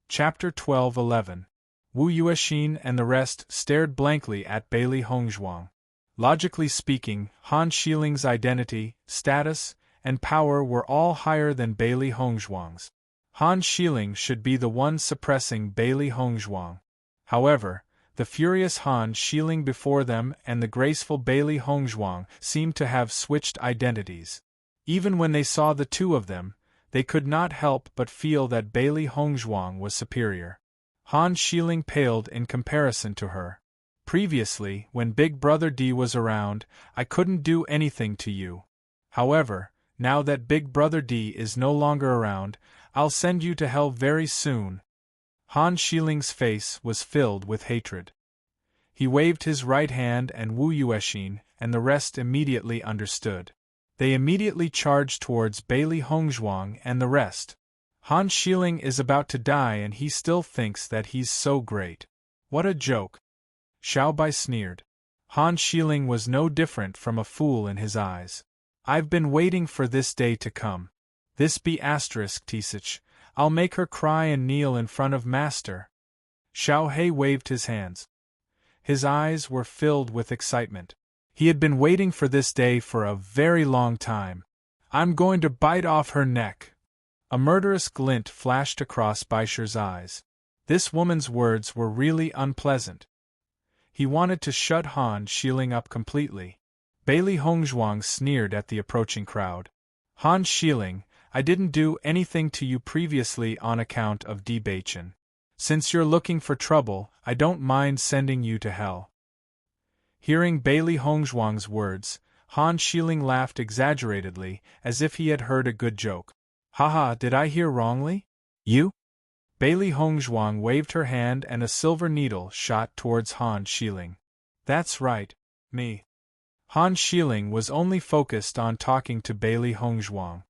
Chapter 12:11. Wu Yuexin and the rest stared blankly at Bailey Hongzhuang. Logically speaking, Han Shiling's identity, status, and power were all higher than Bailey Hongzhuang's. Han Shiling should be the one suppressing Bailey Hongzhuang. However, the furious Han Shiling before them and the graceful Bailey Hongzhuang seemed to have switched identities. Even when they saw the two of them, they could not help but feel that Bailey Hongzhuang was superior. Han Shiling paled in comparison to her. Previously, when Big Brother D was around, I couldn't do anything to you. However, now that Big Brother D is no longer around, I'll send you to hell very soon. Han Shiling's face was filled with hatred. He waved his right hand and Wu Yuexin and the rest immediately understood. They immediately charged towards Bailey Hongzhuang and the rest. Han Shiling is about to die and he still thinks that he's so great. What a joke! Xiao Bai sneered. Han Shiling was no different from a fool in his eyes. I've been waiting for this day to come. This be asterisk Tisich. I'll make her cry and kneel in front of Master. Xiao He waved his hands. His eyes were filled with excitement. He had been waiting for this day for a very long time. I'm going to bite off her neck. A murderous glint flashed across Baisher's eyes. This woman's words were really unpleasant. He wanted to shut Han Shiling up completely. Bailey Hongzhuang sneered at the approaching crowd. Han Shiling, I didn't do anything to you previously on account of Di Baichen. Since you're looking for trouble, I don't mind sending you to hell. Hearing Bailey Hongzhuang's words, Han Shiling laughed exaggeratedly, as if he had heard a good joke. Haha, did I hear wrongly? You? Bailey Hongzhuang waved her hand and a silver needle shot towards Han Shiling. That's right, me. Han Shiling was only focused on talking to Bailey Hongzhuang.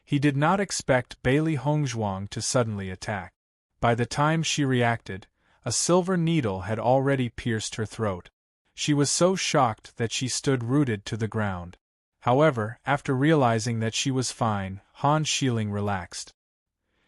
He did not expect Bailey Hongzhuang to suddenly attack. By the time she reacted, a silver needle had already pierced her throat. She was so shocked that she stood rooted to the ground. However, after realizing that she was fine, Han Shiling relaxed.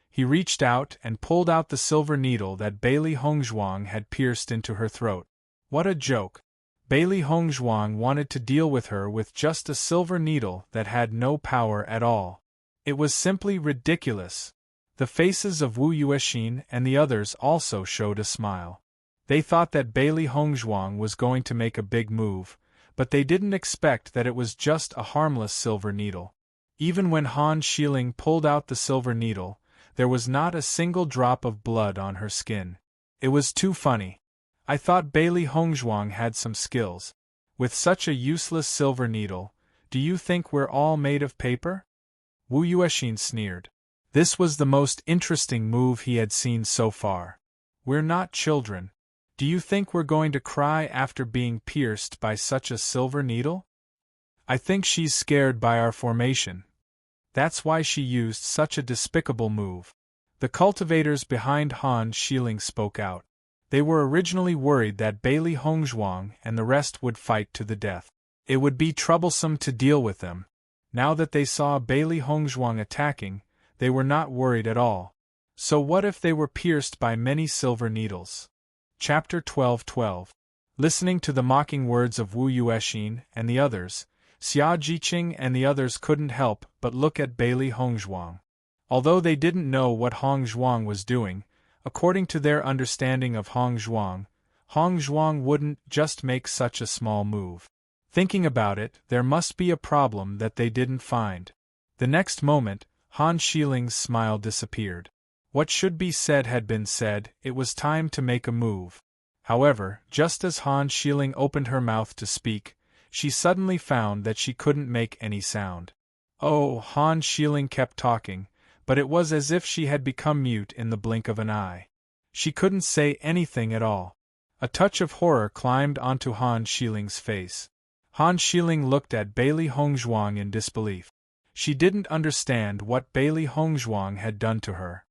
He reached out and pulled out the silver needle that Bailey Hongzhuang had pierced into her throat. What a joke! Bailey Hongzhuang wanted to deal with her with just a silver needle that had no power at all. It was simply ridiculous. The faces of Wu Yuexin and the others also showed a smile. They thought that Bailey Hongzhuang was going to make a big move, but they didn't expect that it was just a harmless silver needle. Even when Han Shiling pulled out the silver needle, there was not a single drop of blood on her skin. It was too funny. I thought Bailey Hongzhuang had some skills. With such a useless silver needle, do you think we're all made of paper? Wu Yuexin sneered. This was the most interesting move he had seen so far. We're not children. Do you think we're going to cry after being pierced by such a silver needle? I think she's scared by our formation. That's why she used such a despicable move. The cultivators behind Han Shiling spoke out. They were originally worried that Bailey Hongzhuang and the rest would fight to the death. It would be troublesome to deal with them. Now that they saw Bailey Hongzhuang attacking, they were not worried at all. So what if they were pierced by many silver needles? Chapter 12:12. Listening to the mocking words of Wu Yuexin and the others, Xia Jiqing and the others couldn't help but look at Bailey Hongzhuang. Although they didn't know what Hongzhuang was doing, according to their understanding of Hongzhuang wouldn't just make such a small move. Thinking about it, there must be a problem that they didn't find. The next moment, Han Shiling's smile disappeared. What should be said had been said, it was time to make a move. However, just as Han Shiling opened her mouth to speak, she suddenly found that she couldn't make any sound. Oh, Han Shiling kept talking, but it was as if she had become mute in the blink of an eye. She couldn't say anything at all. A touch of horror climbed onto Han Shiling's face. Han Shiling looked at Bailey Hongzhuang in disbelief. She didn't understand what Bailey Hongzhuang had done to her.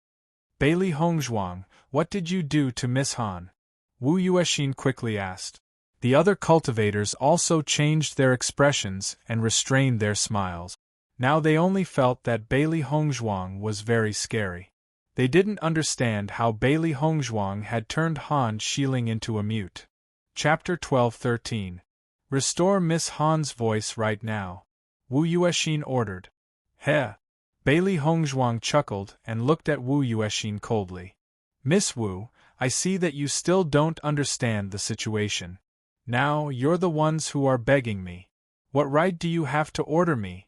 Bailey Hongzhuang, what did you do to Miss Han? Wu Yuexin quickly asked. The other cultivators also changed their expressions and restrained their smiles. Now they only felt that Bailey Hongzhuang was very scary. They didn't understand how Bailey Hongzhuang had turned Han Xiling into a mute. Chapter 12-13. Restore Miss Han's voice right now, Wu Yuexin ordered. Heh. Bailey Hongzhuang chuckled and looked at Wu Yuexin coldly. Miss Wu, I see that you still don't understand the situation. Now you're the ones who are begging me. What right do you have to order me?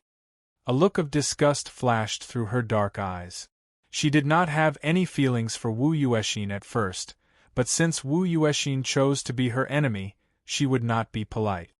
A look of disgust flashed through her dark eyes. She did not have any feelings for Wu Yuexin at first, but since Wu Yuexin chose to be her enemy, she would not be polite.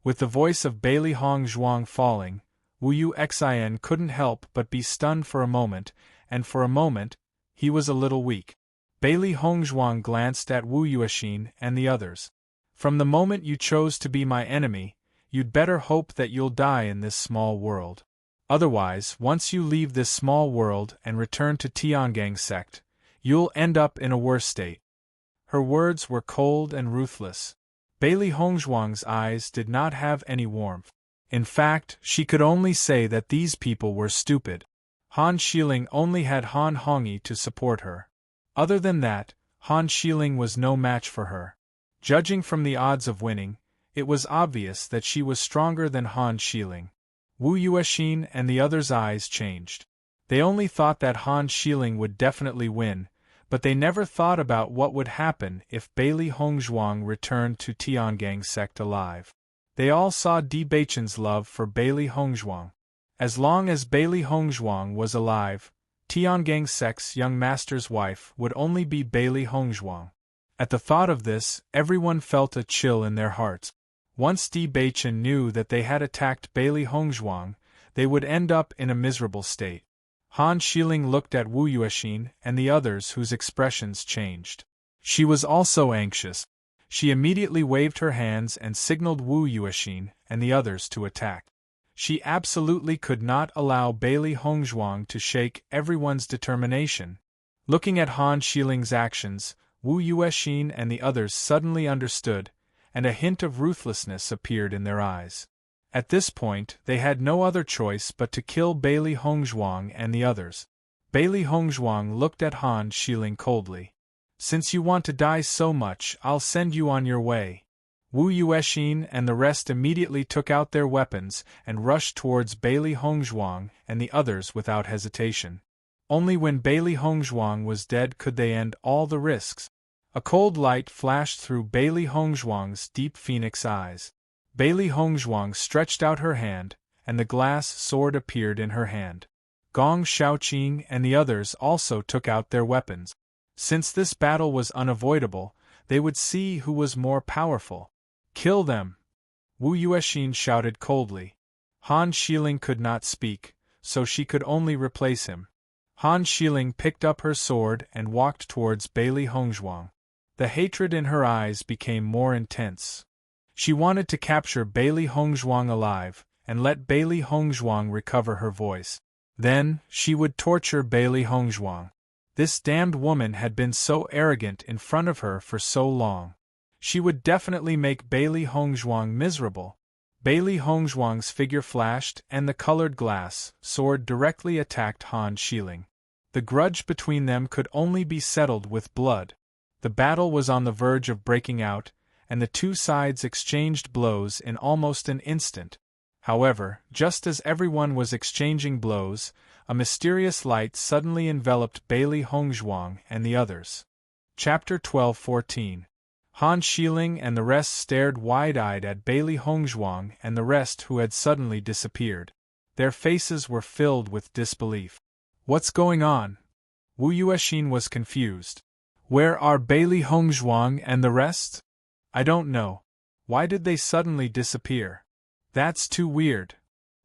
With the voice of Bailey Hongzhuang falling, Wu Yuexin couldn't help but be stunned for a moment, and for a moment, he was a little weak. Bailey Hongzhuang glanced at Wu Yuexin and the others. From the moment you chose to be my enemy, you'd better hope that you'll die in this small world. Otherwise, once you leave this small world and return to Tiangang sect, you'll end up in a worse state. Her words were cold and ruthless. Bailey Hongzhuang's eyes did not have any warmth. In fact, she could only say that these people were stupid. Han Xiling only had Han Hongyi to support her. Other than that, Han Xiling was no match for her. Judging from the odds of winning, it was obvious that she was stronger than Han Xiling. Wu Yuexin and the others' eyes changed. They only thought that Han Xiling would definitely win, but they never thought about what would happen if Bailey Hongzhuang returned to Tiangang sect alive. They all saw Di Beichen's love for Bailey Hongzhuang. As long as Bailey Hongzhuang was alive, Tiangang sect's young master's wife would only be Bailey Hongzhuang. At the thought of this, everyone felt a chill in their hearts. Once Di Beichen knew that they had attacked Bailey Hongzhuang, they would end up in a miserable state. Han Xiling looked at Wu Yuexin and the others whose expressions changed. She was also anxious. She immediately waved her hands and signaled Wu Yuexin and the others to attack. She absolutely could not allow Bailey Hongzhuang to shake everyone's determination. Looking at Han Xiling's actions, Wu Yuexin and the others suddenly understood, and a hint of ruthlessness appeared in their eyes. At this point, they had no other choice but to kill Bailey Hongzhuang and the others. Bailey Hongzhuang looked at Han Xiling coldly. Since you want to die so much, I'll send you on your way. Wu Yuexin and the rest immediately took out their weapons and rushed towards Bailey Hongzhuang and the others without hesitation. Only when Bailey Hongzhuang was dead could they end all the risks. A cold light flashed through Bailey Hongzhuang's deep phoenix eyes. Bailey Hongzhuang stretched out her hand, and the glass sword appeared in her hand. Gong Shaoqing and the others also took out their weapons. Since this battle was unavoidable, they would see who was more powerful. Kill them! Wu Yuexin shouted coldly. Han Xiling could not speak, so she could only replace him. Han Xiling picked up her sword and walked towards Bailey Hongzhuang. The hatred in her eyes became more intense. She wanted to capture Bailey Hongzhuang alive, and let Bailey Hongzhuang recover her voice. Then, she would torture Bailey Hongzhuang. This damned woman had been so arrogant in front of her for so long. She would definitely make Bailey Hongzhuang miserable. Bailey Hongzhuang's figure flashed and the colored glass sword directly attacked Han Xiling. The grudge between them could only be settled with blood. The battle was on the verge of breaking out, and the two sides exchanged blows in almost an instant. However, just as everyone was exchanging blows, a mysterious light suddenly enveloped Bailey Hongzhuang and the others. Chapter 12-14. Han Xiling and the rest stared wide-eyed at Bailey Hongzhuang and the rest who had suddenly disappeared. Their faces were filled with disbelief. What's going on? Wu Yuexin was confused. Where are Bailey Hongzhuang and the rest? I don't know. Why did they suddenly disappear? That's too weird.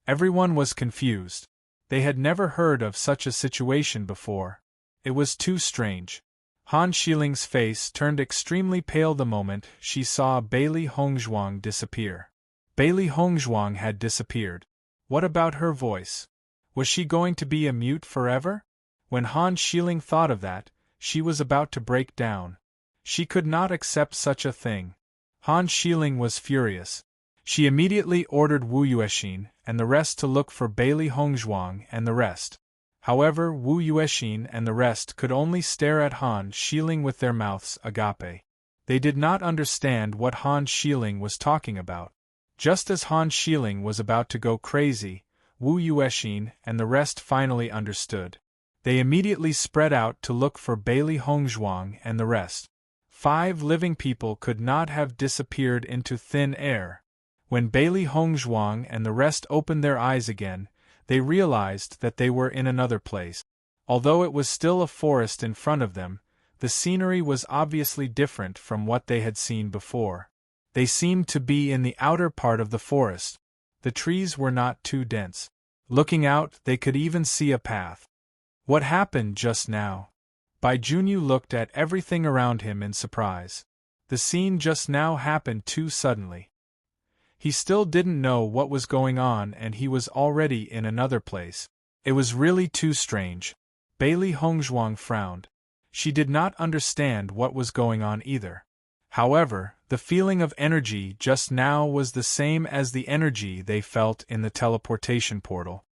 Everyone was confused. They had never heard of such a situation before. It was too strange. Han Xiling's face turned extremely pale the moment she saw Bailey Hongzhuang disappear. Bailey Hongzhuang had disappeared. What about her voice? Was she going to be a mute forever? When Han Xiling thought of that, she was about to break down. She could not accept such a thing. Han Xiling was furious. She immediately ordered Wu Yuexin and the rest to look for Bailey Hongzhuang and the rest. However, Wu Yuexin and the rest could only stare at Han Xiling with their mouths agape. They did not understand what Han Xiling was talking about. Just as Han Xiling was about to go crazy, Wu Yuexin and the rest finally understood. They immediately spread out to look for Bailey Hongzhuang and the rest. 5 living people could not have disappeared into thin air. When Bailey Hongzhuang and the rest opened their eyes again, they realized that they were in another place. Although it was still a forest in front of them, the scenery was obviously different from what they had seen before. They seemed to be in the outer part of the forest. The trees were not too dense. Looking out, they could even see a path. What happened just now? Bai Junyu looked at everything around him in surprise. The scene just now happened too suddenly. He still didn't know what was going on and he was already in another place. It was really too strange. Bailey Hongzhuang frowned. She did not understand what was going on either. However, the feeling of energy just now was the same as the energy they felt in the teleportation portal.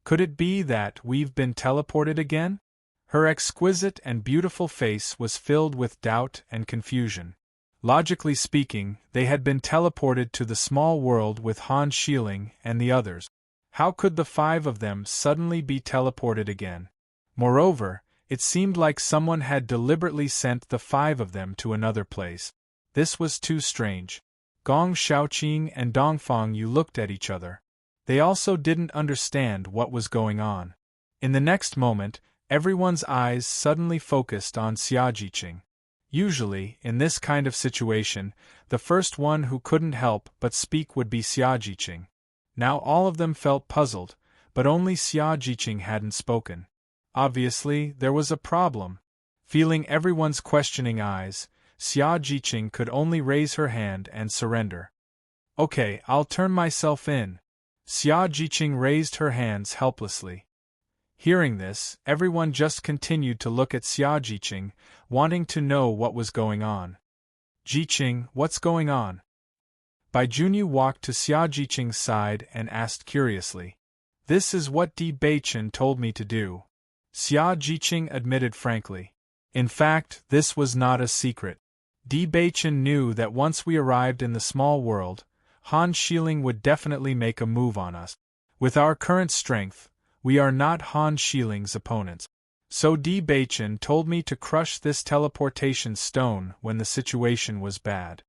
Could it be that we've been teleported again? Her exquisite and beautiful face was filled with doubt and confusion. Logically speaking, they had been teleported to the small world with Han Xiling and the others. How could the 5 of them suddenly be teleported again? Moreover, it seemed like someone had deliberately sent the 5 of them to another place. This was too strange. Gong Shaoqing and Dongfang Yu looked at each other. They also didn't understand what was going on. In the next moment, everyone's eyes suddenly focused on Xia Jiqing. Usually, in this kind of situation, the first one who couldn't help but speak would be Xia Jiqing. Now all of them felt puzzled, but only Xia Jiqing hadn't spoken. Obviously, there was a problem. Feeling everyone's questioning eyes, Xia Jiqing could only raise her hand and surrender. Okay, I'll turn myself in. Xia Jiqing raised her hands helplessly. Hearing this, everyone just continued to look at Xia Jiqing, wanting to know what was going on. Jiqing, what's going on? Bai Junyu walked to Xia Jiqing's side and asked curiously. This is what Di Beichen told me to do. Xia Jiqing admitted frankly. In fact, this was not a secret. Di Beichen knew that once we arrived in the small world, Han Xiling would definitely make a move on us. With our current strength, we are not Han Xiling's opponents. So Di Beichen told me to crush this teleportation stone when the situation was bad.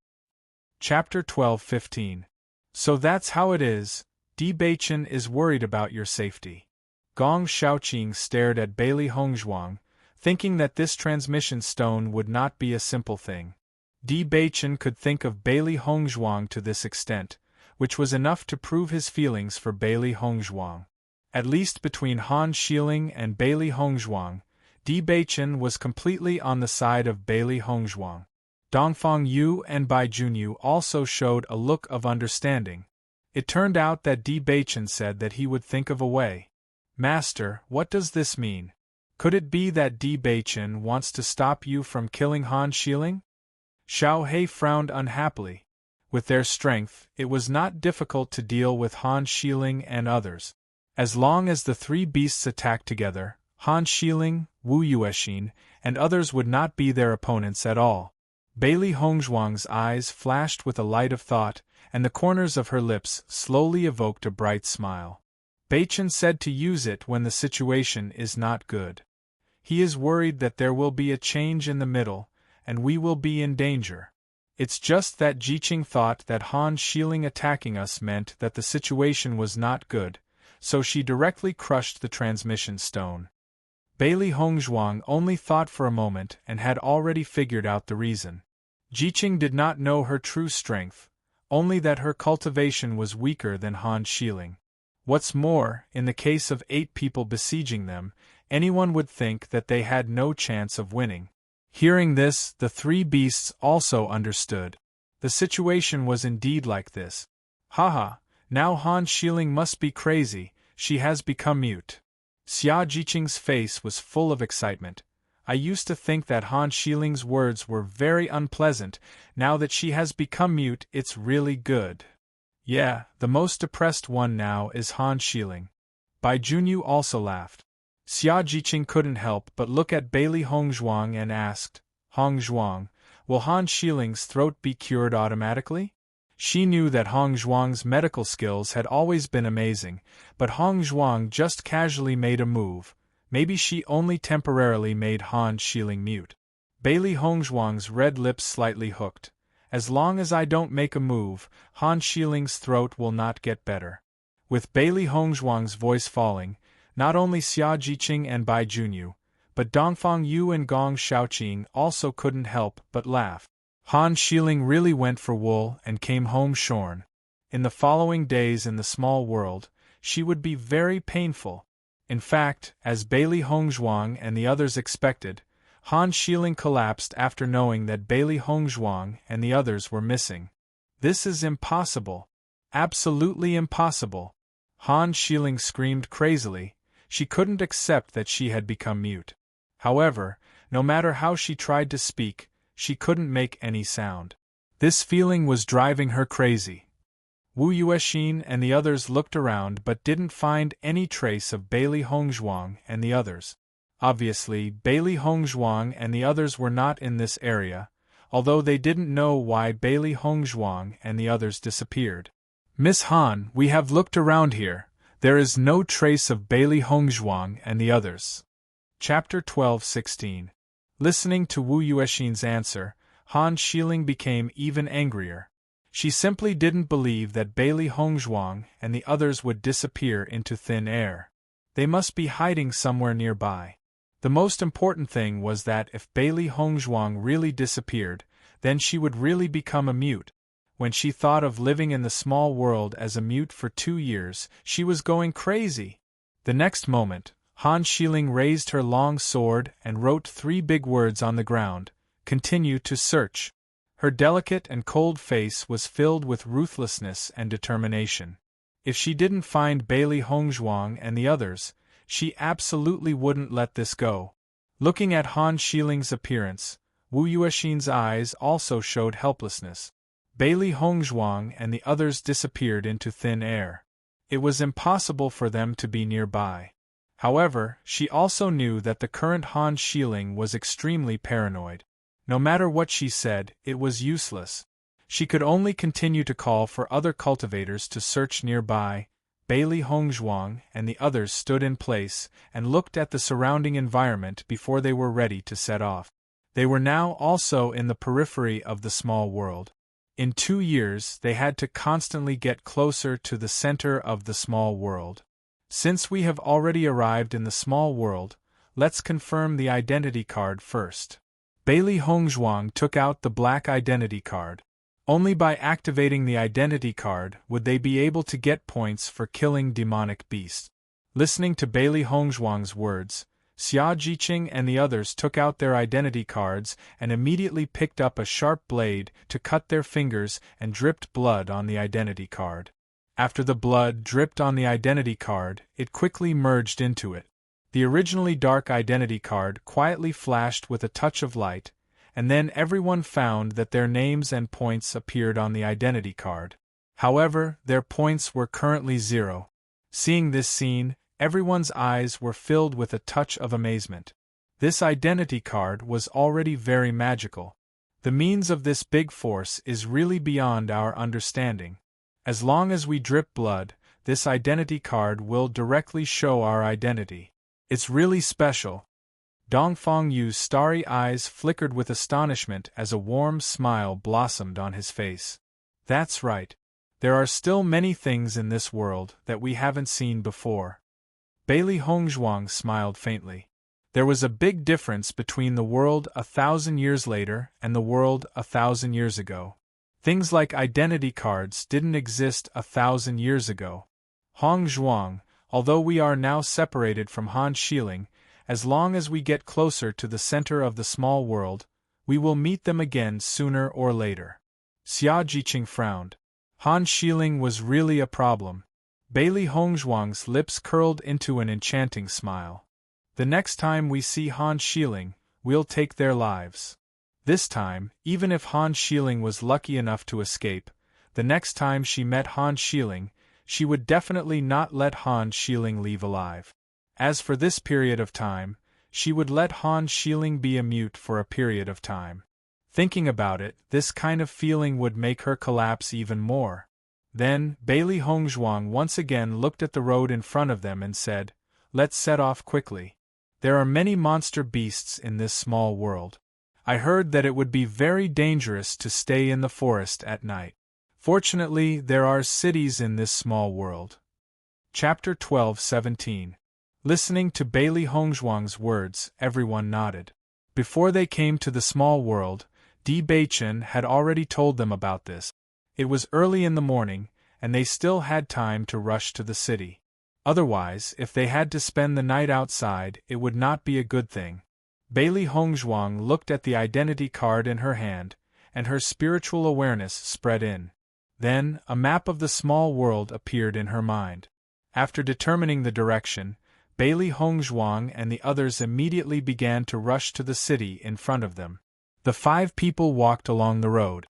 Chapter 12:15. So that's how it is, Di Beichen is worried about your safety. Gong Shaoqing stared at Bailey Hongzhuang, thinking that this transmission stone would not be a simple thing. Di Beichen could think of Bailey Hongzhuang to this extent, which was enough to prove his feelings for Bailey Hongzhuang. At least between Han Xiling and Bailey Hongzhuang, Di Beichen was completely on the side of Bailey Hongzhuang. Dongfang Yu and Bai Junyu also showed a look of understanding. It turned out that Di Beichen said that he would think of a way. Master, what does this mean? Could it be that Di Beichen wants to stop you from killing Han Xiling? Xiao He frowned unhappily. With their strength, it was not difficult to deal with Han Xiling and others. As long as the 3 beasts attacked together, Han Xiling, Wu Yuexin, and others would not be their opponents at all. Bailey Hongzhuang's eyes flashed with a light of thought, and the corners of her lips slowly evoked a bright smile. Beichen said to use it when the situation is not good. He is worried that there will be a change in the middle, and we will be in danger. It's just that Jiqing thought that Han Xiling attacking us meant that the situation was not good, so she directly crushed the transmission stone. Bailey Hongzhuang only thought for a moment and had already figured out the reason. Jiqing did not know her true strength, only that her cultivation was weaker than Han Xiling. What's more, in the case of 8 people besieging them, anyone would think that they had no chance of winning. Hearing this, the 3 beasts also understood. The situation was indeed like this. Haha, now Han Xiling must be crazy, she has become mute. Xia Jiqing's face was full of excitement. I used to think that Han Xiling's words were very unpleasant, now that she has become mute it's really good. Yeah, the most depressed one now is Han Xiling. Bai Junyu also laughed. Xia Jiqing couldn't help but look at Bailey Hongzhuang and asked, Hongzhuang, will Han Shiling's throat be cured automatically? She knew that Hongzhuang's medical skills had always been amazing, but Hongzhuang just casually made a move. Maybe she only temporarily made Han Shiling mute. Bailey Hongzhuang's red lips slightly hooked. As long as I don't make a move, Han Shiling's throat will not get better. With Bailey Hongzhuang's voice falling, not only Xia Jiqing and Bai Junyu, but Dongfang Yu and Gong Shaoqing also couldn't help but laugh. Han Shiling really went for wool and came home shorn. In the following days in the small world, she would be very painful. In fact, as Bailey Hongzhuang and the others expected, Han Shiling collapsed after knowing that Bailey Hongzhuang and the others were missing. This is impossible. Absolutely impossible. Han Shiling screamed crazily. She couldn't accept that she had become mute. However, no matter how she tried to speak, she couldn't make any sound. This feeling was driving her crazy. Wu Yuexin and the others looked around but didn't find any trace of Bailey Hongzhuang and the others. Obviously, Bailey Hongzhuang and the others were not in this area, although they didn't know why Bailey Hongzhuang and the others disappeared. Miss Han, we have looked around here. There is no trace of Bailey Hongzhuang and the others. Chapter 12:16. Listening to Wu Yuexin's answer, Han Shiling became even angrier. She simply didn't believe that Bailey Hongzhuang and the others would disappear into thin air. They must be hiding somewhere nearby. The most important thing was that if Bailey Hongzhuang really disappeared, then she would really become a mute. When she thought of living in the small world as a mute for 2 years, she was going crazy. The next moment, Han Shiling raised her long sword and wrote 3 big words on the ground, "Continue to search." Her delicate and cold face was filled with ruthlessness and determination. If she didn't find Bailey Hongzhuang and the others, she absolutely wouldn't let this go. Looking at Han Shiling's appearance, Wu Yuexin's eyes also showed helplessness. Bailey Hongzhuang and the others disappeared into thin air. It was impossible for them to be nearby. However, she also knew that the current Han Shiling was extremely paranoid. No matter what she said, it was useless. She could only continue to call for other cultivators to search nearby. Bailey Hongzhuang and the others stood in place and looked at the surrounding environment before they were ready to set off. They were now also in the periphery of the small world. In 2 years, they had to constantly get closer to the center of the small world. Since we have already arrived in the small world, let's confirm the identity card first. Bailey Hongzhuang took out the black identity card. Only by activating the identity card would they be able to get points for killing demonic beasts. Listening to Bailey Hongzhuang's words, Xia Jiqing and the others took out their identity cards and immediately picked up a sharp blade to cut their fingers and dripped blood on the identity card. After the blood dripped on the identity card, it quickly merged into it. The originally dark identity card quietly flashed with a touch of light, and then everyone found that their names and points appeared on the identity card. However, their points were currently 0. Seeing this scene, everyone's eyes were filled with a touch of amazement. This identity card was already very magical. The means of this big force is really beyond our understanding. As long as we drip blood, this identity card will directly show our identity. It's really special. Dongfang Yu's starry eyes flickered with astonishment as a warm smile blossomed on his face. That's right. There are still many things in this world that we haven't seen before. Bailey Hongzhuang smiled faintly. There was a big difference between the world 1,000 years later and the world 1,000 years ago. Things like identity cards didn't exist 1,000 years ago. Hongzhuang, although we are now separated from Han Shiling, as long as we get closer to the center of the small world, we will meet them again sooner or later. Xia Jiqing frowned. Han Shiling was really a problem. Bailey Hongzhuang's lips curled into an enchanting smile. The next time we see Han Shiling, we'll take their lives. This time, even if Han Shiling was lucky enough to escape, the next time she met Han Shiling, she would definitely not let Han Shiling leave alive. As for this period of time, she would let Han Xiling be a mute for a period of time. Thinking about it, this kind of feeling would make her collapse even more. Then, Bailey Hongzhuang once again looked at the road in front of them and said, "Let's set off quickly. There are many monster beasts in this small world. I heard that it would be very dangerous to stay in the forest at night. Fortunately, there are cities in this small world." Chapter 12:17. Listening to Bailey Hongzhuang's words, everyone nodded. Before they came to the small world, Di Beichen had already told them about this. It was early in the morning, and they still had time to rush to the city. Otherwise, if they had to spend the night outside, it would not be a good thing. Bailey Hongzhuang looked at the identity card in her hand, and her spiritual awareness spread in. Then, a map of the small world appeared in her mind. After determining the direction, Bailey Hongzhuang and the others immediately began to rush to the city in front of them. The 5 people walked along the road.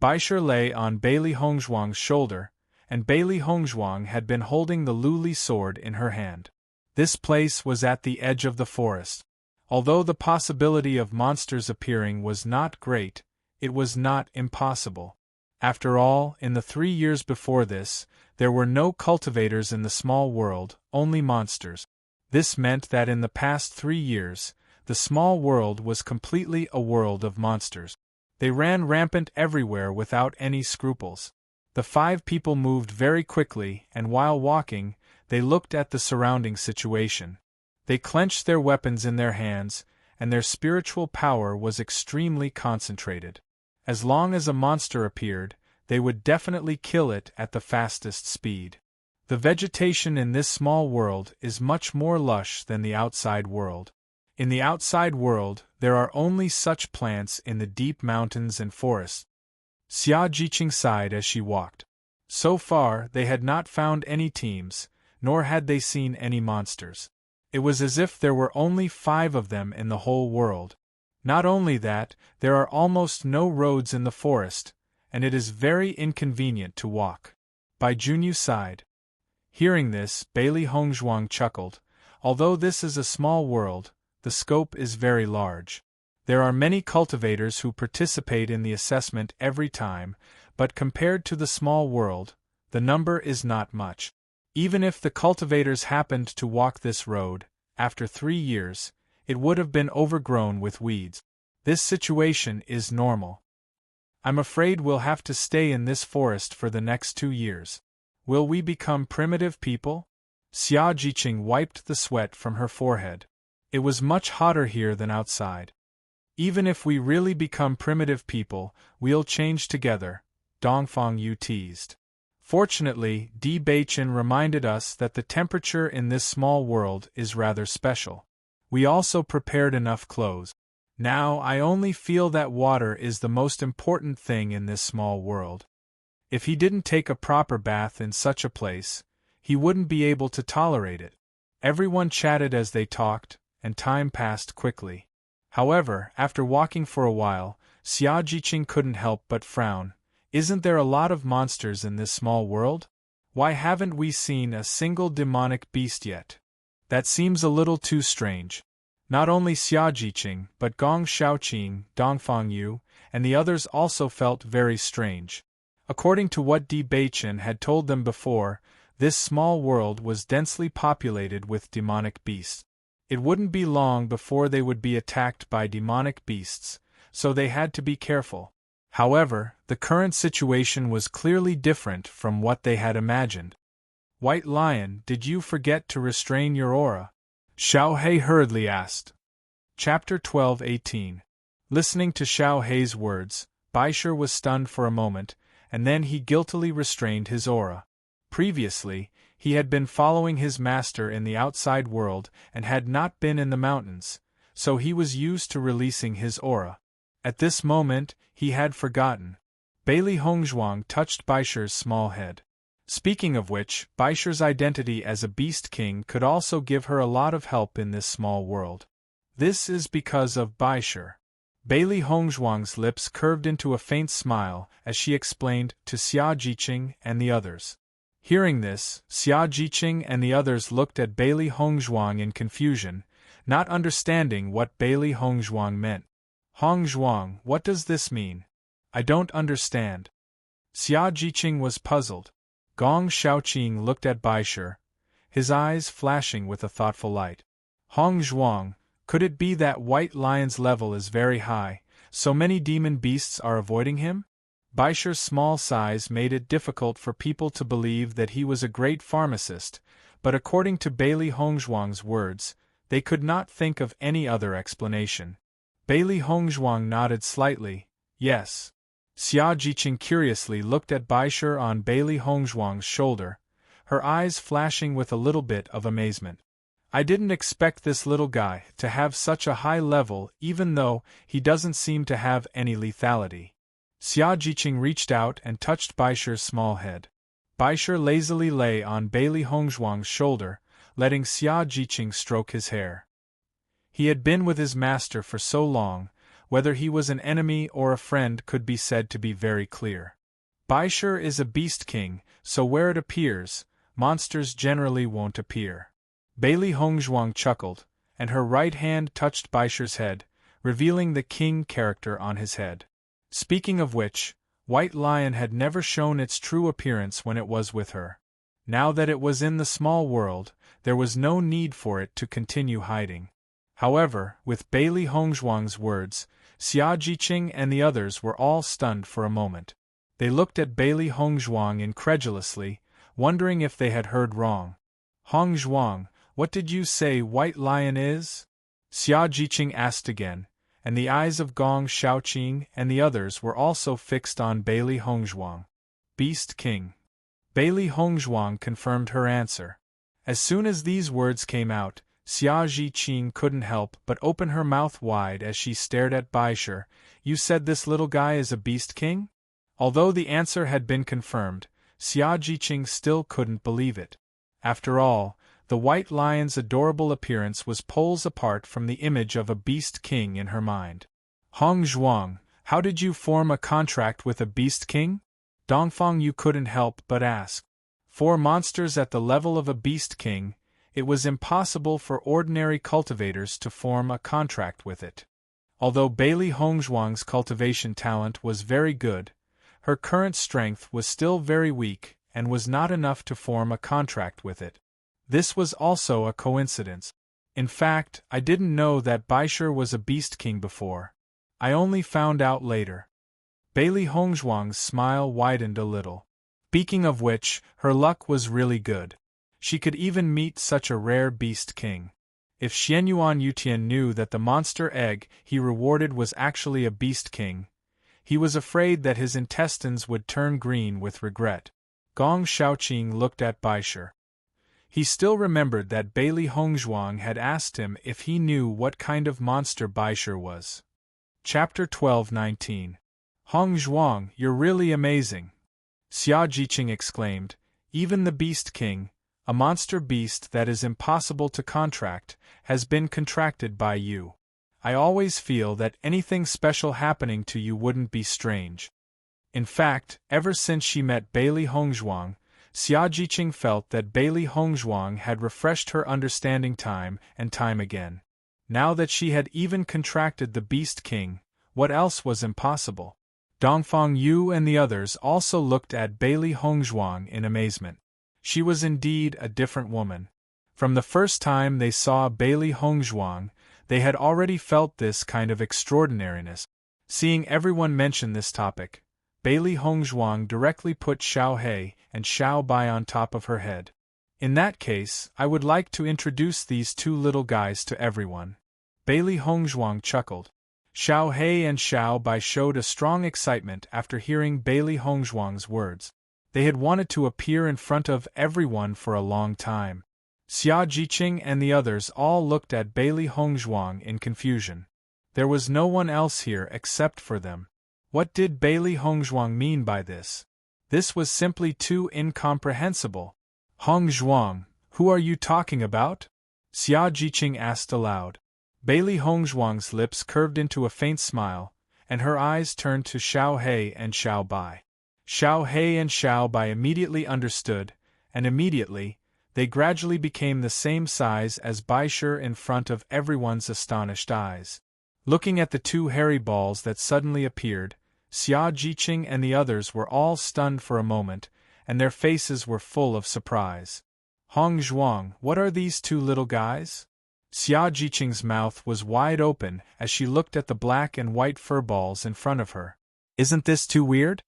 Baisher lay on Bailey Hongzhuang's shoulder, and Bailey Hongzhuang had been holding the Luli sword in her hand. This place was at the edge of the forest. Although the possibility of monsters appearing was not great, it was not impossible. After all, in the 3 years before this, there were no cultivators in the small world, only monsters. This meant that in the past 3 years, the small world was completely a world of monsters. They ran rampant everywhere without any scruples. The 5 people moved very quickly, and while walking, they looked at the surrounding situation. They clenched their weapons in their hands, and their spiritual power was extremely concentrated. As long as a monster appeared, they would definitely kill it at the fastest speed. The vegetation in this small world is much more lush than the outside world. In the outside world, there are only such plants in the deep mountains and forests. Xia Jiqing sighed as she walked. So far, they had not found any teams, nor had they seen any monsters. It was as if there were only 5 of them in the whole world. Not only that, there are almost no roads in the forest, and it is very inconvenient to walk. Bai Junyu sighed. Hearing this, Bailey Hongzhuang chuckled. Although this is a small world, the scope is very large. There are many cultivators who participate in the assessment every time, but compared to the small world, the number is not much. Even if the cultivators happened to walk this road, after 3 years, it would have been overgrown with weeds. This situation is normal. I'm afraid we'll have to stay in this forest for the next 2 years. Will we become primitive people? Xia Jiqing wiped the sweat from her forehead. It was much hotter here than outside. Even if we really become primitive people, we'll change together, Dongfang Yu teased. Fortunately, Di Beichen reminded us that the temperature in this small world is rather special. We also prepared enough clothes. Now I only feel that water is the most important thing in this small world. If he didn't take a proper bath in such a place, he wouldn't be able to tolerate it. Everyone chatted as they talked, and time passed quickly. However, after walking for a while, Xia Jiqing couldn't help but frown. Isn't there a lot of monsters in this small world? Why haven't we seen a single demonic beast yet? That seems a little too strange. Not only Xia Jiqing, but Gong Shaoqing, Dongfang Yu, and the others also felt very strange. According to what Di Beichen had told them before, this small world was densely populated with demonic beasts. It wouldn't be long before they would be attacked by demonic beasts, so they had to be careful. However, the current situation was clearly different from what they had imagined. White Lion, did you forget to restrain your aura? Xiao He hurriedly asked. Chapter 12:18. Listening to Xiao He's words, Baisher was stunned for a moment, and then he guiltily restrained his aura. Previously, he had been following his master in the outside world and had not been in the mountains, so he was used to releasing his aura. At this moment, he had forgotten. Bailey Hongzhuang touched Baisher's small head. Speaking of which, Baisher's identity as a beast king could also give her a lot of help in this small world. This is because of Baisher. Bailey Hongzhuang's lips curved into a faint smile as she explained to Xia Jiqing and the others. Hearing this, Xia Jiqing and the others looked at Bailey Hongzhuang in confusion, not understanding what Bailey Hongzhuang meant. Hongzhuang, what does this mean? I don't understand. Xia Jiqing was puzzled. Gong Shaoqing looked at Baisher, his eyes flashing with a thoughtful light. Hongzhuang, could it be that White Lion's level is very high, so many demon beasts are avoiding him? Baisher's small size made it difficult for people to believe that he was a great pharmacist, but according to Bailey Hongzhuang's words, they could not think of any other explanation. Bailey Hongzhuang nodded slightly, yes. Xia Jiqing curiously looked at Baisher on Bailey Hongzhuang's shoulder, her eyes flashing with a little bit of amazement. I didn't expect this little guy to have such a high level even though he doesn't seem to have any lethality. Xia Jiqing reached out and touched Baisher's small head. Baisher lazily lay on Bailey Hongzhuang's shoulder, letting Xia Jiqing stroke his hair. He had been with his master for so long, whether he was an enemy or a friend could be said to be very clear. Baisher is a beast king, so where it appears, monsters generally won't appear. Bailey Hongzhuang chuckled, and her right hand touched Baisher's head, revealing the king character on his head. Speaking of which, White Lion had never shown its true appearance when it was with her. Now that it was in the small world, there was no need for it to continue hiding. However, with Bailey Hongzhuang's words, Xia Jiqing and the others were all stunned for a moment. They looked at Bailey Hongzhuang incredulously, wondering if they had heard wrong. Hongzhuang, what did you say White Lion is? Xia Jiqing asked again, and the eyes of Gong Shaoqing and the others were also fixed on Bailey Hongzhuang. Beast King. Bailey Hongzhuang confirmed her answer. As soon as these words came out, Xia Jiqing couldn't help but open her mouth wide as she stared at Baisher. You said this little guy is a beast king? Although the answer had been confirmed, Xia Jiqing still couldn't believe it. After all, the White Lion's adorable appearance was poles apart from the image of a beast king in her mind. Hongzhuang, how did you form a contract with a beast king? Dongfang you couldn't help but ask. For monsters at the level of a beast king, it was impossible for ordinary cultivators to form a contract with it. Although Bailey Hongzhuang's cultivation talent was very good, her current strength was still very weak and was not enough to form a contract with it. This was also a coincidence. In fact, I didn't know that Baisher was a beast king before. I only found out later. Bailey Hongzhuang's smile widened a little. Speaking of which, her luck was really good. She could even meet such a rare beast king. If Xianyuan Yutian knew that the monster egg he rewarded was actually a beast king, he was afraid that his intestines would turn green with regret. Gong Shaoqing looked at Baisher. He still remembered that Bailey Hongzhuang had asked him if he knew what kind of monster Baisher was. Chapter 12:19. Hongzhuang, you're really amazing. Xia Jiqing exclaimed, even the Beast King, a monster beast that is impossible to contract, has been contracted by you. I always feel that anything special happening to you wouldn't be strange. In fact, ever since she met Bailey Hongzhuang, Xia Jiqing felt that Bailey Hongzhuang had refreshed her understanding time and time again. Now that she had even contracted the Beast King, what else was impossible? Dongfang Yu and the others also looked at Bailey Hongzhuang in amazement. She was indeed a different woman. From the first time they saw Bailey Hongzhuang, they had already felt this kind of extraordinariness. Seeing everyone mention this topic, Bailey Hongzhuang directly put Xiao He and Xiao Bai on top of her head. In that case, I would like to introduce these two little guys to everyone. Bailey Hongzhuang chuckled. Xiao He and Xiao Bai showed a strong excitement after hearing Bailey Hongzhuang's words. They had wanted to appear in front of everyone for a long time. Xia Jiqing and the others all looked at Bailey Hongzhuang in confusion. There was no one else here except for them. What did Bailey Hongzhuang mean by this? This was simply too incomprehensible. Hongzhuang, who are you talking about? Xia Jiqing asked aloud. Bailey Hongzhuang's lips curved into a faint smile, and her eyes turned to Xiao He and Xiao Bai. Xiao He and Xiao Bai immediately understood, and immediately, they gradually became the same size as Baishur in front of everyone's astonished eyes. Looking at the two hairy balls that suddenly appeared, Xia Jiqing and the others were all stunned for a moment, and their faces were full of surprise. Hong Zhuang, what are these two little guys? Xia Jiqing's mouth was wide open as she looked at the black and white fur balls in front of her. Isn't this too weird?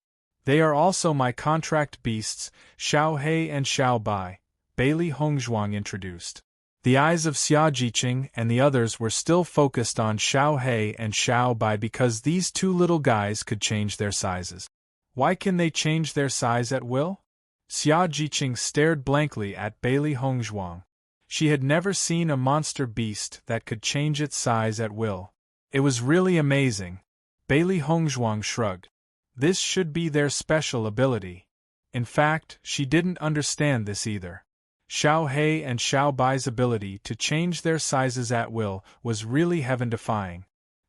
They are also my contract beasts, Xiao He and Xiao Bai, Bailey Hongzhuang introduced. The eyes of Xia Jiqing and the others were still focused on Xiao He and Xiao Bai because these two little guys could change their sizes. Why can they change their size at will? Xia Jiqing stared blankly at Bailey Hongzhuang. She had never seen a monster beast that could change its size at will. It was really amazing. Bailey Hongzhuang shrugged. This should be their special ability. In fact, she didn't understand this either. Xiao He and Xiao Bai's ability to change their sizes at will was really heaven-defying.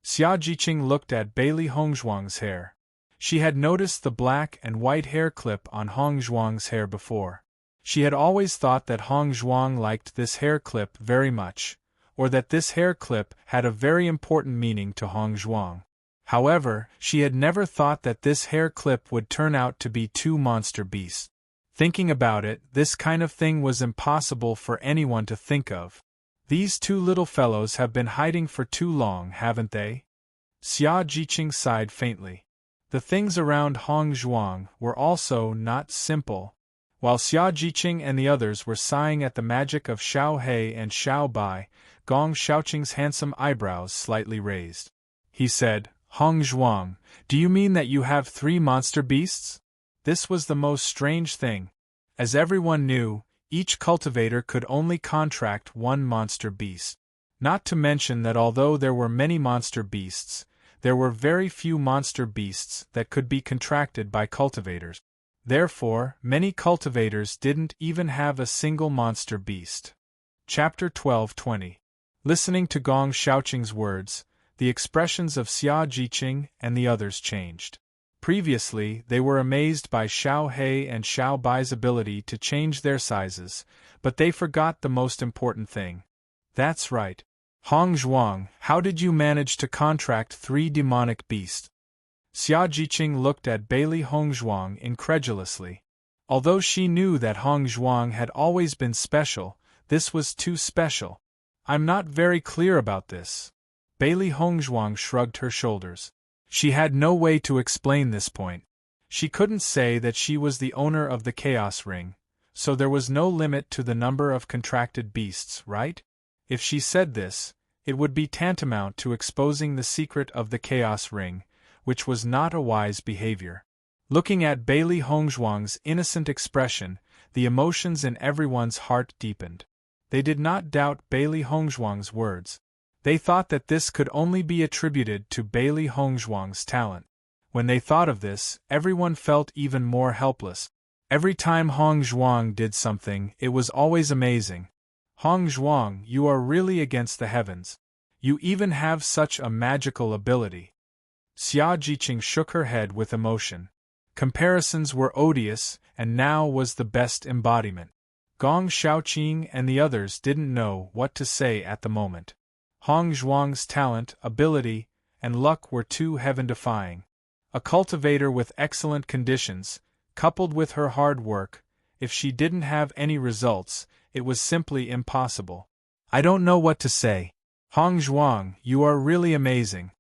Xia Jiqing looked at Bailey Hongzhuang's hair. She had noticed the black and white hair clip on Hongzhuang's hair before. She had always thought that Hongzhuang liked this hair clip very much, or that this hair clip had a very important meaning to Hongzhuang. However, she had never thought that this hair clip would turn out to be two monster beasts. Thinking about it, this kind of thing was impossible for anyone to think of. These two little fellows have been hiding for too long, haven't they? Xia Jiqing sighed faintly. The things around Hongzhuang were also not simple. While Xia Jiqing and the others were sighing at the magic of Xiao He and Xiao Bai, Gong Shaoqing's handsome eyebrows slightly raised. He said, Hongzhuang, do you mean that you have 3 monster beasts? This was the most strange thing. As everyone knew, each cultivator could only contract 1 monster beast. Not to mention that although there were many monster beasts, there were very few monster beasts that could be contracted by cultivators. Therefore, many cultivators didn't even have a single monster beast. Chapter 12:20. Listening to Gong Shaoqing's words, the expressions of Xia Jiqing and the others changed. Previously, they were amazed by Xiao He and Xiao Bai's ability to change their sizes, but they forgot the most important thing. That's right. Hongzhuang, how did you manage to contract 3 demonic beasts? Xia Jiqing looked at Bailey Hongzhuang incredulously. Although she knew that Hongzhuang had always been special, this was too special. I'm not very clear about this. Bailey Hongzhuang shrugged her shoulders. She had no way to explain this point. She couldn't say that she was the owner of the Chaos Ring, so there was no limit to the number of contracted beasts, right? If she said this, it would be tantamount to exposing the secret of the Chaos Ring, which was not a wise behavior. Looking at Bailey Hongzhuang's innocent expression, the emotions in everyone's heart deepened. They did not doubt Bailey Hongzhuang's words. They thought that this could only be attributed to Bailey Hongzhuang's talent. When they thought of this, everyone felt even more helpless. Every time Hongzhuang did something, it was always amazing. Hongzhuang, you are really against the heavens. You even have such a magical ability. Xia Jiqing shook her head with emotion. Comparisons were odious, and now was the best embodiment. Gong Shaoqing and the others didn't know what to say at the moment. Hongzhuang's talent, ability, and luck were too heaven-defying. A cultivator with excellent conditions, coupled with her hard work, if she didn't have any results, it was simply impossible. I don't know what to say. Hongzhuang, you are really amazing.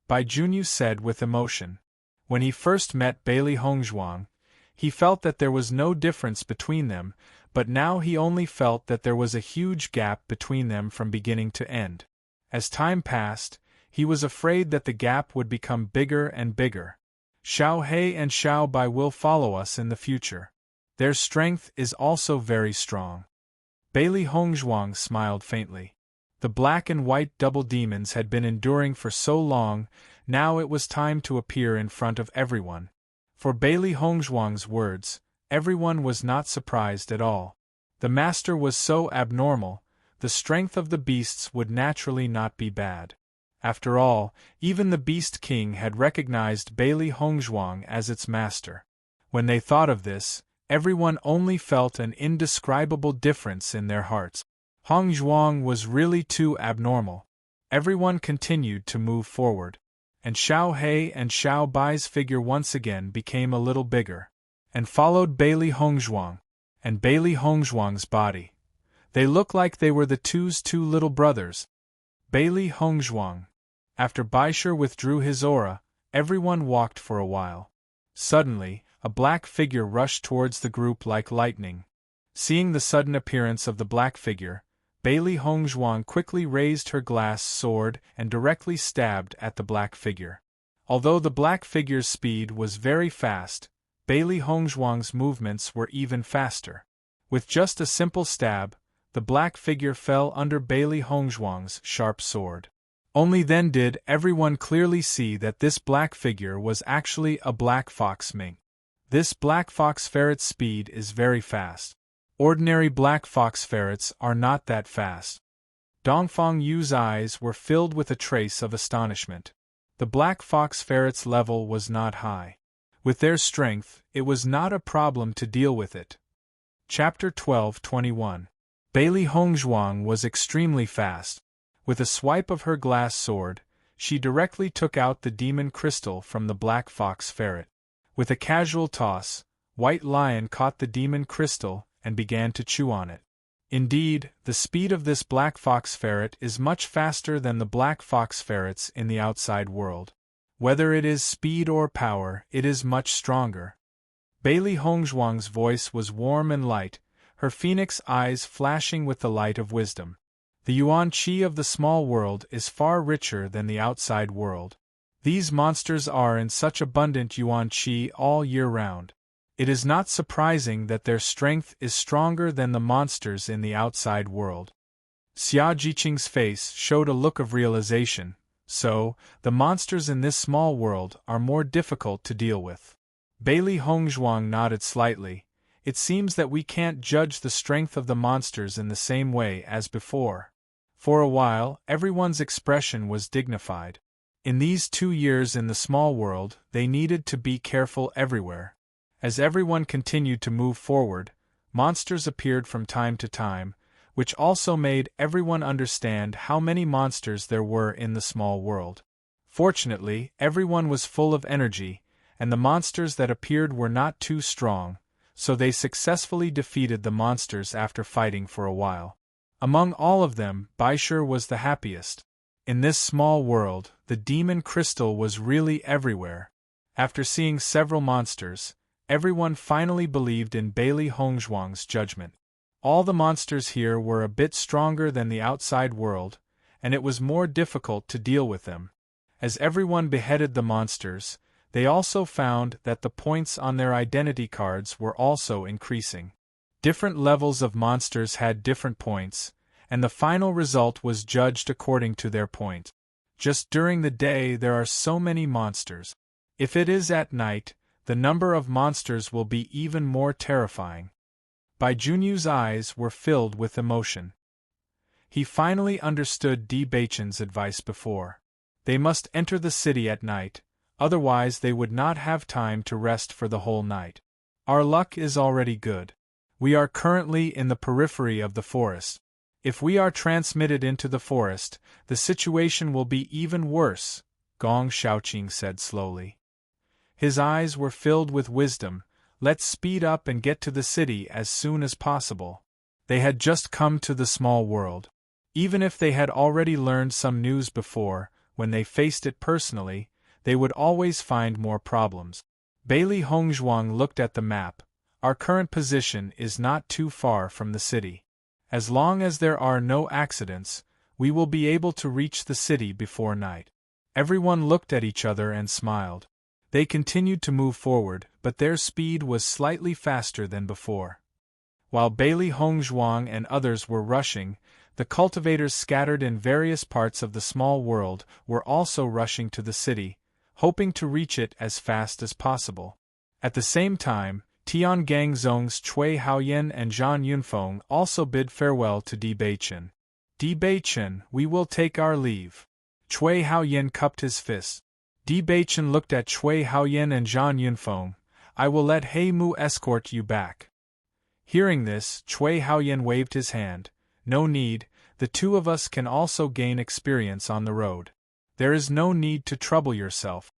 Bai Junyu said with emotion. When he first met Bailey Hongzhuang, he felt that there was no difference between them, but now he only felt that there was a huge gap between them from beginning to end. As time passed, he was afraid that the gap would become bigger and bigger. Xiao He and Xiao Bai will follow us in the future. Their strength is also very strong. Bailey Hongzhuang smiled faintly. The black and white double demons had been enduring for so long, now it was time to appear in front of everyone. For Bailey Hongzhuang's words, everyone was not surprised at all. The master was so abnormal, the strength of the beasts would naturally not be bad. After all, even the Beast King had recognized Bailey Hongzhuang as its master. When they thought of this, everyone only felt an indescribable difference in their hearts. Hong Zhuang was really too abnormal. Everyone continued to move forward, and Xiao He and Xiao Bai's figure once again became a little bigger, and followed Bailey Hongzhuang, and Bailey Hongzhuang's body. They looked like they were the two little brothers. Bailey Hongzhuang. After Baisher withdrew his aura, everyone walked for a while. Suddenly, a black figure rushed towards the group like lightning. Seeing the sudden appearance of the black figure, Bailey Hongzhuang quickly raised her glass sword and directly stabbed at the black figure. Although the black figure's speed was very fast, Bailey Hongzhuang's movements were even faster. With just a simple stab, the black figure fell under Bailey Hongzhuang's sharp sword. Only then did everyone clearly see that this black figure was actually a black fox mink. This black fox ferret's speed is very fast. Ordinary black fox ferrets are not that fast. Dongfang Yu's eyes were filled with a trace of astonishment. The black fox ferret's level was not high. With their strength, it was not a problem to deal with it. Chapter 12:21. Bailey Hongzhuang was extremely fast. With a swipe of her glass sword, she directly took out the demon crystal from the black fox ferret. With a casual toss, White Lion caught the demon crystal and began to chew on it. Indeed, the speed of this black fox ferret is much faster than the black fox ferrets in the outside world. Whether it is speed or power, it is much stronger. Bailey Hongzhuang's voice was warm and light, her phoenix eyes flashing with the light of wisdom. The yuan qi of the small world is far richer than the outside world. These monsters are in such abundant yuan qi all year round. It is not surprising that their strength is stronger than the monsters in the outside world. Xia Jiqing's face showed a look of realization, so, the monsters in this small world are more difficult to deal with. Bailey Hongzhuang nodded slightly. It seems that we can't judge the strength of the monsters in the same way as before. For a while, everyone's expression was dignified. In these 2 years in the small world, they needed to be careful everywhere. As everyone continued to move forward, monsters appeared from time to time, which also made everyone understand how many monsters there were in the small world. Fortunately, everyone was full of energy, and the monsters that appeared were not too strong, so they successfully defeated the monsters after fighting for a while. Among all of them, Baisher was the happiest. In this small world, the demon crystal was really everywhere. After seeing several monsters, everyone finally believed in Bailey Hongzhuang's judgment. All the monsters here were a bit stronger than the outside world, and it was more difficult to deal with them. As everyone beheaded the monsters, they also found that the points on their identity cards were also increasing. Different levels of monsters had different points, and the final result was judged according to their point. Just during the day there are so many monsters. If it is at night, the number of monsters will be even more terrifying. Bai Junyu's eyes were filled with emotion. He finally understood Di Baichen's advice before. They must enter the city at night, otherwise they would not have time to rest for the whole night. Our luck is already good. We are currently in the periphery of the forest. If we are transmitted into the forest, the situation will be even worse, Gong Shaoqing said slowly. His eyes were filled with wisdom. Let's speed up and get to the city as soon as possible. They had just come to the small world. Even if they had already learned some news before, when they faced it personally, they would always find more problems. Bailey Hongzhuang looked at the map. Our current position is not too far from the city. As long as there are no accidents, we will be able to reach the city before night. Everyone looked at each other and smiled. They continued to move forward, but their speed was slightly faster than before. While Bailey Hongzhuang and others were rushing, the cultivators scattered in various parts of the small world were also rushing to the city, hoping to reach it as fast as possible. At the same time, Tian Gangzong's Cui Haoyan and Zhang Yunfeng also bid farewell to Di Baichen. Di Baichen, we will take our leave. Cui Haoyan cupped his fist. Di Baichen looked at Cui Haoyan and Zhang Yunfeng. I will let He Mu escort you back." Hearing this, Cui Haoyan waved his hand. "No need, the two of us can also gain experience on the road. There is no need to trouble yourself."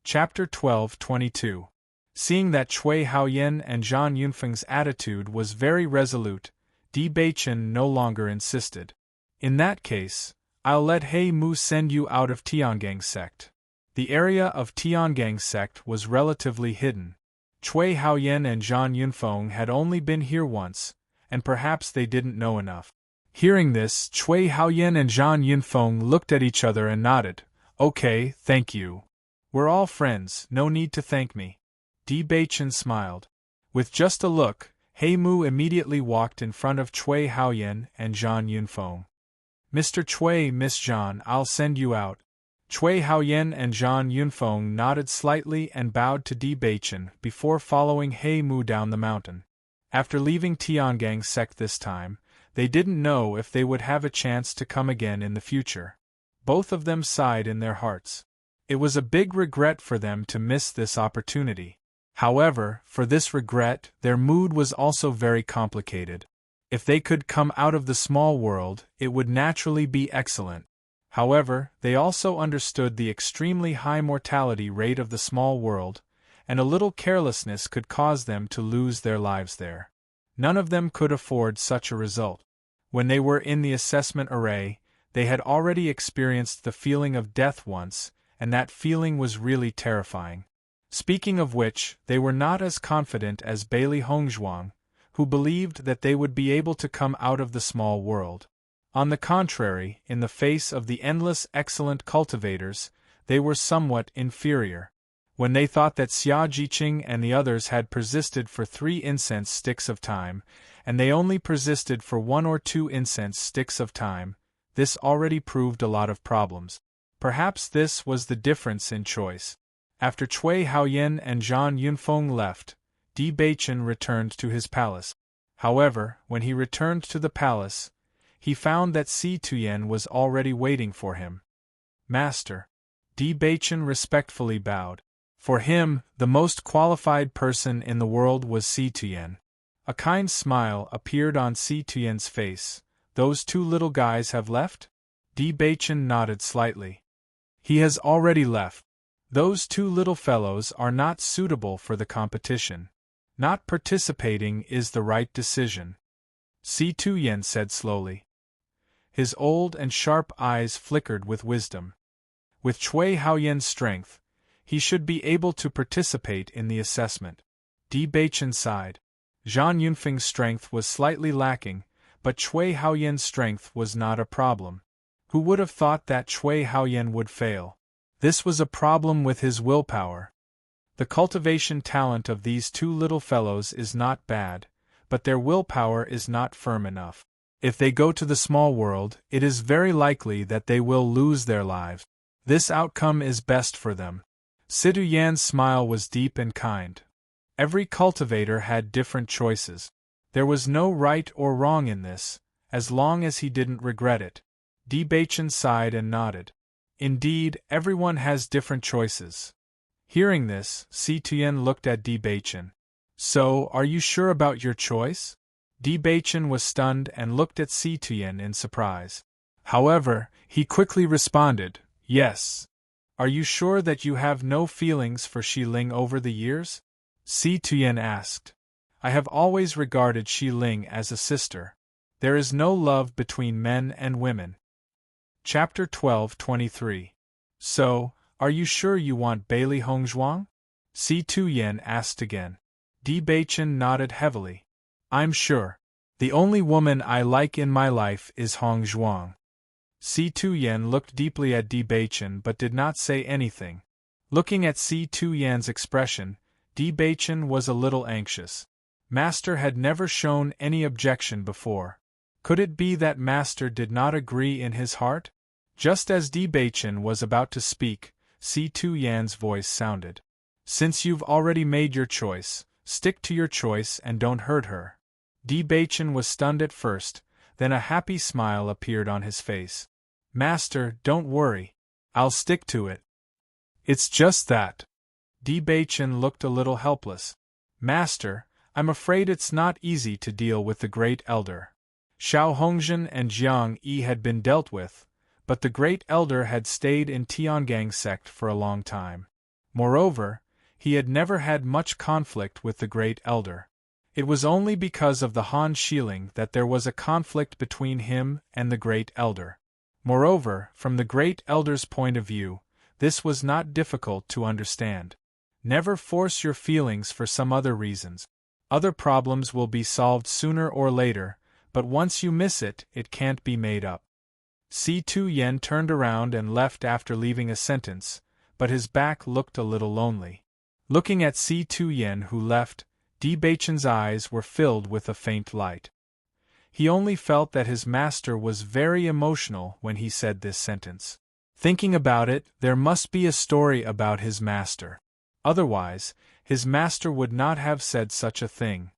Chapter 12:22. Seeing that Cui Haoyan and Zhang Yunfeng's attitude was very resolute, Di Beichen no longer insisted. "In that case, I'll let He Mu send you out of Tiangang sect." The area of Tiangang sect was relatively hidden. Cui Haoyan and Zhang Yunfeng had only been here once, and perhaps they didn't know enough. Hearing this, Cui Haoyan and Zhang Yunfeng looked at each other and nodded. "Okay, thank you. We're all friends, no need to thank me." Di Beichen smiled. With just a look, He Mu immediately walked in front of Cui Haoyan and Zhang Yunfeng. "Mr. Cui, Miss Zhang, I'll send you out." Cui Haoyan and Zhang Yunfeng nodded slightly and bowed to Di Beichen before following He Mu down the mountain. After leaving Tiangang sect this time, they didn't know if they would have a chance to come again in the future. Both of them sighed in their hearts. It was a big regret for them to miss this opportunity. However, for this regret, their mood was also very complicated. If they could come out of the small world, it would naturally be excellent. However, they also understood the extremely high mortality rate of the small world, and a little carelessness could cause them to lose their lives there. None of them could afford such a result. When they were in the assessment array, they had already experienced the feeling of death once, and that feeling was really terrifying. Speaking of which, they were not as confident as Bailey Hongzhuang, who believed that they would be able to come out of the small world. On the contrary, in the face of the endless excellent cultivators, they were somewhat inferior. When they thought that Xia Jiqing and the others had persisted for 3 incense sticks of time, and they only persisted for 1 or 2 incense sticks of time, this already proved a lot of problems. Perhaps this was the difference in choice. After Cui Haoyan and Zhang Yunfeng left, Di Beichen returned to his palace. However, when he returned to the palace, he found that Si Tuyen was already waiting for him. "Master." Di Beichen respectfully bowed. For him, the most qualified person in the world was Si Tuyen. A kind smile appeared on Si Tuyen's face. "Those 2 little guys have left?" Di Beichen nodded slightly. "He has already left. Those 2 little fellows are not suitable for the competition. Not participating is the right decision," Si Tuyen said slowly. His old and sharp eyes flickered with wisdom. With Cui Haoyan's strength, he should be able to participate in the assessment. Di Beichen sighed. Zhang Yunfeng's strength was slightly lacking, but Cui Haoyan's strength was not a problem. Who would have thought that Cui Haoyan would fail? This was a problem with his willpower. The cultivation talent of these 2 little fellows is not bad, but their willpower is not firm enough. If they go to the small world, it is very likely that they will lose their lives. This outcome is best for them. Si Tuyen's smile was deep and kind. Every cultivator had different choices. There was no right or wrong in this, as long as he didn't regret it. Di Beichen sighed and nodded. Indeed, everyone has different choices. Hearing this, Si Tuyen looked at Di Beichen. "So, are you sure about your choice?" Di Beichen was stunned and looked at Si Tuyen in surprise. However, he quickly responded, "Yes." "Are you sure that you have no feelings for Shi Ling over the years?" Si Tuyen asked. "I have always regarded Shi Ling as a sister. There is no love between men and women." Chapter 12:23. "So, are you sure you want Bailey Hongzhuang?" Si Tuyen asked again. Di Beichen nodded heavily. "I'm sure. The only woman I like in my life is Hongzhuang." Si Tuyen looked deeply at Di Beichen but did not say anything. Looking at Si Tuyen's expression, Di Beichen was a little anxious. Master had never shown any objection before. Could it be that Master did not agree in his heart? Just as Di Beichen was about to speak, Si Tuyen's voice sounded. "Since you've already made your choice, stick to your choice and don't hurt her." Di Beichen was stunned at first, then a happy smile appeared on his face. "Master, don't worry. I'll stick to it. It's just that." Beichen looked a little helpless. Master, I'm afraid it's not easy to deal with the Great Elder. Xiao Hongzhen and Jiang Yi had been dealt with, but the Great Elder had stayed in Tiangong sect for a long time. Moreover, he had never had much conflict with the Great Elder. It was only because of the Han Shilling that there was a conflict between him and the Great Elder. Moreover, from the Great Elder's point of view, this was not difficult to understand. Never force your feelings for some other reasons. Other problems will be solved sooner or later, but once you miss it, it can't be made up. Si Tu Yen turned around and left after leaving a sentence, but his back looked a little lonely. Looking at Si Tu Yen who left, Beichen's eyes were filled with a faint light. He only felt that his master was very emotional when he said this sentence. Thinking about it, there must be a story about his master. Otherwise, his master would not have said such a thing.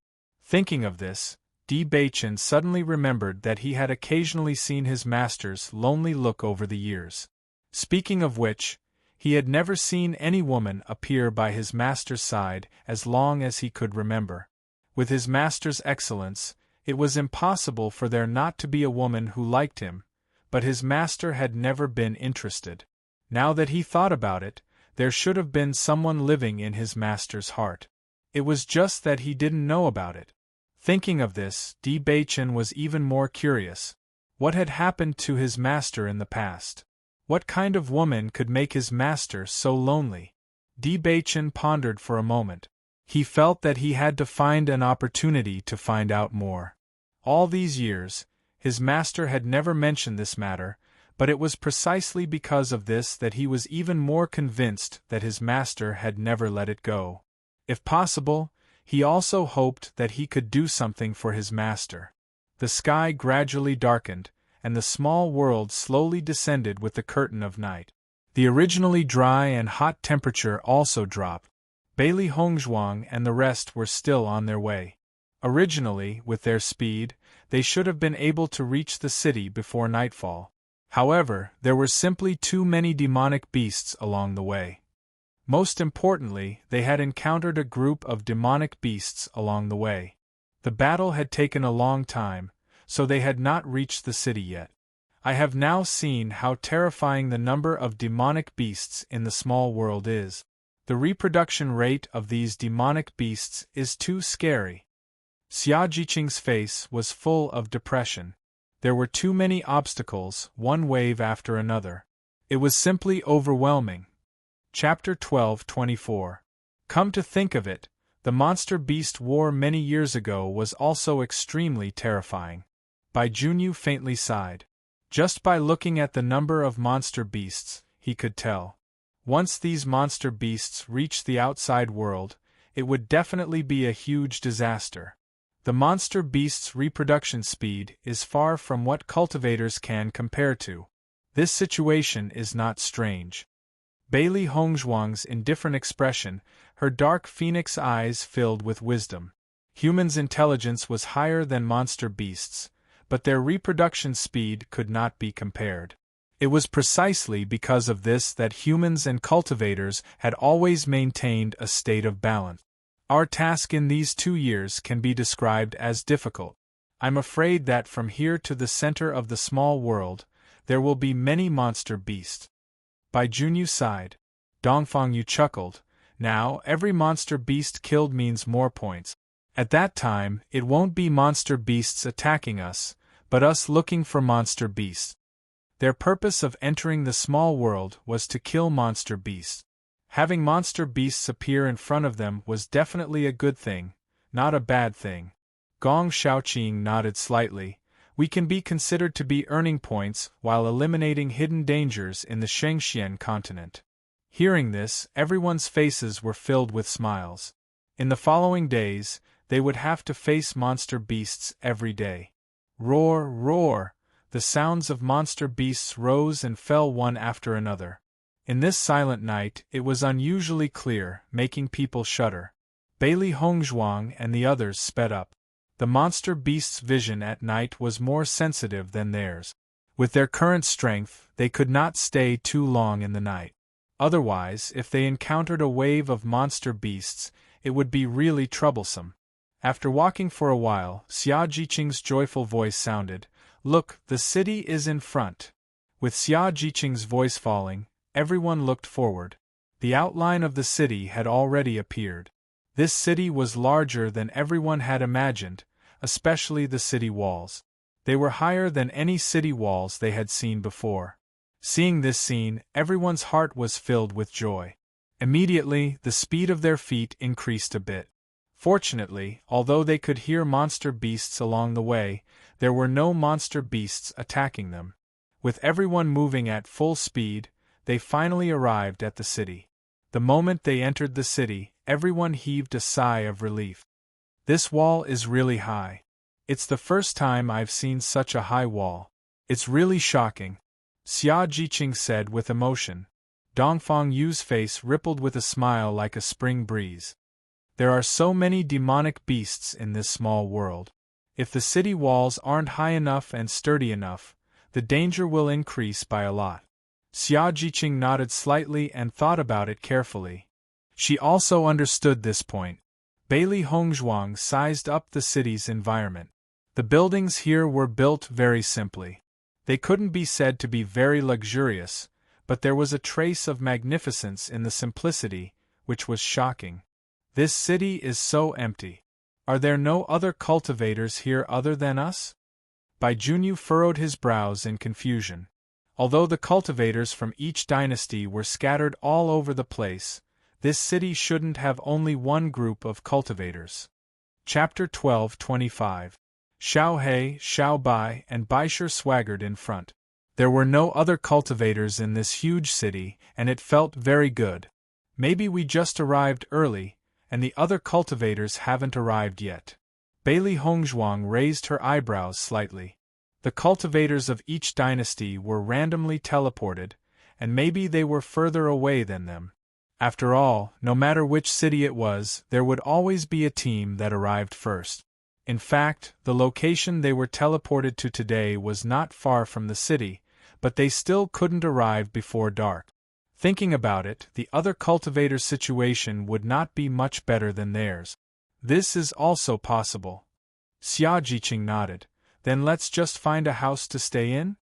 Thinking of this, Beichen suddenly remembered that he had occasionally seen his master's lonely look over the years. Speaking of which, he had never seen any woman appear by his master's side as long as he could remember. With his master's excellence, it was impossible for there not to be a woman who liked him, but his master had never been interested. Now that he thought about it, there should have been someone living in his master's heart. It was just that he didn't know about it. Thinking of this, Beichen was even more curious. What had happened to his master in the past? What kind of woman could make his master so lonely? Beichen pondered for a moment. He felt that he had to find an opportunity to find out more. All these years, his master had never mentioned this matter, but it was precisely because of this that he was even more convinced that his master had never let it go. If possible, he also hoped that he could do something for his master. The sky gradually darkened, and the small world slowly descended with the curtain of night. The originally dry and hot temperature also dropped. Bailey Hongzhuang and the rest were still on their way. Originally, with their speed, they should have been able to reach the city before nightfall. However, there were simply too many demonic beasts along the way. Most importantly, they had encountered a group of demonic beasts along the way. The battle had taken a long time, so they had not reached the city yet. I have now seen how terrifying the number of demonic beasts in the small world is. The reproduction rate of these demonic beasts is too scary. Xia Jiqing's face was full of depression. There were too many obstacles, one wave after another. It was simply overwhelming. Chapter 12:24. Come to think of it, the monster beast war many years ago was also extremely terrifying. Bai Junyu faintly sighed. Just by looking at the number of monster beasts, he could tell. Once these monster beasts reached the outside world, it would definitely be a huge disaster. The monster beast's reproduction speed is far from what cultivators can compare to. This situation is not strange. Bailey Hongzhuang's indifferent expression, her dark phoenix eyes filled with wisdom. Humans' intelligence was higher than monster beasts, but their reproduction speed could not be compared. It was precisely because of this that humans and cultivators had always maintained a state of balance. Our task in these 2 years can be described as difficult. I'm afraid that from here to the center of the small world, there will be many monster beasts. Bai Junyu sighed. Dongfangyu chuckled. Now, every monster beast killed means more points. At that time, it won't be monster beasts attacking us, but us looking for monster beasts. Their purpose of entering the small world was to kill monster beasts. Having monster beasts appear in front of them was definitely a good thing, not a bad thing. Gong Shaoqing nodded slightly. We can be considered to be earning points while eliminating hidden dangers in the Shengxian continent. Hearing this, everyone's faces were filled with smiles. In the following days, they would have to face monster beasts every day. Roar, roar! The sounds of monster beasts rose and fell one after another. In this silent night, it was unusually clear, making people shudder. Bailey Hongzhuang and the others sped up. The monster beast's vision at night was more sensitive than theirs. With their current strength, they could not stay too long in the night. Otherwise, if they encountered a wave of monster beasts, it would be really troublesome. After walking for a while, Xia Jiqing's joyful voice sounded, "Look, the city is in front." With Xia Jiqing's voice falling, everyone looked forward. The outline of the city had already appeared. This city was larger than everyone had imagined, especially the city walls. They were higher than any city walls they had seen before. Seeing this scene, everyone's heart was filled with joy. Immediately, the speed of their feet increased a bit. Fortunately, although they could hear monster beasts along the way, there were no monster beasts attacking them. With everyone moving at full speed, they finally arrived at the city. The moment they entered the city, everyone heaved a sigh of relief. This wall is really high. It's the first time I've seen such a high wall. It's really shocking, Xia Jiqing said with emotion. Dongfang Yu's face rippled with a smile like a spring breeze. There are so many demonic beasts in this small world. If the city walls aren't high enough and sturdy enough, the danger will increase by a lot. Xia Jiqing nodded slightly and thought about it carefully. She also understood this point. Bailey Hongzhuang sized up the city's environment. The buildings here were built very simply. They couldn't be said to be very luxurious, but there was a trace of magnificence in the simplicity, which was shocking. This city is so empty. Are there no other cultivators here other than us? Bai Junyu furrowed his brows in confusion. Although the cultivators from each dynasty were scattered all over the place, this city shouldn't have only one group of cultivators. Chapter 12:25. Xiao He, Xiao Bai, and Baisher swaggered in front. There were no other cultivators in this huge city, and it felt very good. Maybe we just arrived early, and the other cultivators haven't arrived yet. Bailey Hongzhuang raised her eyebrows slightly. The cultivators of each dynasty were randomly teleported, and maybe they were further away than them. After all, no matter which city it was, there would always be a team that arrived first. In fact, the location they were teleported to today was not far from the city, but they still couldn't arrive before dark. Thinking about it, the other cultivators' situation would not be much better than theirs. This is also possible. Xia Jiqing nodded. Then let's just find a house to stay in?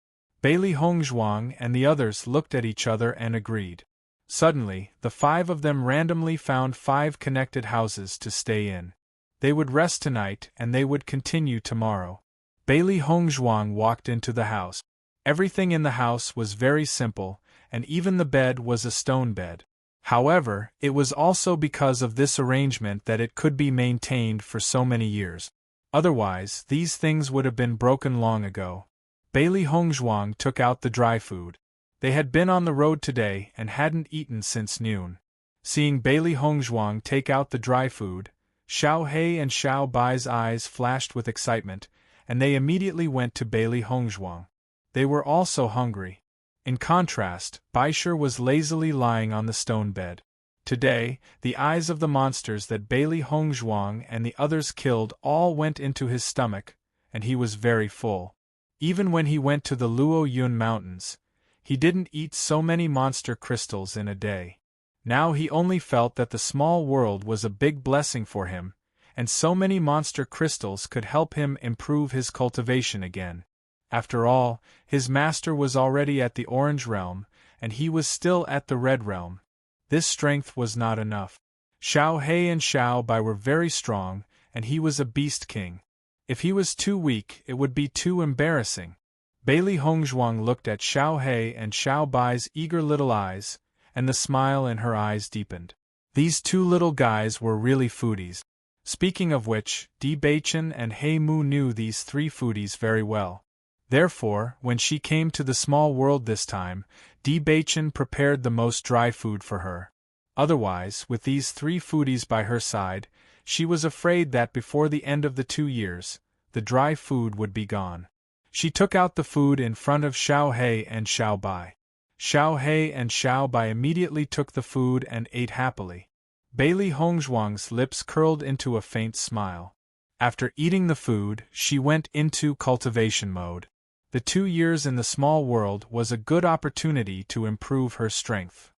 Bailey Hongzhuang and the others looked at each other and agreed. Suddenly, the five of them randomly found 5 connected houses to stay in. They would rest tonight and they would continue tomorrow. Bailey Hongzhuang walked into the house. Everything in the house was very simple, and even the bed was a stone bed. However, it was also because of this arrangement that it could be maintained for so many years. Otherwise, these things would have been broken long ago. Bailey Hongzhuang took out the dry food. They had been on the road today and hadn't eaten since noon. Seeing Bailey Hongzhuang take out the dry food, Xiao He and Xiao Bai's eyes flashed with excitement, and they immediately went to Bailey Hongzhuang. They were also hungry. In contrast, Baisher was lazily lying on the stone bed. Today, the eyes of the monsters that Bailey Hongzhuang and the others killed all went into his stomach, and he was very full. Even when he went to the Luo Yun Mountains, he didn't eat so many monster crystals in a day. Now he only felt that the small world was a big blessing for him, and so many monster crystals could help him improve his cultivation again. After all, his master was already at the Orange Realm, and he was still at the Red Realm. This strength was not enough. Xiao He and Xiao Bai were very strong, and he was a beast king. If he was too weak, it would be too embarrassing. Bailey Hongzhuang looked at Xiao He and Xiao Bai's eager little eyes, and the smile in her eyes deepened. These 2 little guys were really foodies. Speaking of which, Di Baichen and He Mu knew these 3 foodies very well. Therefore, when she came to the small world this time, Di Baichen prepared the most dry food for her. Otherwise, with these 3 foodies by her side, she was afraid that before the end of the 2 years, the dry food would be gone. She took out the food in front of Xiao He and Xiao Bai. Xiao He and Xiao Bai immediately took the food and ate happily. Bailey Hongzhuang's lips curled into a faint smile. After eating the food, she went into cultivation mode. The 2 years in the small world was a good opportunity to improve her strength.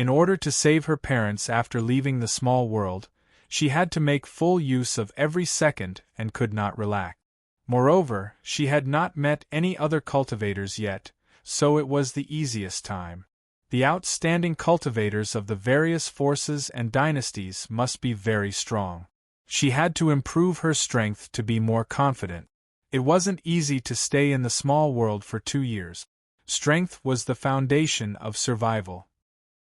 In order to save her parents after leaving the small world, she had to make full use of every second and could not relax. Moreover, she had not met any other cultivators yet, so it was the easiest time. The outstanding cultivators of the various forces and dynasties must be very strong. She had to improve her strength to be more confident. It wasn't easy to stay in the small world for 2 years. Strength was the foundation of survival.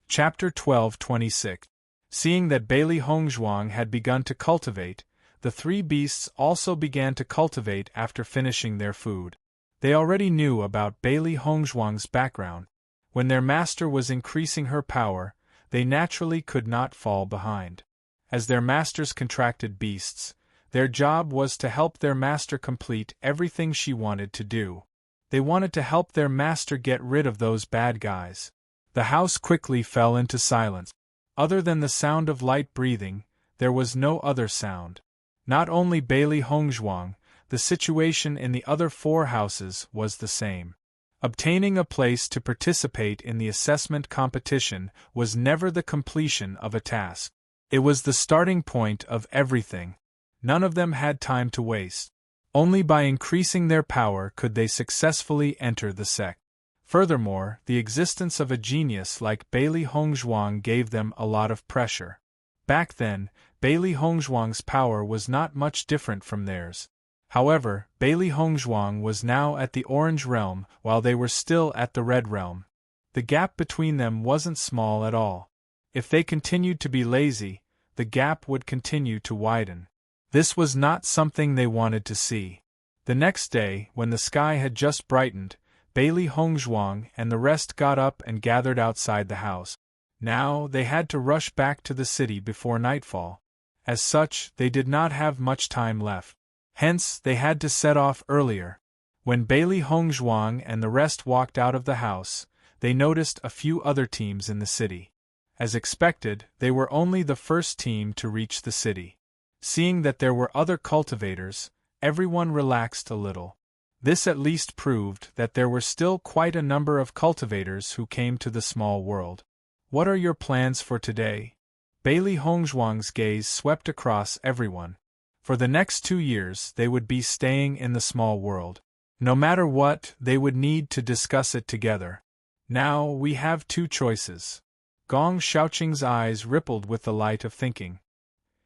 Chapter 12:26. Seeing that Bailey Hongzhuang had begun to cultivate, the 3 beasts also began to cultivate after finishing their food. They already knew about Bailey Hongzhuang's background. When their master was increasing her power, they naturally could not fall behind. As their masters contracted beasts, their job was to help their master complete everything she wanted to do. They wanted to help their master get rid of those bad guys. The house quickly fell into silence. Other than the sound of light breathing, there was no other sound. Not only Bailey Hongzhuang, the situation in the other 4 houses was the same. Obtaining a place to participate in the assessment competition was never the completion of a task. It was the starting point of everything. None of them had time to waste. Only by increasing their power could they successfully enter the sect. Furthermore, the existence of a genius like Bailey Hongzhuang gave them a lot of pressure. Back then, Bailey Hongzhuang's power was not much different from theirs. However, Bailey Hongzhuang was now at the Orange Realm while they were still at the Red Realm. The gap between them wasn't small at all. If they continued to be lazy, the gap would continue to widen. This was not something they wanted to see. The next day, when the sky had just brightened, Bailey Hongzhuang and the rest got up and gathered outside the house. Now they had to rush back to the city before nightfall. As such, they did not have much time left. Hence, they had to set off earlier. When Bailey Hongzhuang and the rest walked out of the house, they noticed a few other teams in the city. As expected, they were only the first team to reach the city. Seeing that there were other cultivators, everyone relaxed a little. This at least proved that there were still quite a number of cultivators who came to the small world. What are your plans for today? Bailey Hongzhuang's gaze swept across everyone. For the next 2 years they would be staying in the small world. No matter what, they would need to discuss it together. Now we have 2 choices. Gong Shaoqing's eyes rippled with the light of thinking.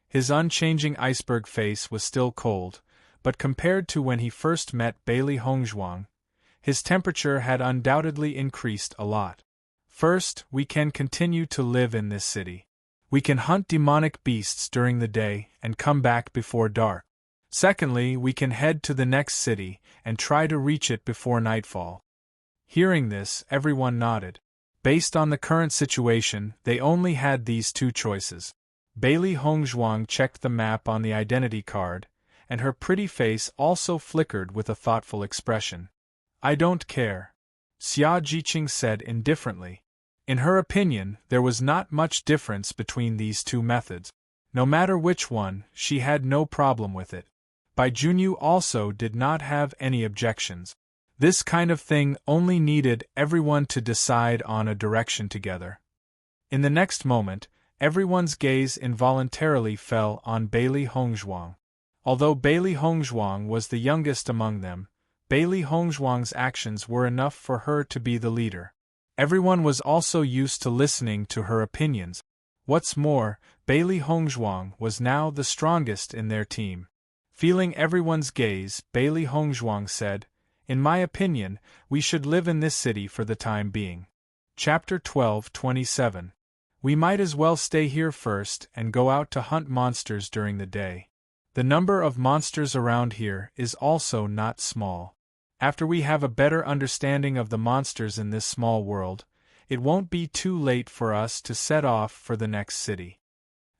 His unchanging iceberg face was still cold, but compared to when he first met Bailey Hongzhuang, his temperature had undoubtedly increased a lot. First, we can continue to live in this city. We can hunt demonic beasts during the day and come back before dark. Secondly, we can head to the next city and try to reach it before nightfall. Hearing this, everyone nodded. Based on the current situation, they only had these 2 choices. Bailey Hongzhuang checked the map on the identity card, and her pretty face also flickered with a thoughtful expression. I don't care, Xia Jiqing said indifferently. In her opinion, there was not much difference between these 2 methods. No matter which one, she had no problem with it. Bai Junyu also did not have any objections. This kind of thing only needed everyone to decide on a direction together. In the next moment, everyone's gaze involuntarily fell on Bailey Hongzhuang. Although Bailey Hongzhuang was the youngest among them, Bailey Hongzhuang's actions were enough for her to be the leader. Everyone was also used to listening to her opinions. What's more, Bailey Hongzhuang was now the strongest in their team. Feeling everyone's gaze, Bailey Hongzhuang said, In my opinion, we should live in this city for the time being. Chapter 12:27. We might as well stay here first and go out to hunt monsters during the day. The number of monsters around here is also not small. After we have a better understanding of the monsters in this small world, it won't be too late for us to set off for the next city.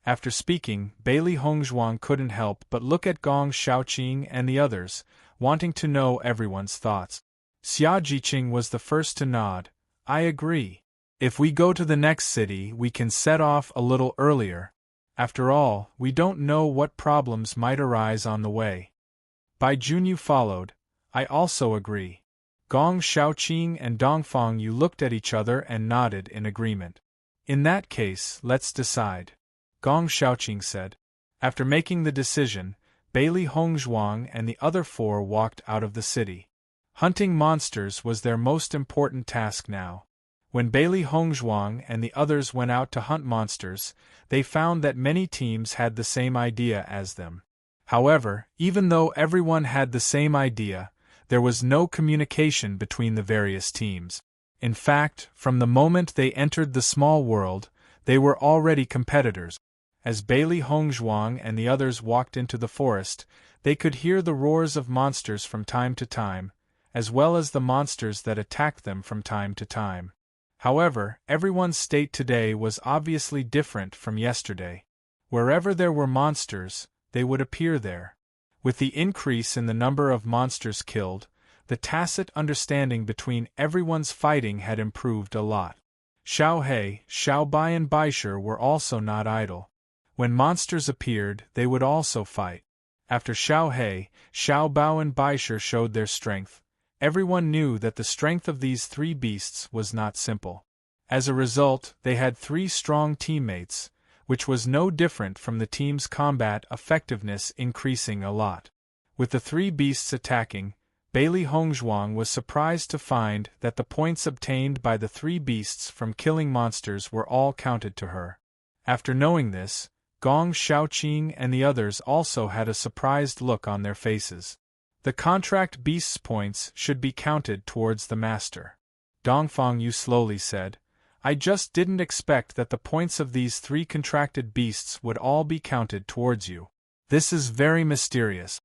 After speaking, Bailey Hongzhuang couldn't help but look at Gong Shaoqing and the others, wanting to know everyone's thoughts. Xia Jiqing was the first to nod. I agree. If we go to the next city, we can set off a little earlier. After all, we don't know what problems might arise on the way. Bai Junyu followed. I also agree. Gong Shaoqing and Dongfang Yu looked at each other and nodded in agreement. In that case, let's decide, Gong Xiaoqing said. After making the decision, Bailey Hongzhuang and the other four walked out of the city. Hunting monsters was their most important task now. When Bailey Hongzhuang and the others went out to hunt monsters, they found that many teams had the same idea as them. However, even though everyone had the same idea, there was no communication between the various teams. In fact, from the moment they entered the small world, they were already competitors. As Bailey Hongzhuang and the others walked into the forest, they could hear the roars of monsters from time to time, as well as the monsters that attacked them from time to time. However, everyone's state today was obviously different from yesterday. Wherever there were monsters, they would appear there. With the increase in the number of monsters killed, the tacit understanding between everyone's fighting had improved a lot. Xiao He, Xiao Bai and Baisher were also not idle. When monsters appeared, they would also fight. After Xiao He, Xiao Bao and Baisher showed their strength, everyone knew that the strength of these three beasts was not simple. As a result, they had three strong teammates, which was no different from the team's combat effectiveness increasing a lot. With the three beasts attacking, Bailey Hongzhuang was surprised to find that the points obtained by the three beasts from killing monsters were all counted to her. After knowing this, Gong Xiaoqing and the others also had a surprised look on their faces. The contract beast's points should be counted towards the master. Dongfang Yu slowly said, I just didn't expect that the points of these three contracted beasts would all be counted towards you. This is very mysterious.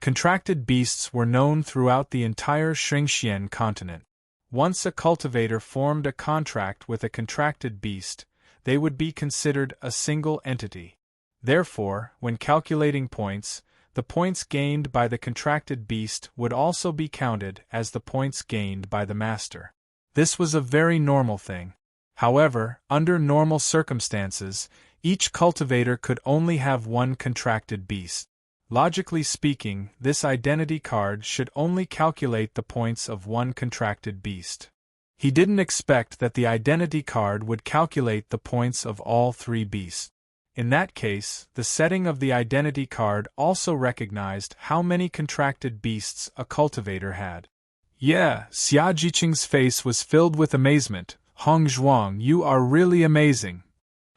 Contracted beasts were known throughout the entire Xingxian continent. Once a cultivator formed a contract with a contracted beast, they would be considered a single entity. Therefore, when calculating points, the points gained by the contracted beast would also be counted as the points gained by the master. This was a very normal thing. However, under normal circumstances, each cultivator could only have one contracted beast. Logically speaking, this identity card should only calculate the points of one contracted beast. He didn't expect that the identity card would calculate the points of all three beasts. In that case, the setting of the identity card also recognized how many contracted beasts a cultivator had. Yeah, Xia Jiqing's face was filled with amazement. Hongzhuang, you are really amazing.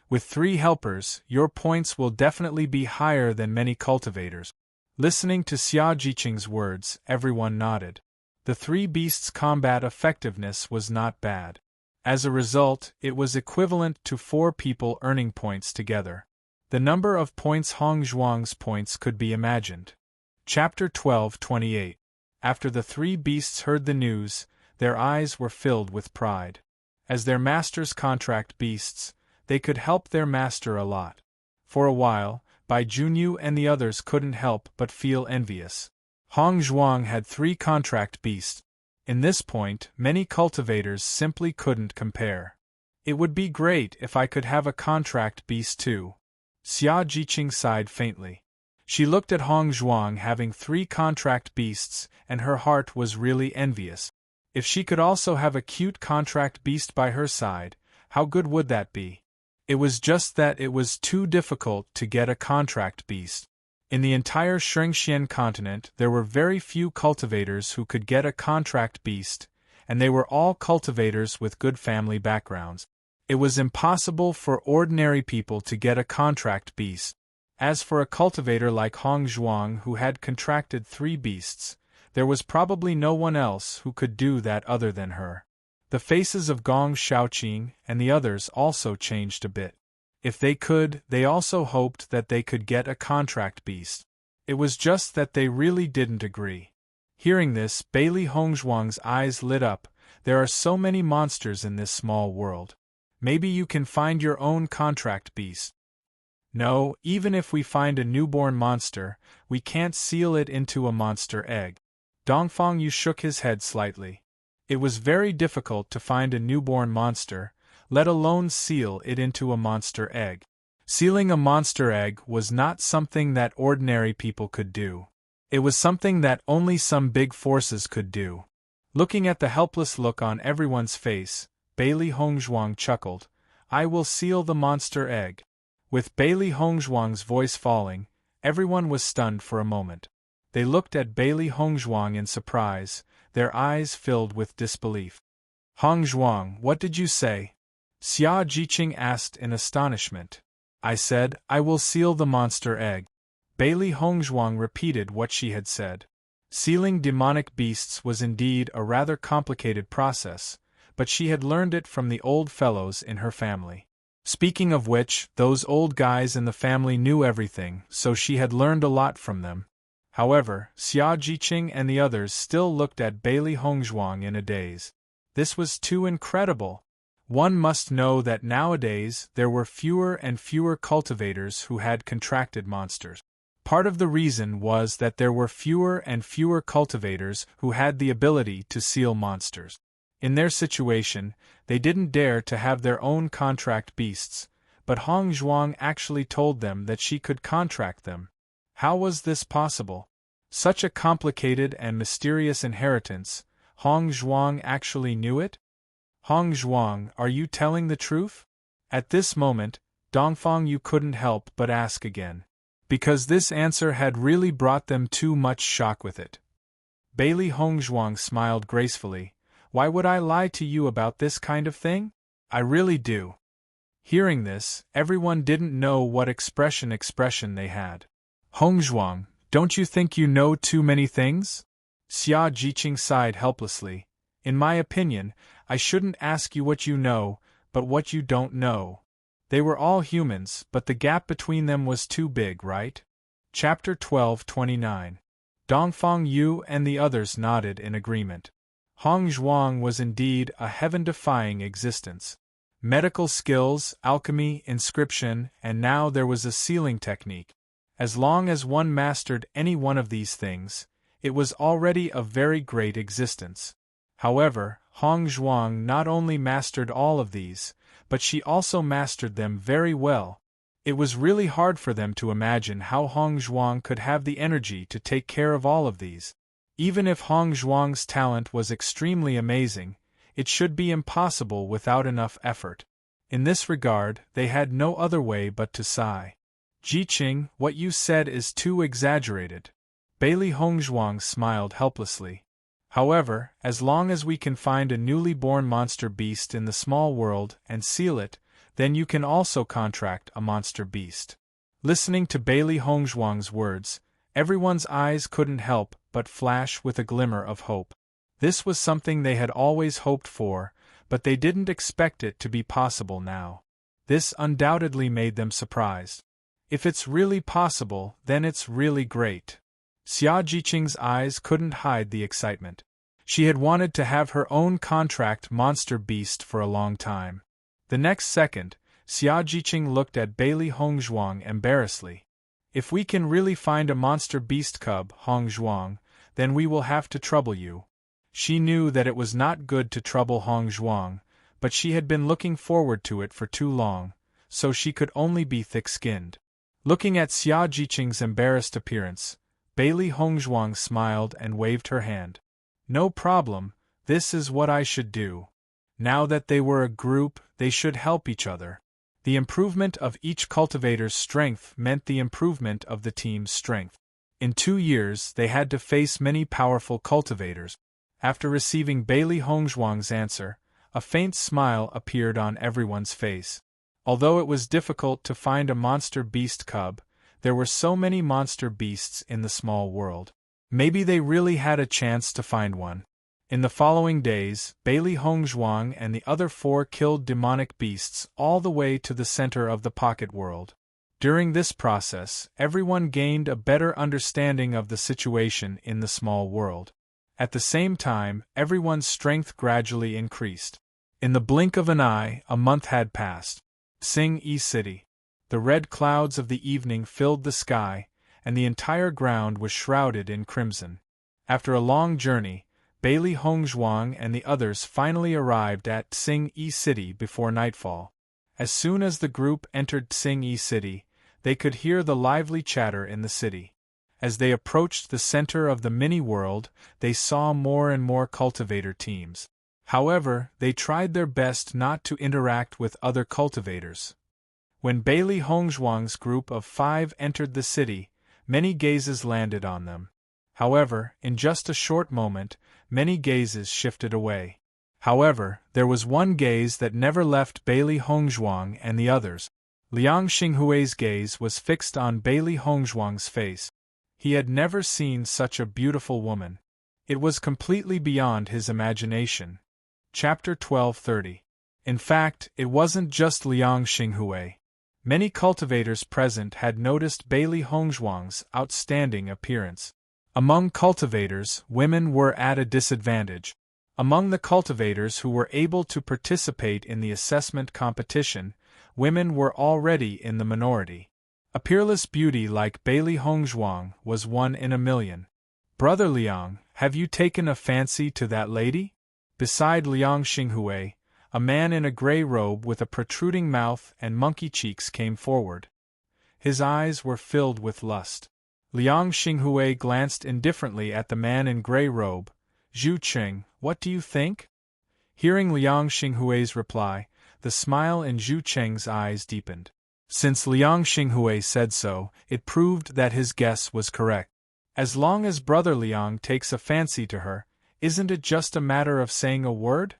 With 3 helpers, your points will definitely be higher than many cultivators. Listening to Xia Jiqing's words, everyone nodded. The 3 beasts' combat effectiveness was not bad. As a result, it was equivalent to 4 people earning points together. The number of points Hongzhuang's points could be imagined. Chapter 12:28. After the 3 beasts heard the news, their eyes were filled with pride. As their master's contract beasts, they could help their master a lot. For a while, Bai Junyu and the others couldn't help but feel envious. Hongzhuang had 3 contract beasts. In this point, many cultivators simply couldn't compare. It would be great if I could have a contract beast too. Xia Jiqing sighed faintly. She looked at Hongzhuang having 3 contract beasts, and her heart was really envious. If she could also have a cute contract beast by her side, how good would that be? It was just that it was too difficult to get a contract beast. In the entire Xingxian continent there were very few cultivators who could get a contract beast, and they were all cultivators with good family backgrounds. It was impossible for ordinary people to get a contract beast. As for a cultivator like Hongzhuang who had contracted 3 beasts, there was probably no one else who could do that other than her. The faces of Gong Xiaoqing and the others also changed a bit. If they could, they also hoped that they could get a contract beast. It was just that they really didn't agree. Hearing this, Bailey Hongzhuang's eyes lit up. There are so many monsters in this small world. Maybe you can find your own contract beast. No, even if we find a newborn monster, we can't seal it into a monster egg. Dongfang Yu shook his head slightly. It was very difficult to find a newborn monster, let alone seal it into a monster egg. Sealing a monster egg was not something that ordinary people could do. It was something that only some big forces could do. Looking at the helpless look on everyone's face, Bailey Hongzhuang chuckled. I will seal the monster egg. With Bailey Hongzhuang's voice falling, everyone was stunned for a moment. They looked at Bailey Hongzhuang in surprise, their eyes filled with disbelief. Hongzhuang, what did you say? Xia Jiqing asked in astonishment. I said, I will seal the monster egg. Bailey Hongzhuang repeated what she had said. Sealing demonic beasts was indeed a rather complicated process, but she had learned it from the old fellows in her family. Speaking of which, those old guys in the family knew everything, so she had learned a lot from them. However, Xia Jiqing and the others still looked at Bailey Hongzhuang in a daze. This was too incredible. One must know that nowadays there were fewer and fewer cultivators who had contracted monsters. Part of the reason was that there were fewer and fewer cultivators who had the ability to seal monsters. In their situation, they didn't dare to have their own contract beasts, but Hongzhuang actually told them that she could contract them. How was this possible? Such a complicated and mysterious inheritance, Hongzhuang actually knew it? Hongzhuang, are you telling the truth? At this moment, Dongfang Yu couldn't help but ask again, because this answer had really brought them too much shock with it. Bailey Hongzhuang smiled gracefully. Why would I lie to you about this kind of thing? I really do. Hearing this, everyone didn't know what expression they had. Hongzhuang, don't you think you know too many things? Xia Jiqing sighed helplessly. In my opinion, I shouldn't ask you what you know, but what you don't know. They were all humans, but the gap between them was too big, right? Chapter 12:29. Dongfang Yu and the others nodded in agreement. Hongzhuang was indeed a heaven-defying existence. Medical skills, alchemy, inscription, and now there was a sealing technique. As long as one mastered any one of these things, it was already a very great existence. However, Hongzhuang not only mastered all of these, but she also mastered them very well. It was really hard for them to imagine how Hongzhuang could have the energy to take care of all of these. Even if Hongzhuang's talent was extremely amazing, it should be impossible without enough effort. In this regard, they had no other way but to sigh. Jiqing, what you said is too exaggerated. Bailey Hongzhuang smiled helplessly. However, as long as we can find a newly born monster beast in the small world and seal it, then you can also contract a monster beast. Listening to Bailey Hongzhuang's words, everyone's eyes couldn't help but flash with a glimmer of hope. This was something they had always hoped for, but they didn't expect it to be possible now. This undoubtedly made them surprised. If it's really possible, then it's really great. Xia Jiqing's eyes couldn't hide the excitement. She had wanted to have her own contract monster beast for a long time. The next second, Xia Jiqing looked at Bailey Hongzhuang embarrassedly. If we can really find a monster beast cub, Hongzhuang, then we will have to trouble you. She knew that it was not good to trouble Hongzhuang, but she had been looking forward to it for too long, so she could only be thick-skinned. Looking at Xia Jiqing's embarrassed appearance, Bailey Hongzhuang smiled and waved her hand. No problem, this is what I should do. Now that they were a group, they should help each other. The improvement of each cultivator's strength meant the improvement of the team's strength. In 2 years, they had to face many powerful cultivators. After receiving Bailey Hongzhuang's answer, a faint smile appeared on everyone's face. Although it was difficult to find a monster beast cub, there were so many monster beasts in the small world. Maybe they really had a chance to find one. In the following days, Bailey Hongzhuang and the other 4 killed demonic beasts all the way to the center of the pocket world. During this process, everyone gained a better understanding of the situation in the small world. At the same time, everyone's strength gradually increased. In the blink of an eye, a month had passed. Sing-Yi City. The red clouds of the evening filled the sky, and the entire ground was shrouded in crimson. After a long journey, Bailey Hongzhuang and the others finally arrived at Sing-Yi City before nightfall. As soon as the group entered Sing-Yi City, they could hear the lively chatter in the city. As they approached the center of the mini-world, they saw more and more cultivator teams. However, they tried their best not to interact with other cultivators. When Bailey Hongzhuang's group of 5 entered the city, many gazes landed on them. However, in just a short moment, many gazes shifted away. However, there was one gaze that never left Bailey Hongzhuang and the others. Liang Xinghui's gaze was fixed on Bailey Hongzhuang's face. He had never seen such a beautiful woman. It was completely beyond his imagination. Chapter 12:30. In fact, it wasn't just Liang Xinghui. Many cultivators present had noticed Bailey Hongzhuang's outstanding appearance. Among cultivators, women were at a disadvantage. Among the cultivators who were able to participate in the assessment competition, women were already in the minority. A peerless beauty like Bailey Hongzhuang was one in a million. Brother Liang, have you taken a fancy to that lady? Beside Liang Xinghui, a man in a gray robe with a protruding mouth and monkey cheeks came forward. His eyes were filled with lust. Liang Xinghui glanced indifferently at the man in gray robe. Zhu Qing, what do you think? Hearing Liang Xinghui's reply, the smile in Zhu Qing's eyes deepened. Since Liang Xinghui said so, it proved that his guess was correct. As long as Brother Liang takes a fancy to her, isn't it just a matter of saying a word?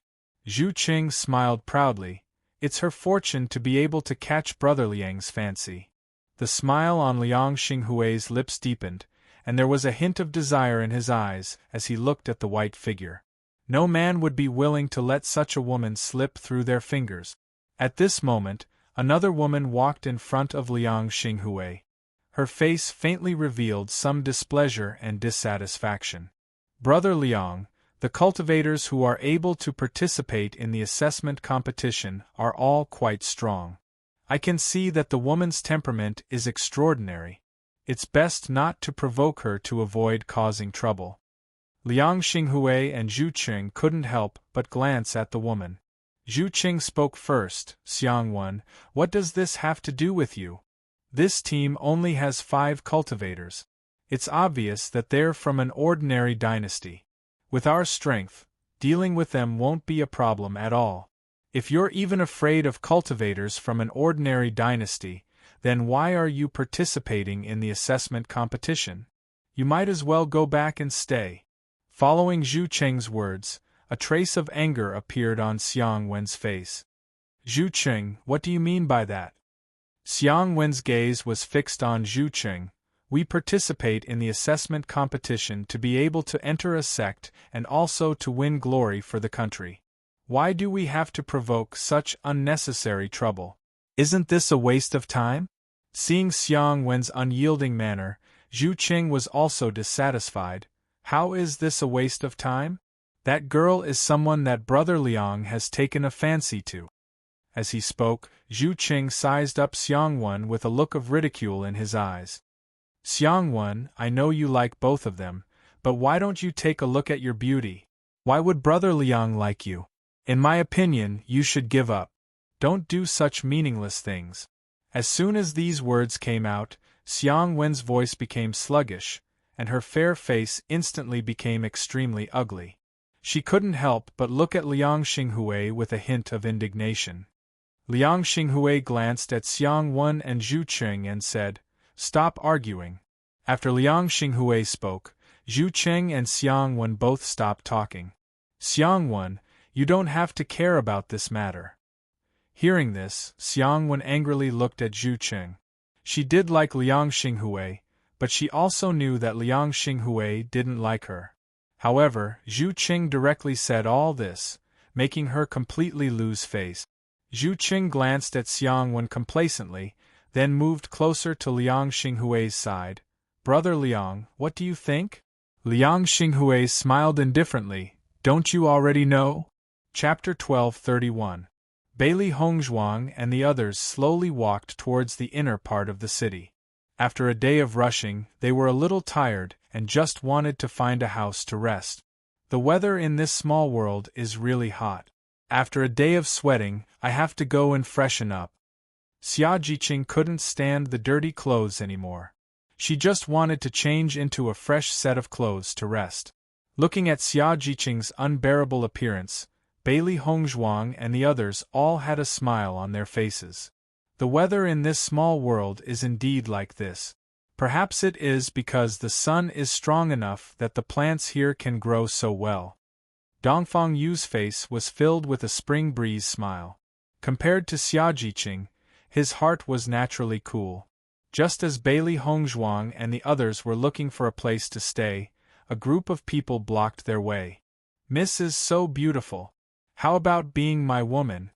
Zhu Qing smiled proudly. It's her fortune to be able to catch Brother Liang's fancy. The smile on Liang Xinghui's lips deepened, and there was a hint of desire in his eyes as he looked at the white figure. No man would be willing to let such a woman slip through their fingers. At this moment, another woman walked in front of Liang Xinghui. Her face faintly revealed some displeasure and dissatisfaction. Brother Liang, the cultivators who are able to participate in the assessment competition are all quite strong. I can see that the woman's temperament is extraordinary. It's best not to provoke her to avoid causing trouble. Liang Xinghui and Zhu Qing couldn't help but glance at the woman. Zhu Qing spoke first. Xiangwen, what does this have to do with you? This team only has 5 cultivators. It's obvious that they're from an ordinary dynasty. With our strength, dealing with them won't be a problem at all. If you're even afraid of cultivators from an ordinary dynasty, then why are you participating in the assessment competition? You might as well go back and stay. Following Zhu Qing's words, a trace of anger appeared on Xiang Wen's face. Zhu Qing, what do you mean by that? Xiang Wen's gaze was fixed on Zhu Qing. We participate in the assessment competition to be able to enter a sect and also to win glory for the country. Why do we have to provoke such unnecessary trouble? Isn't this a waste of time? Seeing Xiang Wen's unyielding manner, Zhu Qing was also dissatisfied. How is this a waste of time? That girl is someone that Brother Liang has taken a fancy to. As he spoke, Zhu Qing sized up Xiangwen with a look of ridicule in his eyes. Xiangwen, I know you like both of them, but why don't you take a look at your beauty? Why would Brother Liang like you? In my opinion, you should give up. Don't do such meaningless things. As soon as these words came out, Xiang Wen's voice became sluggish, and her fair face instantly became extremely ugly. She couldn't help but look at Liang Xinghui with a hint of indignation. Liang Xinghui glanced at Xiang Wen and Zhu Qing and said, "Stop arguing." After Liang Xinghui spoke, Zhu Qing and Xiang Wen both stopped talking. Xiang Wen, you don't have to care about this matter. Hearing this, Xiang Wen angrily looked at Zhu Qing. She did like Liang Xinghui, but she also knew that Liang Xinghui didn't like her. However, Zhu Qing directly said all this, making her completely lose face. Zhu Qing glanced at Xiang Wen complacently, then moved closer to Liang Xinghui's side. Brother Liang, what do you think? Liang Xinghui smiled indifferently. Don't you already know? Chapter 12:31. Bailey Hongzhuang and the others slowly walked towards the inner part of the city. After a day of rushing, they were a little tired and just wanted to find a house to rest. The weather in this small world is really hot. After a day of sweating, I have to go and freshen up. Xia Jiqing couldn't stand the dirty clothes anymore. She just wanted to change into a fresh set of clothes to rest. Looking at Xia Jiqing's unbearable appearance, Bailey Hongzhuang and the others all had a smile on their faces. The weather in this small world is indeed like this. Perhaps it is because the sun is strong enough that the plants here can grow so well. Dongfang Yu's face was filled with a spring breeze smile. Compared to Xia Jiqing, his heart was naturally cool. Just as Bailey Hongzhuang and the others were looking for a place to stay, a group of people blocked their way. "Miss is so beautiful. How about being my woman?"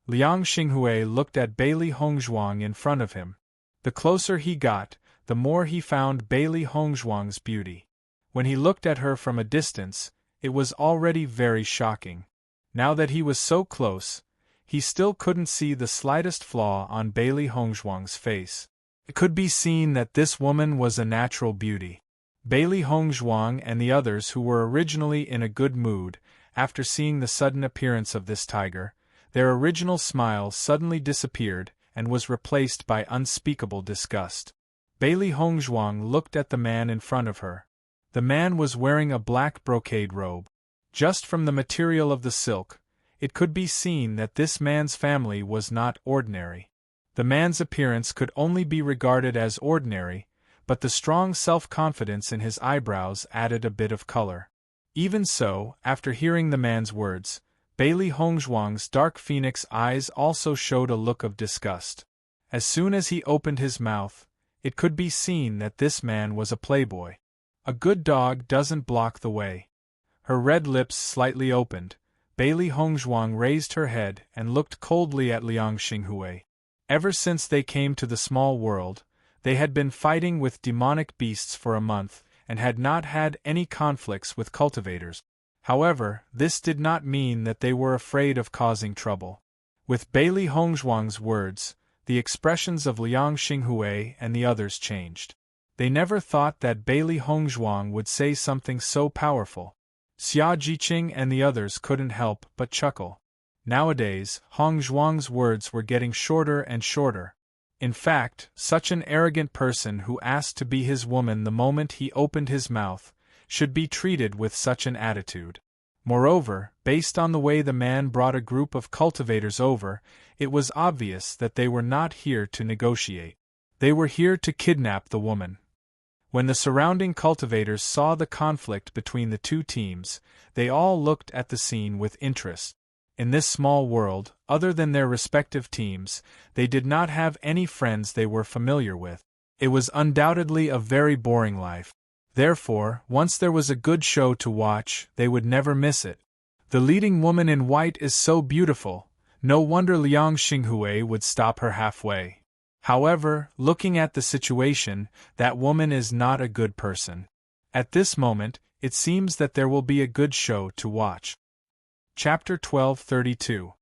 Liang Xinghui looked at Bailey Hongzhuang in front of him. The closer he got, the more he found Bailey Hongzhuang's beauty. When he looked at her from a distance, it was already very shocking. Now that he was so close, he still couldn't see the slightest flaw on Bailey Hongzhuang's face. It could be seen that this woman was a natural beauty. Bailey Hongzhuang and the others who were originally in a good mood, after seeing the sudden appearance of this tiger, their original smile suddenly disappeared and was replaced by unspeakable disgust. Bailey Hongzhuang looked at the man in front of her. The man was wearing a black brocade robe. Just from the material of the silk, it could be seen that this man's family was not ordinary. The man's appearance could only be regarded as ordinary, but the strong self-confidence in his eyebrows added a bit of color. Even so, after hearing the man's words, Bailey Hongzhuang's dark phoenix eyes also showed a look of disgust. As soon as he opened his mouth, it could be seen that this man was a playboy. A good dog doesn't block the way. Her red lips slightly opened. Bailey Hongzhuang raised her head and looked coldly at Liang Xinghui. Ever since they came to the small world, they had been fighting with demonic beasts for a month and had not had any conflicts with cultivators. However, this did not mean that they were afraid of causing trouble. With Bailey Hongzhuang's words, the expressions of Liang Xinghui and the others changed. They never thought that Bailey Hongzhuang would say something so powerful. Xia Jiqing and the others couldn't help but chuckle. Nowadays, Hongzhuang's words were getting shorter and shorter. In fact, such an arrogant person who asked to be his woman the moment he opened his mouth should be treated with such an attitude. Moreover, based on the way the man brought a group of cultivators over, it was obvious that they were not here to negotiate. They were here to kidnap the woman. When the surrounding cultivators saw the conflict between the two teams, they all looked at the scene with interest. In this small world, other than their respective teams, they did not have any friends they were familiar with. It was undoubtedly a very boring life. Therefore, once there was a good show to watch, they would never miss it. The leading woman in white is so beautiful, no wonder Liang Xinghui would stop her halfway. However, looking at the situation, that woman is not a good person. At this moment, it seems that there will be a good show to watch. Chapter 1232.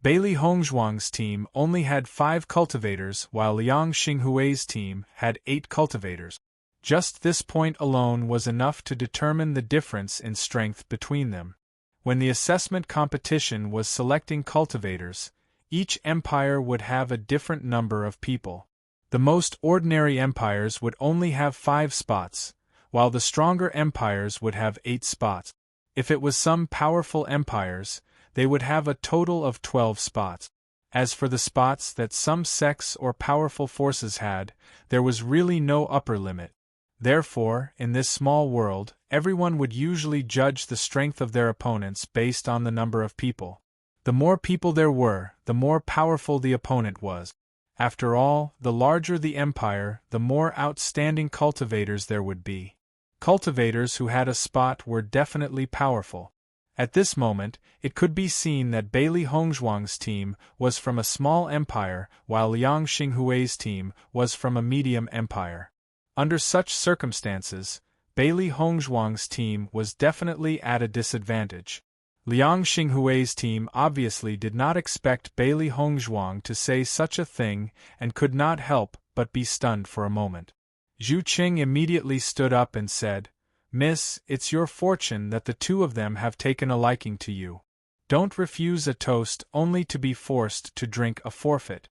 Bailey Hongzhuang's team only had 5 cultivators while Liang Xinghui's team had 8 cultivators. Just this point alone was enough to determine the difference in strength between them. When the assessment competition was selecting cultivators, each empire would have a different number of people. The most ordinary empires would only have 5 spots, while the stronger empires would have 8 spots. If it was some powerful empires, they would have a total of 12 spots. As for the spots that some sects or powerful forces had, there was really no upper limit. Therefore, in this small world, everyone would usually judge the strength of their opponents based on the number of people. The more people there were, the more powerful the opponent was. After all, the larger the empire, the more outstanding cultivators there would be. Cultivators who had a spot were definitely powerful. At this moment, it could be seen that Bailey Hongzhuang's team was from a small empire, while Liang Xinghui's team was from a medium empire. Under such circumstances, Bailey Hongzhuang's team was definitely at a disadvantage. Liang Xinghui's team obviously did not expect Bailey Hongzhuang to say such a thing and could not help but be stunned for a moment. Zhu Qing immediately stood up and said, "Miss, it's your fortune that the two of them have taken a liking to you. Don't refuse a toast only to be forced to drink a forfeit."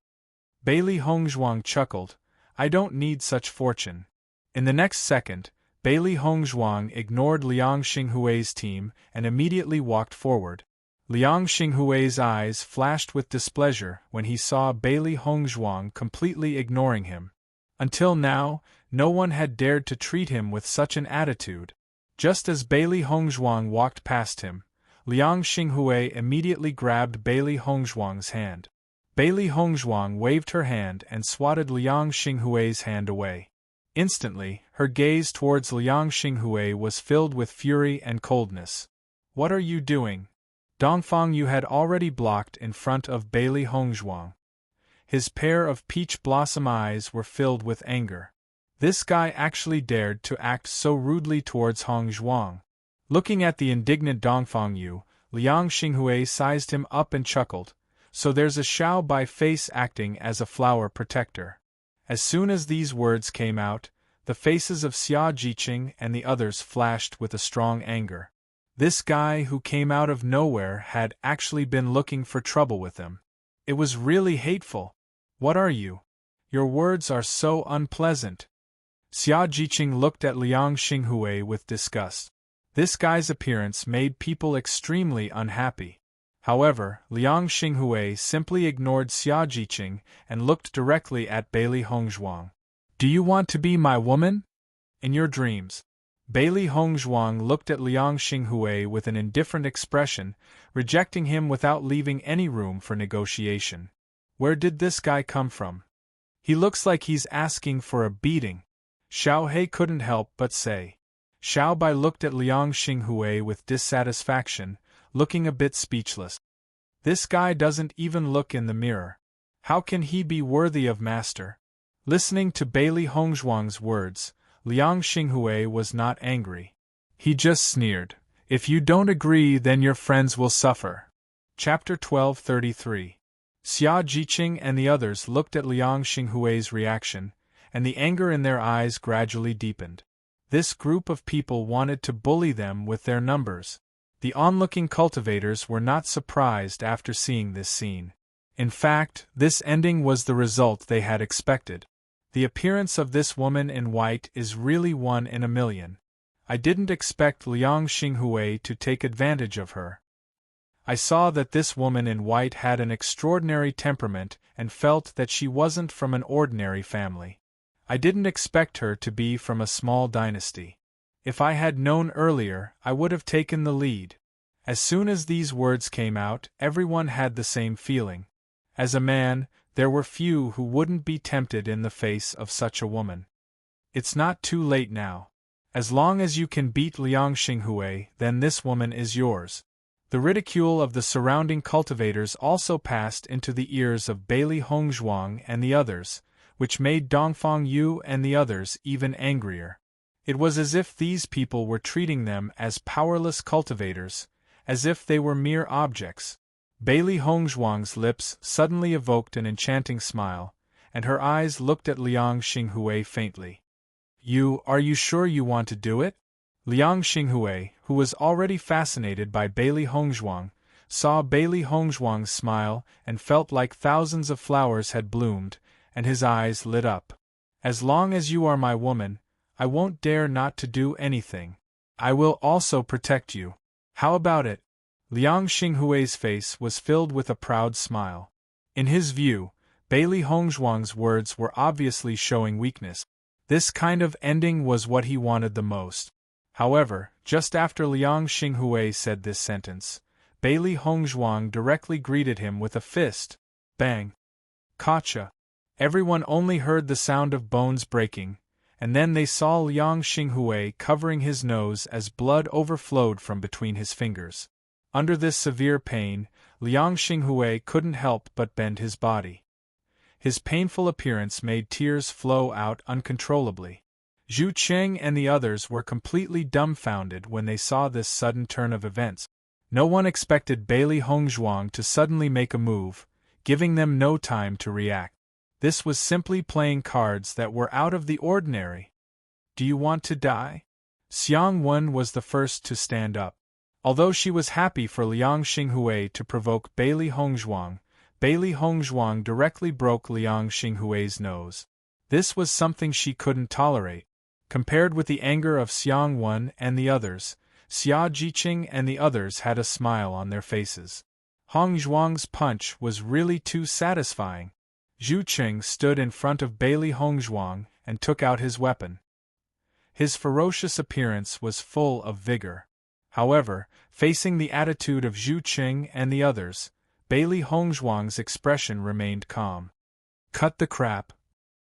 Bailey Hongzhuang chuckled, "I don't need such fortune." In the next second, Bailey Hongzhuang ignored Liang Xinghui's team and immediately walked forward. Liang Xinghui's eyes flashed with displeasure when he saw Bailey Hongzhuang completely ignoring him. Until now, no one had dared to treat him with such an attitude. Just as Bailey Hongzhuang walked past him, Liang Xinghui immediately grabbed Bailey Hongzhuang's hand. Bailey Hongzhuang waved her hand and swatted Liang Xinghui's hand away. Instantly, her gaze towards Liang Xinghui was filled with fury and coldness. "What are you doing?" Dongfang Yu had already blocked in front of Bailey Hongzhuang. His pair of peach blossom eyes were filled with anger. This guy actually dared to act so rudely towards Hongzhuang. Looking at the indignant Dongfang Yu, Liang Xinghui sized him up and chuckled, "So there's a Xiao Bai face acting as a flower protector." As soon as these words came out, the faces of Xia Jiqing and the others flashed with a strong anger. This guy who came out of nowhere had actually been looking for trouble with them. It was really hateful. "What are you? Your words are so unpleasant." Xia Jiqing looked at Liang Xinghui with disgust. This guy's appearance made people extremely unhappy. However, Liang Xinghui simply ignored Xia Jiqing and looked directly at Bailey Hongzhuang. "Do you want to be my woman?" "In your dreams." Bailey Hongzhuang looked at Liang Xinghui with an indifferent expression, rejecting him without leaving any room for negotiation. Where did this guy come from? He looks like he's asking for a beating. Xiao He couldn't help but say. Xiao Bai looked at Liang Xinghui with dissatisfaction, looking a bit speechless. This guy doesn't even look in the mirror. How can he be worthy of master? Listening to Bailey Hongzhuang's words, Liang Xinghui was not angry. He just sneered. "If you don't agree, then your friends will suffer." Chapter 1233. Xia Jiqing and the others looked at Liang Xinghui's reaction, and the anger in their eyes gradually deepened. This group of people wanted to bully them with their numbers. The onlooking cultivators were not surprised after seeing this scene. In fact, this ending was the result they had expected. The appearance of this woman in white is really 1 in a million. I didn't expect Liang Xinghui to take advantage of her. I saw that this woman in white had an extraordinary temperament and felt that she wasn't from an ordinary family. I didn't expect her to be from a small dynasty. If I had known earlier, I would have taken the lead. As soon as these words came out, everyone had the same feeling. As a man, there were few who wouldn't be tempted in the face of such a woman. It's not too late now. As long as you can beat Liang Xinghui, then this woman is yours. The ridicule of the surrounding cultivators also passed into the ears of Bailey Hongzhuang and the others, which made Dongfang Yu and the others even angrier. It was as if these people were treating them as powerless cultivators, as if they were mere objects. Bailey Hongzhuang's lips suddenly evoked an enchanting smile, and her eyes looked at Liang Xinghui faintly. Are you sure you want to do it?" Liang Xinghui, who was already fascinated by Bailey Hongzhuang, saw Bailey Hongzhuang's smile and felt like thousands of flowers had bloomed, and his eyes lit up. "As long as you are my woman, I won't dare not to do anything. I will also protect you. How about it?" Liang Xinghui's face was filled with a proud smile. In his view, Bailey Hongzhuang's words were obviously showing weakness. This kind of ending was what he wanted the most. However, just after Liang Xinghui said this sentence, Bailey Hongzhuang directly greeted him with a fist. Bang! Gotcha! Everyone only heard the sound of bones breaking, and then they saw Liang Xinghui covering his nose as blood overflowed from between his fingers. Under this severe pain, Liang Xinghui couldn't help but bend his body. His painful appearance made tears flow out uncontrollably. Zhu Cheng and the others were completely dumbfounded when they saw this sudden turn of events. No one expected Bailey Hongzhuang to suddenly make a move, giving them no time to react. This was simply playing cards that were out of the ordinary. "Do you want to die?" Xiang Wen was the first to stand up. Although she was happy for Liang Xinghui to provoke Bailey Hongzhuang directly broke Liang Xinghui's nose. This was something she couldn't tolerate. Compared with the anger of Xiang Wen and the others, Xia Jiqing and the others had a smile on their faces. Hong Zhuang's punch was really too satisfying. Zhu Qing stood in front of Bailey Hongzhuang and took out his weapon. His ferocious appearance was full of vigor. However, facing the attitude of Zhu Qing and the others, Bailey Hongzhuang's expression remained calm. "Cut the crap.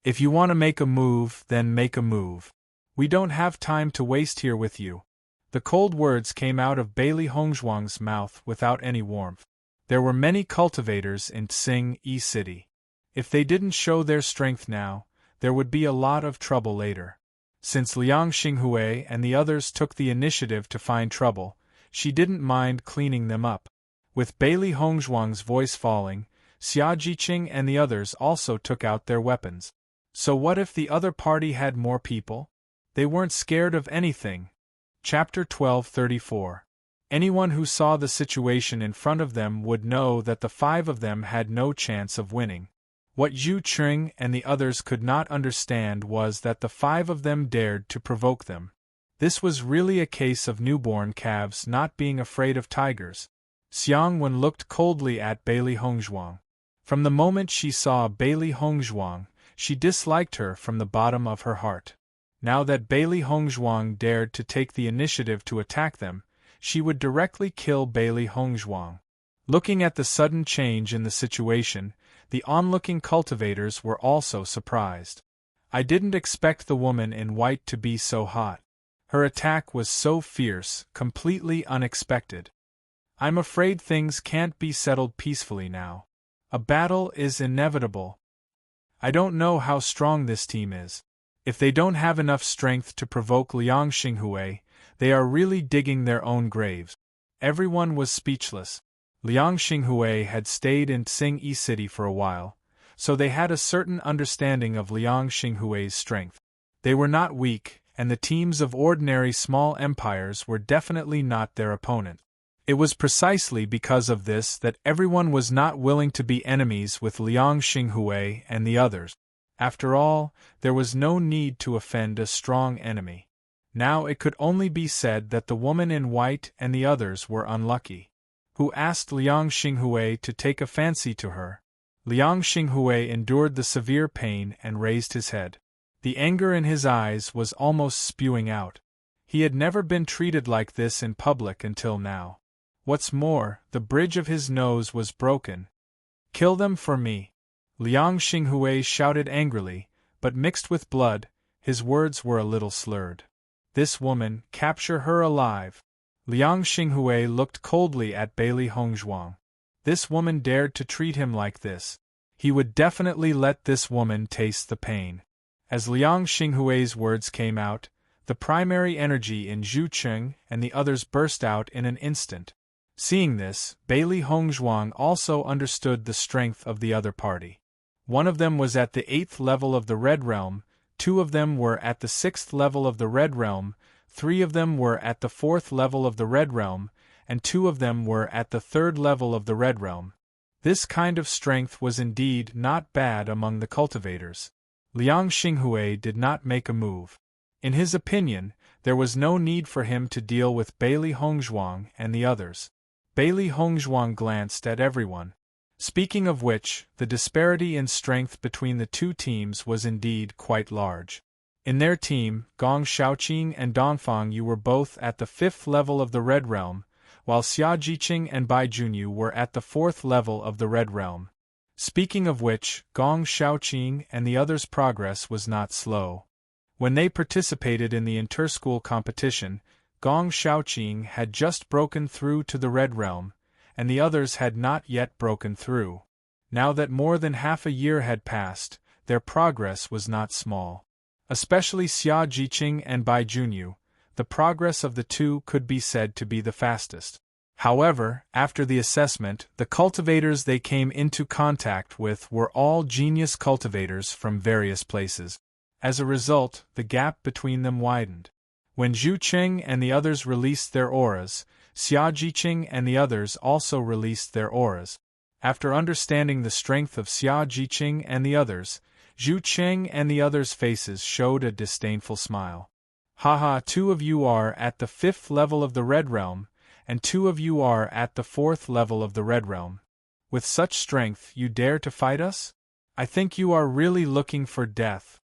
If you want to make a move, then make a move. We don't have time to waste here with you." The cold words came out of Bailey Hongzhuang's mouth without any warmth. There were many cultivators in Tsing-Yi City. If they didn't show their strength now, there would be a lot of trouble later. Since Liang Xinghui and the others took the initiative to find trouble, she didn't mind cleaning them up. With Bailey Hongzhuang's voice falling, Xia Jiqing and the others also took out their weapons. So what if the other party had more people? They weren't scared of anything. Chapter 1234. Anyone who saw the situation in front of them would know that the 5 of them had no chance of winning. What Zhu Qing and the others could not understand was that the 5 of them dared to provoke them. This was really a case of newborn calves not being afraid of tigers. Xiang Wen looked coldly at Bailey Hongzhuang. From the moment she saw Bailey Hongzhuang, she disliked her from the bottom of her heart. Now that Bailey Hongzhuang dared to take the initiative to attack them, she would directly kill Bailey Hongzhuang. Looking at the sudden change in the situation, the onlooking cultivators were also surprised. "I didn't expect the woman in white to be so hot. Her attack was so fierce, completely unexpected. I'm afraid things can't be settled peacefully now. A battle is inevitable. I don't know how strong this team is. If they don't have enough strength to provoke Liang Xinghui, they are really digging their own graves." Everyone was speechless. Liang Xinghui had stayed in Tsing-Yi City for a while, so they had a certain understanding of Liang Xinghui's strength. They were not weak, and the teams of ordinary small empires were definitely not their opponent. It was precisely because of this that everyone was not willing to be enemies with Liang Xinghui and the others. After all, there was no need to offend a strong enemy. Now it could only be said that the woman in white and the others were unlucky. Who asked Liang Xinghui to take a fancy to her? Liang Xinghui endured the severe pain and raised his head. The anger in his eyes was almost spewing out. He had never been treated like this in public until now. What's more, the bridge of his nose was broken. "Kill them for me!" Liang Xinghui shouted angrily, but mixed with blood, his words were a little slurred. "This woman, capture her alive!" Liang Xinghui looked coldly at Bailey Hongzhuang. This woman dared to treat him like this. He would definitely let this woman taste the pain. As Liang Xinghui's words came out, the primary energy in Zhu Qing and the others burst out in an instant. Seeing this, Bailey Hongzhuang also understood the strength of the other party. One of them was at the 8th level of the Red Realm, 2 of them were at the 6th level of the Red Realm, 3 of them were at the 4th level of the Red Realm, and 2 of them were at the 3rd level of the Red Realm. This kind of strength was indeed not bad among the cultivators. Liang Xinghui did not make a move. In his opinion, there was no need for him to deal with Bailey Hongzhuang and the others. Bailey Hongzhuang glanced at everyone. Speaking of which, the disparity in strength between the two teams was indeed quite large. In their team, Gong Shaoqing and Dongfang Yu were both at the 5th level of the Red Realm, while Xia Jiqing and Bai Junyu were at the 4th level of the Red Realm. Speaking of which, Gong Shaoqing and the others' progress was not slow. When they participated in the interschool competition, Gong Shaoqing had just broken through to the Red Realm, and the others had not yet broken through. Now that more than half a year had passed, their progress was not small. Especially Xia Jiqing and Bai Junyu, the progress of the two could be said to be the fastest. However, after the assessment, the cultivators they came into contact with were all genius cultivators from various places. As a result, the gap between them widened. When Zhu Qing and the others released their auras, Xia Jiqing and the others also released their auras. After understanding the strength of Xia Jiqing and the others, Zhu Qing and the others' faces showed a disdainful smile. Haha, 2 of you are at the 5th level of the Red Realm, and 2 of you are at the 4th level of the Red Realm. With such strength you dare to fight us? I think you are really looking for death.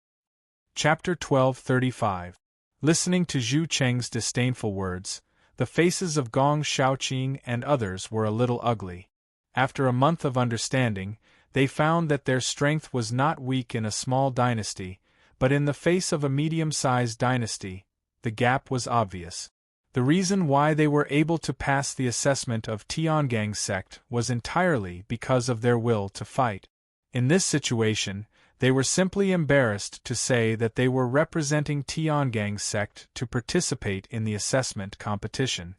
Chapter 12:35. Listening to Zhu Cheng's disdainful words, the faces of Gong Shaoqing and others were a little ugly. After a month of understanding, they found that their strength was not weak in a small dynasty, but in the face of a medium-sized dynasty. The gap was obvious. The reason why they were able to pass the assessment of Tiangang's sect was entirely because of their will to fight. In this situation, they were simply embarrassed to say that they were representing Tiangang's sect to participate in the assessment competition.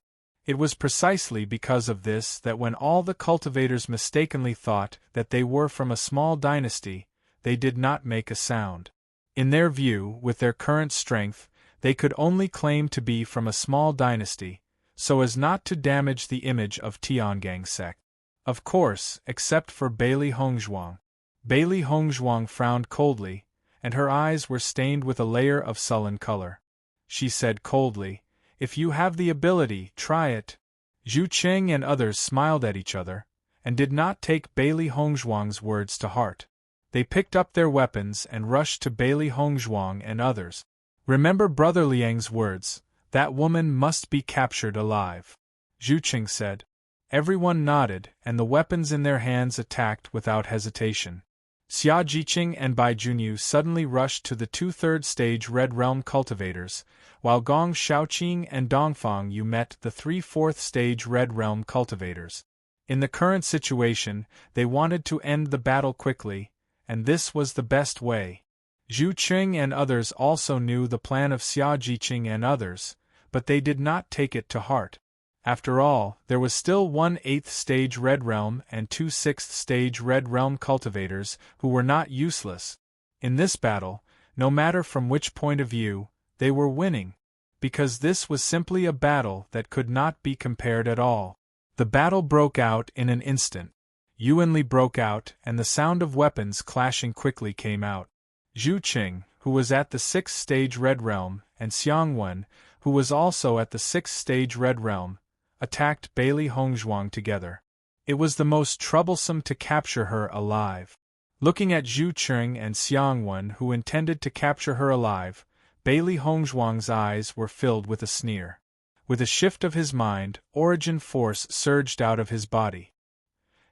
It was precisely because of this that when all the cultivators mistakenly thought that they were from a small dynasty, they did not make a sound. In their view, with their current strength, they could only claim to be from a small dynasty, so as not to damage the image of Tiangang's sect. Of course, except for Bailey Hongzhuang. Bailey Hongzhuang frowned coldly, and her eyes were stained with a layer of sullen color. She said coldly, "If you have the ability, try it." Zhu Cheng and others smiled at each other, and did not take Bailey Hongzhuang's words to heart. They picked up their weapons and rushed to Bailey Hongzhuang and others. "Remember Brother Liang's words, that woman must be captured alive," Zhu Cheng said. Everyone nodded, and the weapons in their hands attacked without hesitation. Xia Jiqing and Bai Junyu suddenly rushed to the 2/3 stage Red Realm cultivators, while Gong Shaoqing and Dongfang Yu met the 3/4 stage Red Realm cultivators. In the current situation, they wanted to end the battle quickly, and this was the best way. Zhu Cheng and others also knew the plan of Xia Jiqing and others, but they did not take it to heart. After all, there was still 1/8 stage Red Realm and 2/6 stage Red Realm cultivators who were not useless. In this battle, no matter from which point of view, they were winning, because this was simply a battle that could not be compared at all. The battle broke out in an instant. Yuanli broke out, and the sound of weapons clashing quickly came out. Zhu Cheng, who was at the 6th stage Red Realm, and Xiang Wen, who was also at the 6th stage Red Realm, attacked Bailey Hongzhuang together. It was the most troublesome to capture her alive. Looking at Zhu Cheng and Xiang Wen, who intended to capture her alive, Bailey Hongzhuang's eyes were filled with a sneer. With a shift of his mind, origin force surged out of his body.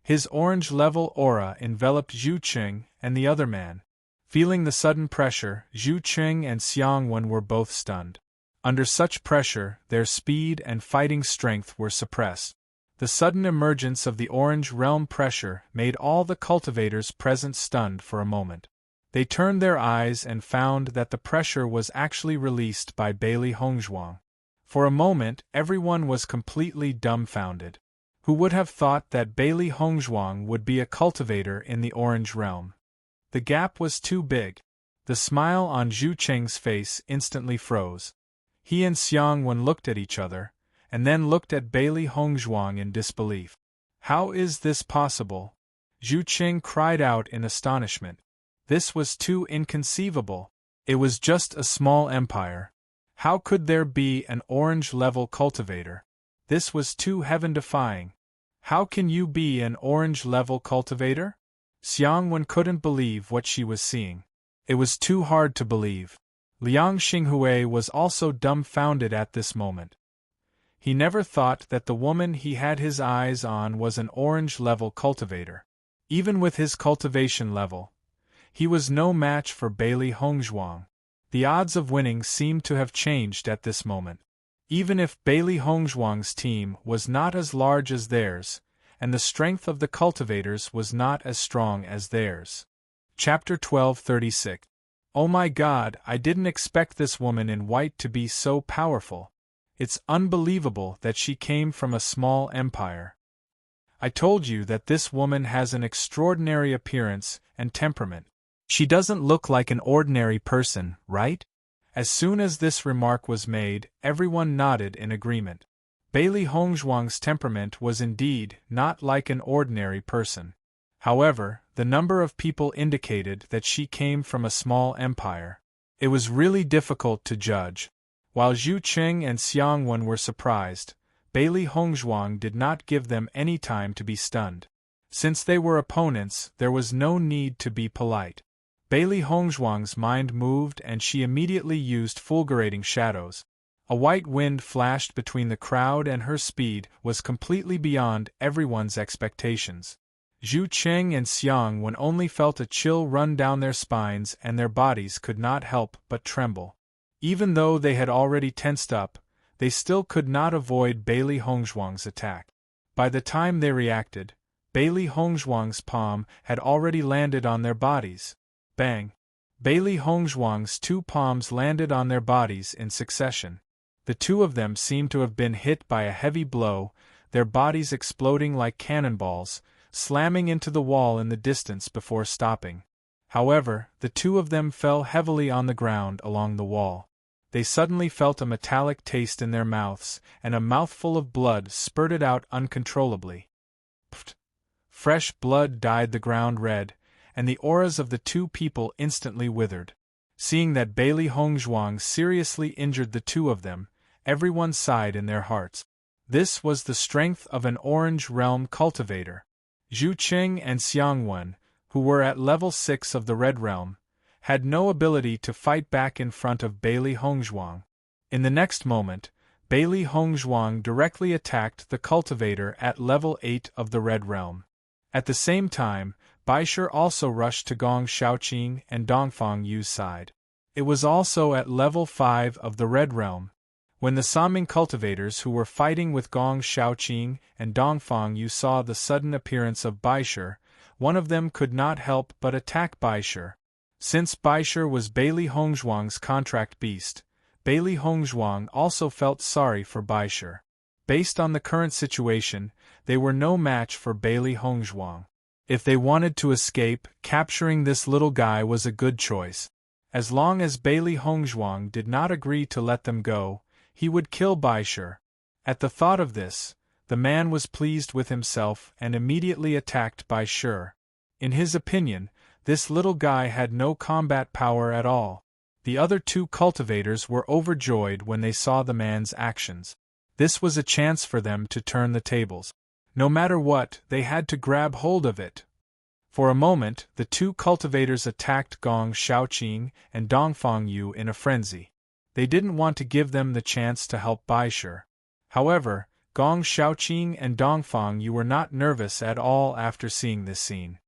His orange-level aura enveloped Zhu Cheng and the other man. Feeling the sudden pressure, Zhu Cheng and Xiang Wen were both stunned. Under such pressure, their speed and fighting strength were suppressed. The sudden emergence of the Orange Realm pressure made all the cultivators present stunned for a moment. They turned their eyes and found that the pressure was actually released by Bailey Hongzhuang. For a moment, everyone was completely dumbfounded. Who would have thought that Bailey Hongzhuang would be a cultivator in the Orange Realm? The gap was too big. The smile on Zhu Cheng's face instantly froze. He and Xiang Wen looked at each other, and then looked at Bailey Hongzhuang in disbelief. "How is this possible?" Zhu Cheng cried out in astonishment. This was too inconceivable. It was just a small empire. How could there be an orange-level cultivator? This was too heaven-defying. How can you be an orange-level cultivator? Xiang Wen couldn't believe what she was seeing. It was too hard to believe. Liang Xinghui was also dumbfounded at this moment. He never thought that the woman he had his eyes on was an orange-level cultivator. Even with his cultivation level, he was no match for Bailey Hongzhuang. The odds of winning seemed to have changed at this moment. Even if Bailey Hongzhuang's team was not as large as theirs, and the strength of the cultivators was not as strong as theirs. Chapter 12:36. Oh my God, I didn't expect this woman in white to be so powerful. It's unbelievable that she came from a small empire. I told you that this woman has an extraordinary appearance and temperament. She doesn't look like an ordinary person, right? As soon as this remark was made, everyone nodded in agreement. Bailey Hongzhuang's temperament was indeed not like an ordinary person. However, the number of people indicated that she came from a small empire. It was really difficult to judge. While Zhu Qing and Xiangwen were surprised, Bailey Hongzhuang did not give them any time to be stunned. Since they were opponents, there was no need to be polite. Bailey Hongzhuang's mind moved and she immediately used fulgurating shadows. A white wind flashed between the crowd and her speed was completely beyond everyone's expectations. Zhu Qing and Xiangwen only felt a chill run down their spines and their bodies could not help but tremble. Even though they had already tensed up, they still could not avoid Bailey Hongzhuang's attack. By the time they reacted, Bailey Hongzhuang's palm had already landed on their bodies. Bang! Bailey Hongzhuang's two palms landed on their bodies in succession. The two of them seemed to have been hit by a heavy blow, their bodies exploding like cannonballs, slamming into the wall in the distance before stopping. However, the two of them fell heavily on the ground along the wall. They suddenly felt a metallic taste in their mouths, and a mouthful of blood spurted out uncontrollably. Pfft! Fresh blood dyed the ground red, and the auras of the two people instantly withered. Seeing that Bailey Hongzhuang seriously injured the two of them, everyone sighed in their hearts. This was the strength of an Orange Realm cultivator. Zhu Qing and Xiangwen, who were at level 6 of the Red Realm, had no ability to fight back in front of Bailey Hongzhuang. In the next moment, Bailey Hongzhuang directly attacked the cultivator at level 8 of the Red Realm. At the same time, Baisher also rushed to Gong Shaoqing and Dongfang Yu's side. It was also at level 5 of the Red Realm. When the Saming cultivators who were fighting with Gong Shaoqing and Dongfang Yu saw the sudden appearance of Baisher, one of them could not help but attack Baisher. Since Baisher was Bailey Hongzhuang's contract beast, Bailey Hongzhuang also felt sorry for Baisher. Based on the current situation, they were no match for Bailey Hongzhuang. If they wanted to escape, capturing this little guy was a good choice. As long as Bailey Hongzhuang did not agree to let them go, he would kill Baisher. At the thought of this, the man was pleased with himself and immediately attacked Baisher. In his opinion, this little guy had no combat power at all. The other two cultivators were overjoyed when they saw the man's actions. This was a chance for them to turn the tables. No matter what, they had to grab hold of it. For a moment, the two cultivators attacked Gong Shaoqing and Dongfang Yu in a frenzy. They didn't want to give them the chance to help Baisher. However, Gong Shaoqing and Dongfang Yu were not nervous at all after seeing this scene.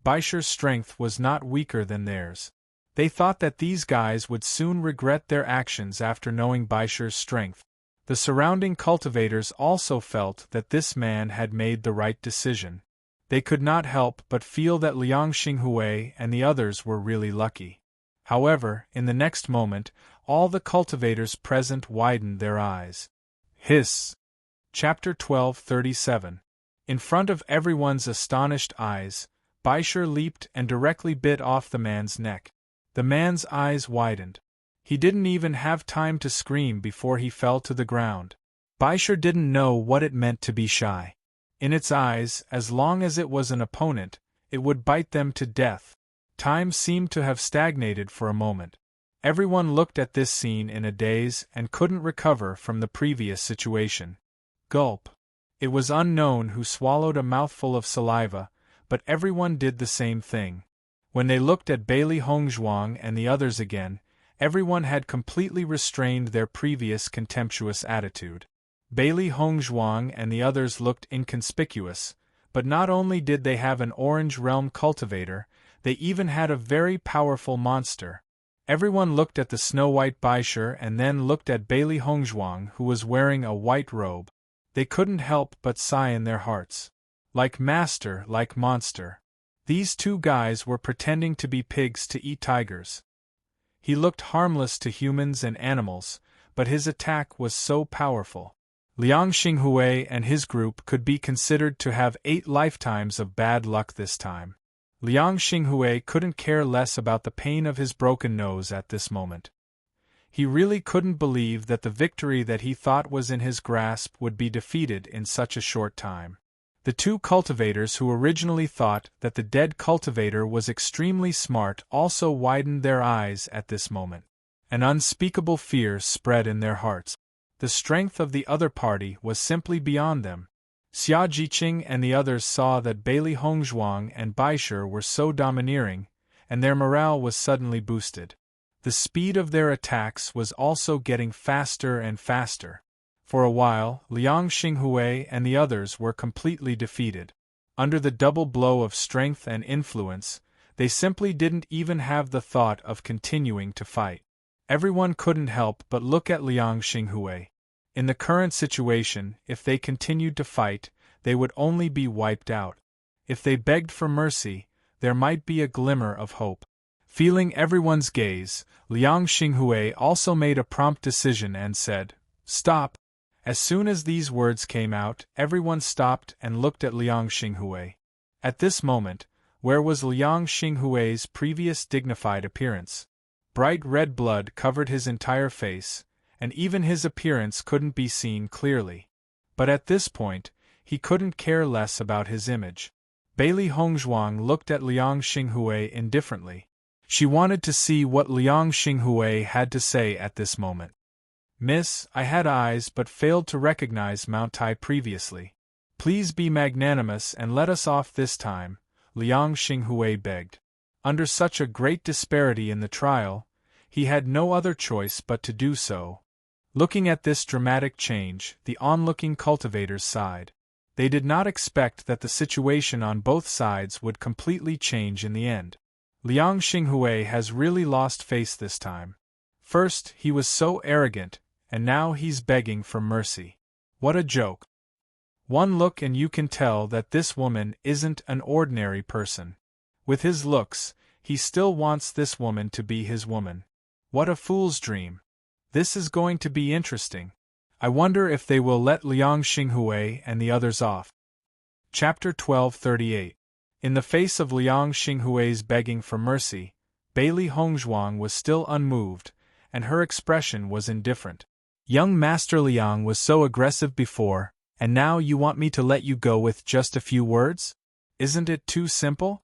Baisher's strength was not weaker than theirs. They thought that these guys would soon regret their actions after knowing Baisher's strength. The surrounding cultivators also felt that this man had made the right decision. They could not help but feel that Liang Xinghui and the others were really lucky. However, in the next moment, all the cultivators present widened their eyes. Hiss! Chapter 12:37. In front of everyone's astonished eyes, Baisher leaped and directly bit off the man's neck. The man's eyes widened. He didn't even have time to scream before he fell to the ground. Baisher didn't know what it meant to be shy. In its eyes, as long as it was an opponent, it would bite them to death. Time seemed to have stagnated for a moment. Everyone looked at this scene in a daze and couldn't recover from the previous situation. Gulp. It was unknown who swallowed a mouthful of saliva, but everyone did the same thing. When they looked at Bailey Hongzhuang and the others again, everyone had completely restrained their previous contemptuous attitude. Bailey Hongzhuang and the others looked inconspicuous, but not only did they have an Orange Realm cultivator, they even had a very powerful monster. Everyone looked at the snow-white Baisher and then looked at Bailey Hongzhuang, who was wearing a white robe. They couldn't help but sigh in their hearts. Like master, like monster. These two guys were pretending to be pigs to eat tigers. He looked harmless to humans and animals, but his attack was so powerful. Liang Xinghui and his group could be considered to have 8 lifetimes of bad luck this time. Liang Xinghui couldn't care less about the pain of his broken nose at this moment. He really couldn't believe that the victory that he thought was in his grasp would be defeated in such a short time. The two cultivators who originally thought that the dead cultivator was extremely smart also widened their eyes at this moment. An unspeakable fear spread in their hearts. The strength of the other party was simply beyond them. Xia Jiqing and the others saw that Bailey Hongzhuang and Baisher were so domineering, and their morale was suddenly boosted. The speed of their attacks was also getting faster and faster. For a while, Liang Xinghui and the others were completely defeated. Under the double blow of strength and influence, they simply didn't even have the thought of continuing to fight. Everyone couldn't help but look at Liang Xinghui. In the current situation, if they continued to fight, they would only be wiped out. If they begged for mercy, there might be a glimmer of hope. Feeling everyone's gaze, Liang Xinghui also made a prompt decision and said, "Stop." As soon as these words came out, everyone stopped and looked at Liang Xinghui. At this moment, where was Liang Xinghui's previous dignified appearance? Bright red blood covered his entire face, and even his appearance couldn't be seen clearly. But at this point, he couldn't care less about his image. Bailey Hongzhuang looked at Liang Xinghui indifferently. She wanted to see what Liang Xinghui had to say at this moment. "Miss, I had eyes but failed to recognize Mount Tai previously. Please be magnanimous and let us off this time," Liang Xinghui begged. Under such a great disparity in the trial, he had no other choice but to do so. Looking at this dramatic change, the onlooking cultivators sighed. They did not expect that the situation on both sides would completely change in the end. Liang Xinghui has really lost face this time. First, he was so arrogant, and now he's begging for mercy. What a joke. One look and you can tell that this woman isn't an ordinary person. With his looks, he still wants this woman to be his woman. What a fool's dream. This is going to be interesting. I wonder if they will let Liang Xinghui and the others off. Chapter 1238. In the face of Liang Xinghui's begging for mercy, Bailey Hongzhuang was still unmoved, and her expression was indifferent. "Young Master Liang was so aggressive before, and now you want me to let you go with just a few words? Isn't it too simple?"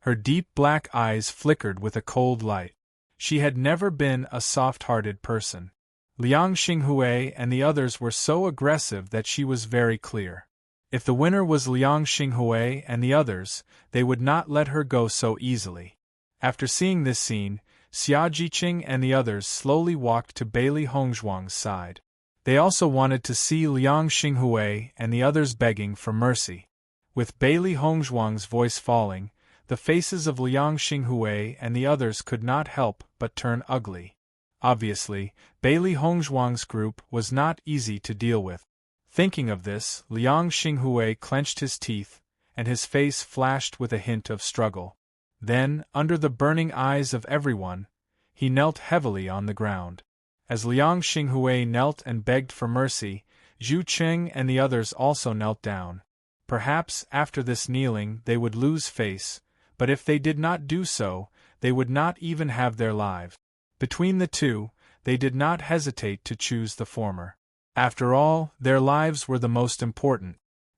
Her deep black eyes flickered with a cold light. She had never been a soft-hearted person. Liang Xinghui and the others were so aggressive that she was very clear. If the winner was Liang Xinghui and the others, they would not let her go so easily. After seeing this scene, Xia Jiqing and the others slowly walked to Bailey Hongzhuang's side. They also wanted to see Liang Xinghui and the others begging for mercy. With Bailey Hongzhuang's voice falling, the faces of Liang Xinghui and the others could not help but turn ugly. Obviously, Bailey Hongzhuang's group was not easy to deal with. Thinking of this, Liang Xinghui clenched his teeth, and his face flashed with a hint of struggle. Then, under the burning eyes of everyone, he knelt heavily on the ground. As Liang Xinghui knelt and begged for mercy, Zhu Qing and the others also knelt down. Perhaps after this kneeling they would lose face, but if they did not do so, they would not even have their lives. Between the two, they did not hesitate to choose the former. After all, their lives were the most important.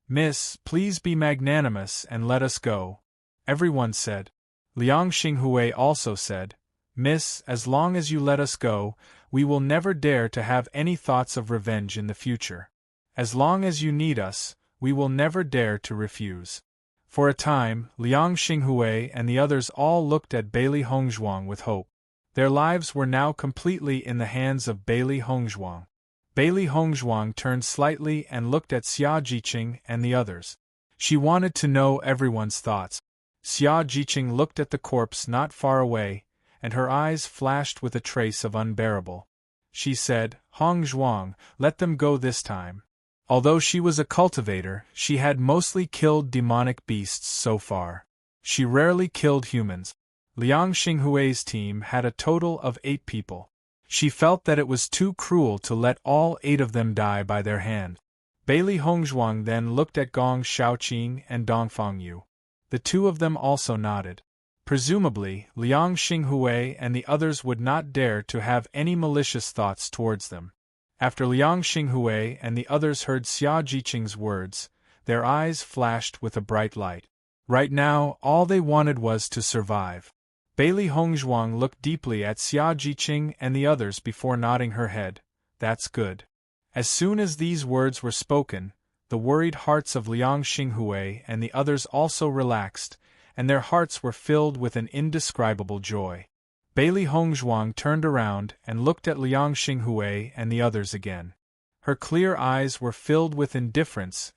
"Miss, please be magnanimous and let us go," everyone said. Liang Xinghui also said, "Miss, as long as you let us go, we will never dare to have any thoughts of revenge in the future. As long as you need us, we will never dare to refuse." For a time, Liang Xinghui and the others all looked at Bailey Hongzhuang with hope. Their lives were now completely in the hands of Bailey Hongzhuang. Bailey Hongzhuang turned slightly and looked at Xia Jiqing and the others. She wanted to know everyone's thoughts. Xia Jiqing looked at the corpse not far away, and her eyes flashed with a trace of unbearable. She said, "Hongzhuang, let them go this time." Although she was a cultivator, she had mostly killed demonic beasts so far. She rarely killed humans. Liang Xinghui's team had a total of 8 people. She felt that it was too cruel to let all 8 of them die by their hand. Bailey Hongzhuang then looked at Gong Shaoqing and Dongfang Yu. The two of them also nodded. Presumably, Liang Xinghui and the others would not dare to have any malicious thoughts towards them. After Liang Xinghui and the others heard Xia Jiqing's words, their eyes flashed with a bright light. Right now, all they wanted was to survive. Bailey Hongzhuang looked deeply at Xia Jiqing and the others before nodding her head. That's good. As soon as these words were spoken, the worried hearts of Liang Xinghui and the others also relaxed, and their hearts were filled with an indescribable joy. Bailey Hongzhuang turned around and looked at Liang Xinghui and the others again. Her clear eyes were filled with indifference.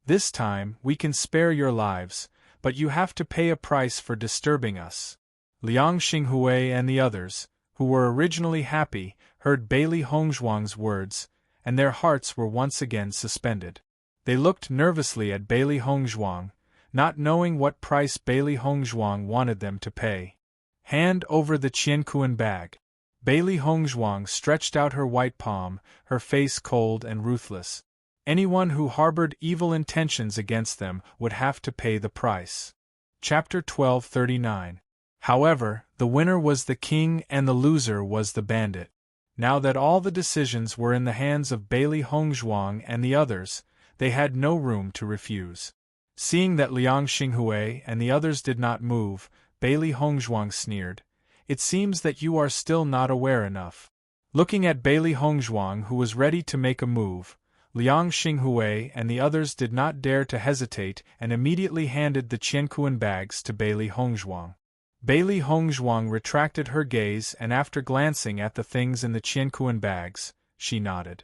This time, we can spare your lives, but you have to pay a price for disturbing us. Liang Xinghui and the others, who were originally happy, heard Bailey Hongzhuang's words, and their hearts were once again suspended. They looked nervously at Bailey Hongzhuang, not knowing what price Bailey Hongzhuang wanted them to pay. Hand over the Qianquan bag. Bailey Hongzhuang stretched out her white palm, her face cold and ruthless. Anyone who harbored evil intentions against them would have to pay the price. Chapter 1239. However, the winner was the king and the loser was the bandit. Now that all the decisions were in the hands of Bailey Hongzhuang and the others, they had no room to refuse. Seeing that Liang Xinghui and the others did not move, Bailey Hongzhuang sneered. It seems that you are still not aware enough. Looking at Bailey Hongzhuang, who was ready to make a move, Liang Xinghui and the others did not dare to hesitate and immediately handed the Qianquan bags to Bailey Hongzhuang. Bailey Hongzhuang retracted her gaze and after glancing at the things in the Qianquan bags, she nodded.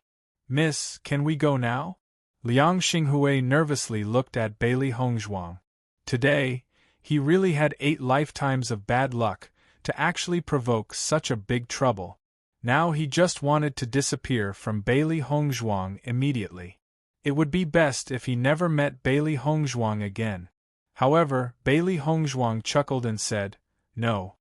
Miss, can we go now? Liang Xinghui nervously looked at Bailey Hongzhuang. Today, he really had 8 lifetimes of bad luck to actually provoke such a big trouble. Now he just wanted to disappear from Bailey Hongzhuang immediately. It would be best if he never met Bailey Hongzhuang again. However, Bailey Hongzhuang chuckled and said, No.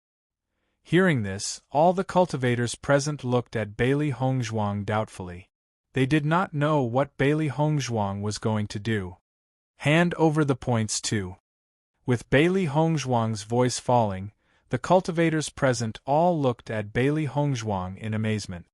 Hearing this, all the cultivators present looked at Bailey Hongzhuang doubtfully. They did not know what Bailey Hongzhuang was going to do. Hand over the points too. With Bailey Hongzhuang's voice falling, the cultivators present all looked at Bailey Hongzhuang in amazement.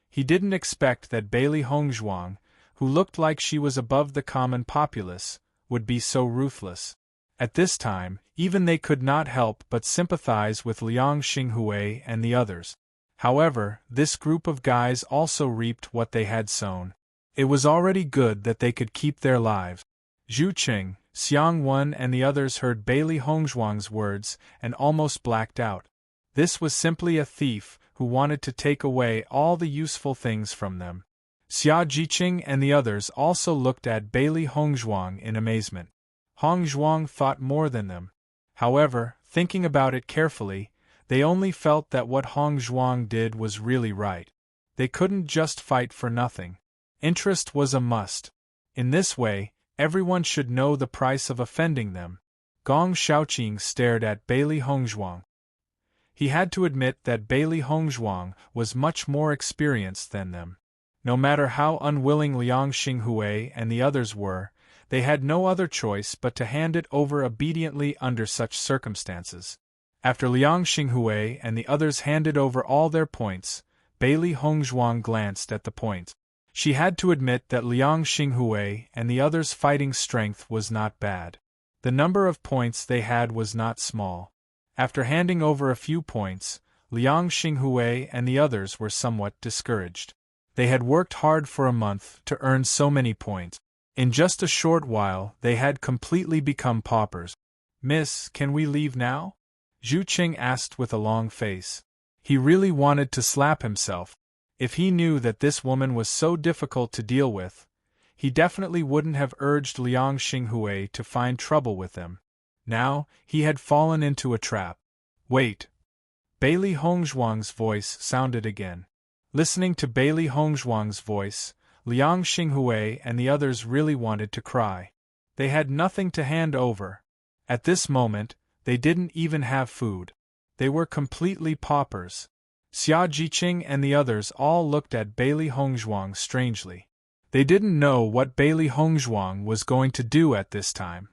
He didn't expect that Bailey Hongzhuang, who looked like she was above the common populace, would be so ruthless. At this time, even they could not help but sympathize with Liang Xinghui and the others. However, this group of guys also reaped what they had sown. It was already good that they could keep their lives. Zhu Qing, Xiang Wen and the others heard Bailey Hongzhuang's words and almost blacked out. This was simply a thief who wanted to take away all the useful things from them. Xia Jiqing and the others also looked at Bailey Hongzhuang in amazement. Hongzhuang thought more than them. However, thinking about it carefully, they only felt that what Hongzhuang did was really right. They couldn't just fight for nothing. Interest was a must. In this way, everyone should know the price of offending them. Gong Shaoqing stared at Bailey Hongzhuang. He had to admit that Bailey Hongzhuang was much more experienced than them. No matter how unwilling Liang Xinghui and the others were, they had no other choice but to hand it over obediently under such circumstances. After Liang Xinghui and the others handed over all their points, Bailey Hongzhuang glanced at the points. She had to admit that Liang Xinghui and the others' fighting strength was not bad. The number of points they had was not small. After handing over a few points, Liang Xinghui and the others were somewhat discouraged. They had worked hard for a month to earn so many points. In just a short while, they had completely become paupers. Miss, can we leave now? Zhu Qing asked with a long face. He really wanted to slap himself. If he knew that this woman was so difficult to deal with, he definitely wouldn't have urged Liang Xinghui to find trouble with them. Now, he had fallen into a trap. Wait. Bailey Hongzhuang's voice sounded again. Listening to Bailey Hongzhuang's voice, Liang Xinghui and the others really wanted to cry. They had nothing to hand over. At this moment, they didn't even have food. They were completely paupers. Xia Jiqing and the others all looked at Bailey Hongzhuang strangely. They didn't know what Bailey Hongzhuang was going to do at this time.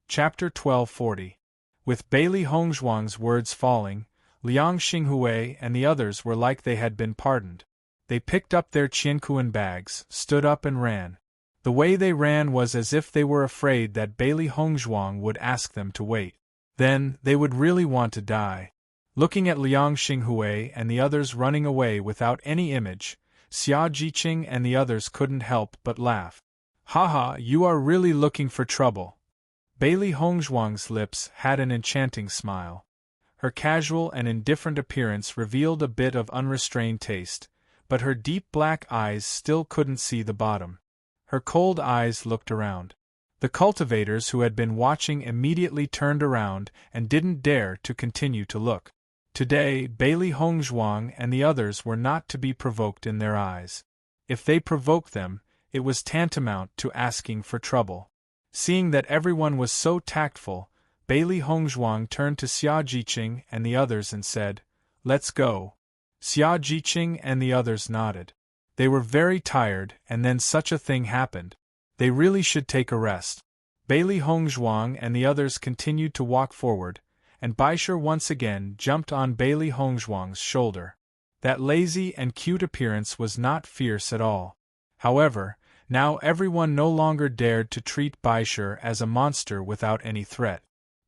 Chapter 1240. With Bailey Hongzhuang's words falling, Liang Xinghui and the others were like they had been pardoned. They picked up their Qianquan bags, stood up and ran. The way they ran was as if they were afraid that Bailey Hongzhuang would ask them to wait. Then, they would really want to die. Looking at Liang Xinghui and the others running away without any image, Xia Jiqing and the others couldn't help but laugh. Haha, you are really looking for trouble. Bailey Hongzhuang's lips had an enchanting smile. Her casual and indifferent appearance revealed a bit of unrestrained taste, but her deep black eyes still couldn't see the bottom. Her cold eyes looked around. The cultivators who had been watching immediately turned around and didn't dare to continue to look. Today, Bailey Hongzhuang and the others were not to be provoked in their eyes. If they provoked them, it was tantamount to asking for trouble. Seeing that everyone was so tactful, Bailey Hongzhuang turned to Xia Jiqing and the others and said, "Let's go." Xia Jiqing and the others nodded. They were very tired, and then such a thing happened. They really should take a rest. Bailey Hongzhuang and the others continued to walk forward, and Baisher once again jumped on Bailey Hongzhuang's shoulder. That lazy and cute appearance was not fierce at all. However, now everyone no longer dared to treat Baisher as a monster without any threat.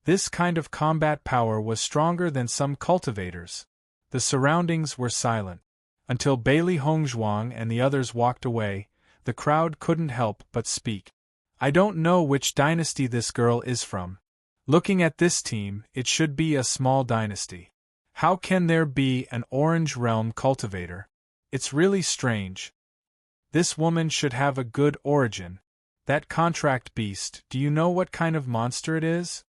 This kind of combat power was stronger than some cultivators. The surroundings were silent. Until Bailey Hongzhuang and the others walked away, the crowd couldn't help but speak. "I don't know which dynasty this girl is from. Looking at this team, it should be a small dynasty. How can there be an Orange Realm cultivator? It's really strange. This woman should have a good origin. That contract beast, do you know what kind of monster it is?"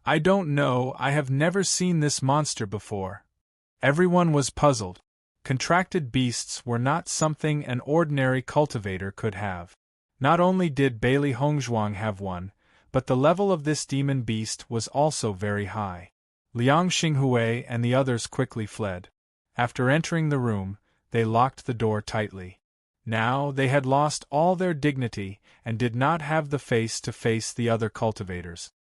"I don't know, I have never seen this monster before." Everyone was puzzled. Contracted beasts were not something an ordinary cultivator could have. Not only did Bailey Hongzhuang have one, but the level of this demon beast was also very high. Liang Xinghui and the others quickly fled. After entering the room, they locked the door tightly. Now they had lost all their dignity and did not have the face to face the other cultivators.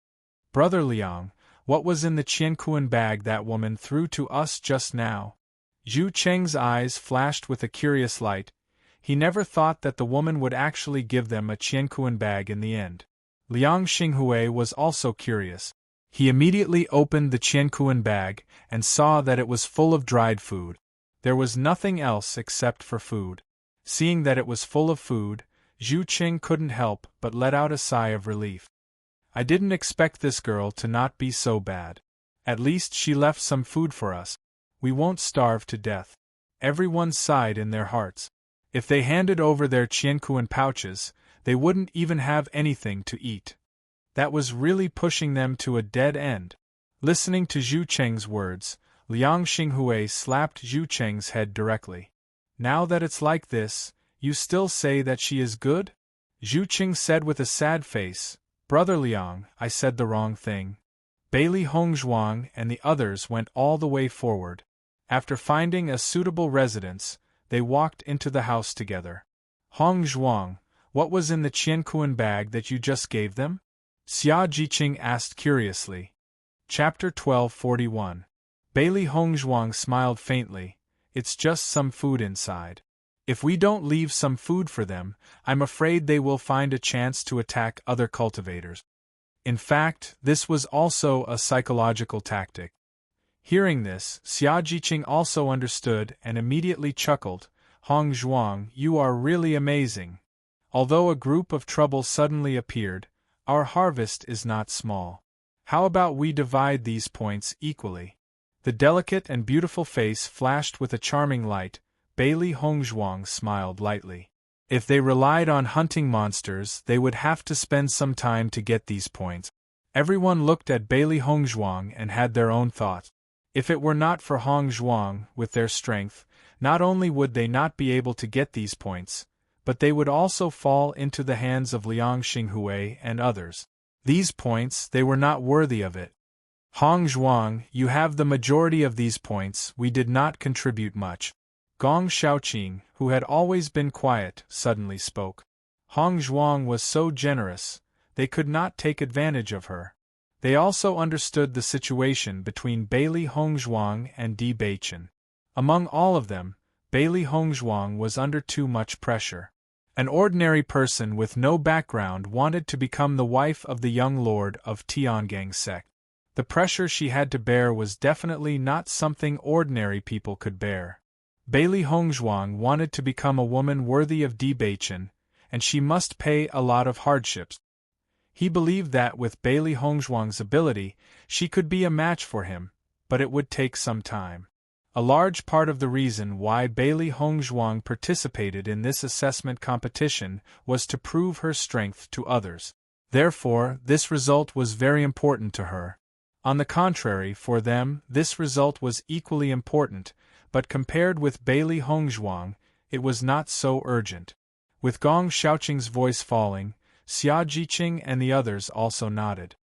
"Brother Liang, what was in the Qiankuan bag that woman threw to us just now?" Zhu Cheng's eyes flashed with a curious light. He never thought that the woman would actually give them a Qiankuan bag in the end. Liang Xinghui was also curious. He immediately opened the Qiankuan bag and saw that it was full of dried food. There was nothing else except for food. Seeing that it was full of food, Zhu Cheng couldn't help but let out a sigh of relief. "I didn't expect this girl to not be so bad. At least she left some food for us. We won't starve to death." Everyone sighed in their hearts. If they handed over their Qiankuan pouches, they wouldn't even have anything to eat. That was really pushing them to a dead end. Listening to Zhu Cheng's words, Liang Xinghui slapped Zhu Cheng's head directly. "Now that it's like this, you still say that she is good?" Zhu Cheng said with a sad face, "Brother Liang, I said the wrong thing." Bailey Hongzhuang and the others went all the way forward. After finding a suitable residence, they walked into the house together. "Hongzhuang, what was in the Qiankuan bag that you just gave them?" Xia Jiqing asked curiously. Chapter 1241. Bailey Hongzhuang smiled faintly. "It's just some food inside. If we don't leave some food for them, I'm afraid they will find a chance to attack other cultivators." In fact, this was also a psychological tactic. Hearing this, Xia Jiqing also understood and immediately chuckled. "Hongzhuang, you are really amazing. Although a group of trouble suddenly appeared, our harvest is not small. How about we divide these points equally?" The delicate and beautiful face flashed with a charming light. Bailey Hongzhuang smiled lightly. If they relied on hunting monsters, they would have to spend some time to get these points. Everyone looked at Bailey Hongzhuang and had their own thoughts. If it were not for Hongzhuang, with their strength, not only would they not be able to get these points, but they would also fall into the hands of Liang Xinghui and others. These points, they were not worthy of it. "Hongzhuang, you have the majority of these points, we did not contribute much." Gong Shaoqing, who had always been quiet, suddenly spoke. Hongzhuang was so generous, they could not take advantage of her. They also understood the situation between Bailey Hongzhuang and Di Beichen. Among all of them, Bailey Hongzhuang was under too much pressure. An ordinary person with no background wanted to become the wife of the young lord of Tiangang sect. The pressure she had to bear was definitely not something ordinary people could bear. Bailey Hongzhuang wanted to become a woman worthy of Di Baichen, and she must pay a lot of hardships. He believed that with Bailey Hongzhuang's ability, she could be a match for him, but it would take some time. A large part of the reason why Bailey Hongzhuang participated in this assessment competition was to prove her strength to others. Therefore, this result was very important to her. On the contrary, for them, this result was equally important, but compared with Bailey Hongzhuang, it was not so urgent. With Gong Xiaoqing's voice falling, Xia Jiqing and the others also nodded.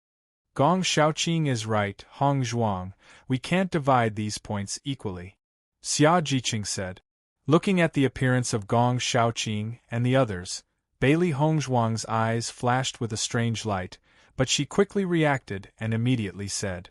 Gong Xiaoqing is right, Hongzhuang, we can't divide these points equally. Xia Jiqing said. Looking at the appearance of Gong Xiaoqing and the others, Bailey Hongzhuang's eyes flashed with a strange light, but she quickly reacted and immediately said,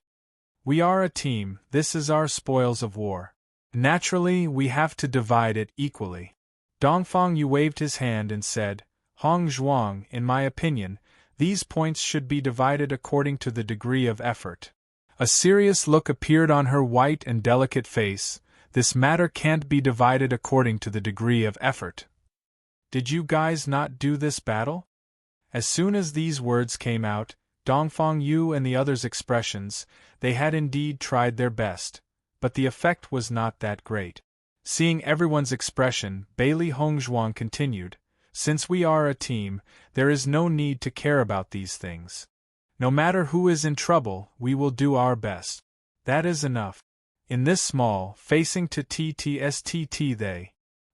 "We are a team, this is our spoils of war. Naturally, we have to divide it equally." Dongfang Yu waved his hand and said, "Hongzhuang, in my opinion, these points should be divided according to the degree of effort." A serious look appeared on her white and delicate face. "This matter can't be divided according to the degree of effort. Did you guys not do this battle?" As soon as these words came out, Dongfang Yu and the others' expressions, they had indeed tried their best, but the effect was not that great. Seeing everyone's expression, Bailey Hongzhuang continued, "Since we are a team, there is no need to care about these things. No matter who is in trouble, we will do our best. That is enough. In this small, facing to TTSTT they.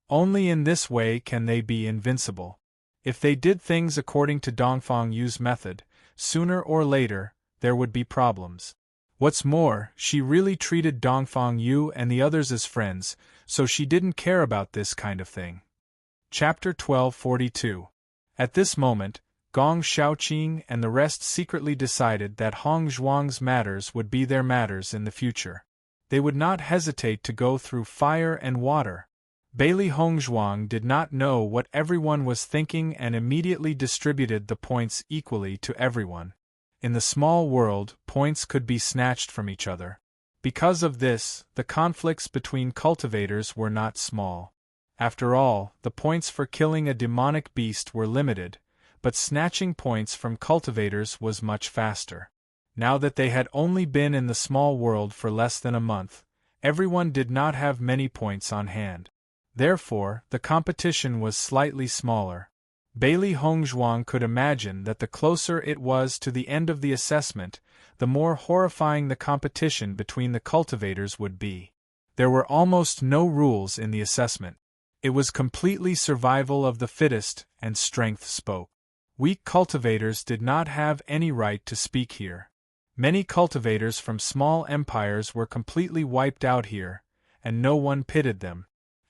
Only in this way can they be invincible. If they did things according to Dongfang Yu's method, sooner or later, there would be problems. What's more, she really treated Dongfang Yu and the others as friends, so she didn't care about this kind of thing." Chapter 1242. At this moment, Gong Xiaoqing and the rest secretly decided that Hongzhuang's matters would be their matters in the future. They would not hesitate to go through fire and water. Bailey Hongzhuang did not know what everyone was thinking and immediately distributed the points equally to everyone. In the small world, points could be snatched from each other. Because of this, the conflicts between cultivators were not small. After all, the points for killing a demonic beast were limited, but snatching points from cultivators was much faster. Now that they had only been in the small world for less than a month, everyone did not have many points on hand. Therefore, the competition was slightly smaller. Bailey Hongzhuang could imagine that the closer it was to the end of the assessment, the more horrifying the competition between the cultivators would be. There were almost no rules in the assessment. It was completely survival of the fittest, and strength spoke. Weak cultivators did not have any right to speak here. Many cultivators from small empires were completely wiped out here, and no one pitied them.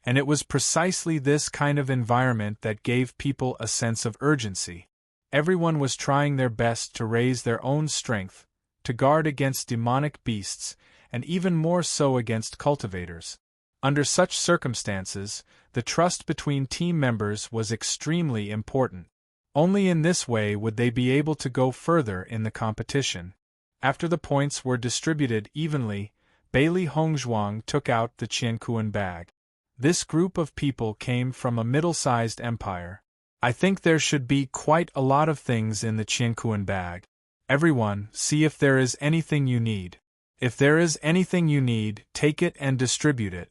And it was precisely this kind of environment that gave people a sense of urgency. Everyone was trying their best to raise their own strength, to guard against demonic beasts, and even more so against cultivators. Under such circumstances, the trust between team members was extremely important. Only in this way would they be able to go further in the competition. After the points were distributed evenly, Bailey Hongzhuang took out the Qiankuan bag. This group of people came from a middle-sized empire. I think there should be quite a lot of things in the Qiankuan bag. Everyone, see if there is anything you need. If there is anything you need, take it and distribute it.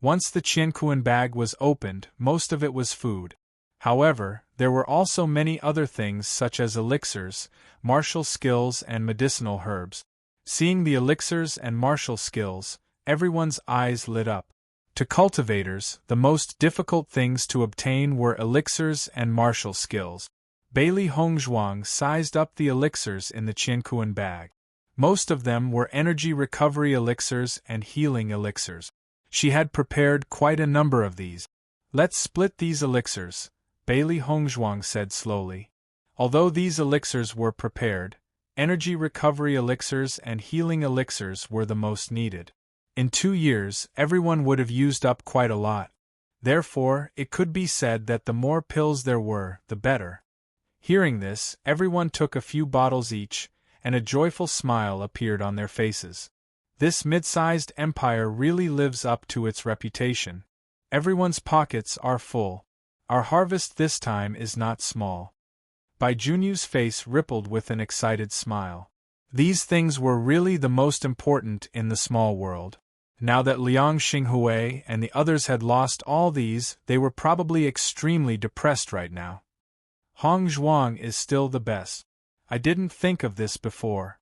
Once the Qiankuan bag was opened, most of it was food. However, there were also many other things such as elixirs, martial skills and medicinal herbs. Seeing the elixirs and martial skills, everyone's eyes lit up. To cultivators, the most difficult things to obtain were elixirs and martial skills. Bailey Hongzhuang sized up the elixirs in the Qiankuan bag. Most of them were energy recovery elixirs and healing elixirs. She had prepared quite a number of these. "Let's split these elixirs," Bailey Hongzhuang said slowly. Although these elixirs were prepared, energy recovery elixirs and healing elixirs were the most needed. In 2 years, everyone would have used up quite a lot. Therefore, it could be said that the more pills there were, the better. Hearing this, everyone took a few bottles each, and a joyful smile appeared on their faces. This mid-sized empire really lives up to its reputation. Everyone's pockets are full. Our harvest this time is not small. Bai Junyu's face rippled with an excited smile. These things were really the most important in the small world. Now that Liang Xinghui and the others had lost all these, they were probably extremely depressed right now. Hong Zhuang is still the best. I didn't think of this before.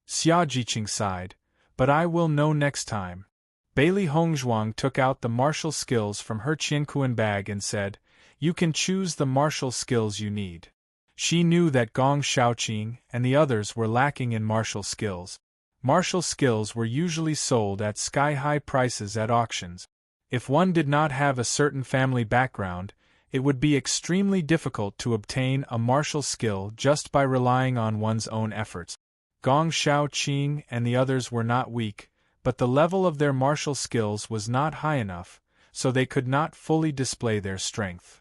Xia Jiqing sighed, but I will know next time. Bailey Hongzhuang took out the martial skills from her Qiankuan bag and said, "You can choose the martial skills you need." She knew that Gong Shaoqing and the others were lacking in martial skills. Martial skills were usually sold at sky-high prices at auctions. If one did not have a certain family background, it would be extremely difficult to obtain a martial skill just by relying on one's own efforts. Gong Shaoqing and the others were not weak, but the level of their martial skills was not high enough, so they could not fully display their strength.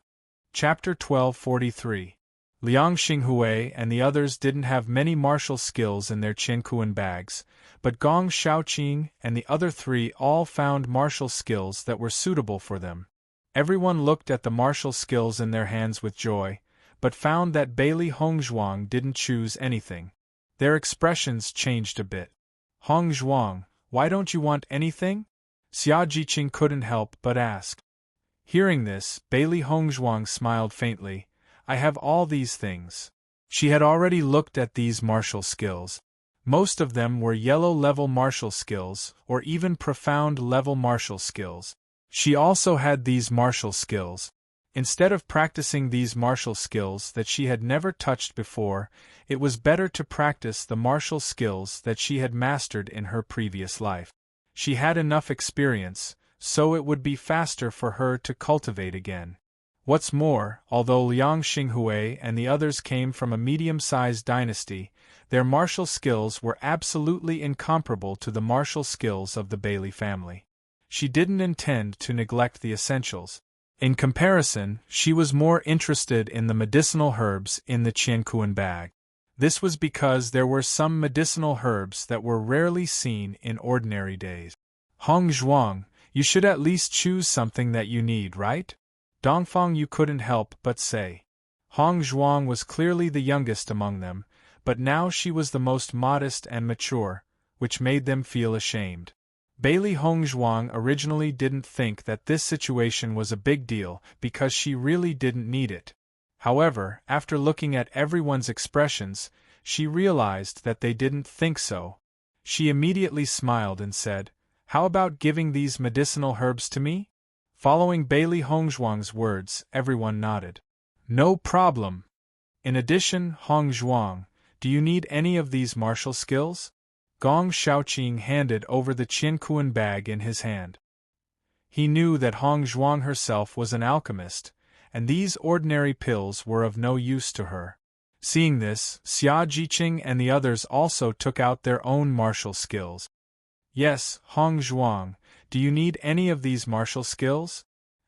Chapter 1243. Liang Xinghui and the others didn't have many martial skills in their Qiankuan bags, but Gong Shaoqing and the other three all found martial skills that were suitable for them. Everyone looked at the martial skills in their hands with joy, but found that Bailey Hongzhuang didn't choose anything. Their expressions changed a bit. "Hongzhuang, why don't you want anything?" Xia Jiqing couldn't help but ask. Hearing this, Bailey Hongzhuang smiled faintly. "I have all these things." She had already looked at these martial skills. Most of them were yellow-level martial skills, or even profound-level martial skills. She also had these martial skills. Instead of practicing these martial skills that she had never touched before, it was better to practice the martial skills that she had mastered in her previous life. She had enough experience, so it would be faster for her to cultivate again. What's more, although Liang Xinghui and the others came from a medium-sized dynasty, their martial skills were absolutely incomparable to the martial skills of the Bailey family. She didn't intend to neglect the essentials. In comparison, she was more interested in the medicinal herbs in the Qiankuan bag. This was because there were some medicinal herbs that were rarely seen in ordinary days. "Hong Zhuang, you should at least choose something that you need, right?" Dongfang Yu couldn't help but say. Hong Zhuang was clearly the youngest among them, but now she was the most modest and mature, which made them feel ashamed. Bailey Hongzhuang originally didn't think that this situation was a big deal because she really didn't need it. However, after looking at everyone's expressions, she realized that they didn't think so. She immediately smiled and said, "How about giving these medicinal herbs to me?" Following Bailey Hongzhuang's words, everyone nodded. "No problem. In addition, Hong Zhuang, do you need any of these martial skills?" Gong Shaoqing handed over the Qiankuan bag in his hand. He knew that Hong Zhuang herself was an alchemist, and these ordinary pills were of no use to her. Seeing this, Xia Jiqing and the others also took out their own martial skills. "Yes, Hong Zhuang, do you need any of these martial skills?"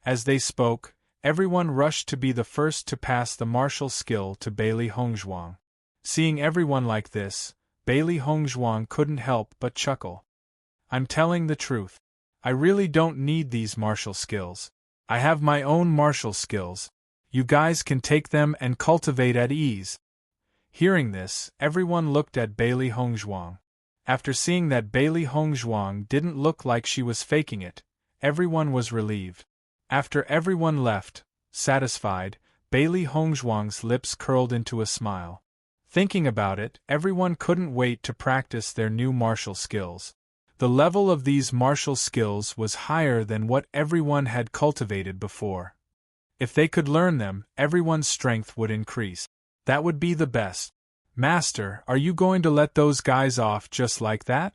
As they spoke, everyone rushed to be the first to pass the martial skill to Bailey Hongzhuang. Seeing everyone like this, Bailey Hongzhuang couldn't help but chuckle. "I'm telling the truth. I really don't need these martial skills. I have my own martial skills. You guys can take them and cultivate at ease." Hearing this, everyone looked at Bailey Hongzhuang. After seeing that Bailey Hongzhuang didn't look like she was faking it, everyone was relieved. After everyone left, satisfied, Bailey Hongzhuang's lips curled into a smile. Thinking about it, everyone couldn't wait to practice their new martial skills. The level of these martial skills was higher than what everyone had cultivated before. If they could learn them, everyone's strength would increase. That would be the best. "Master, are you going to let those guys off just like that?"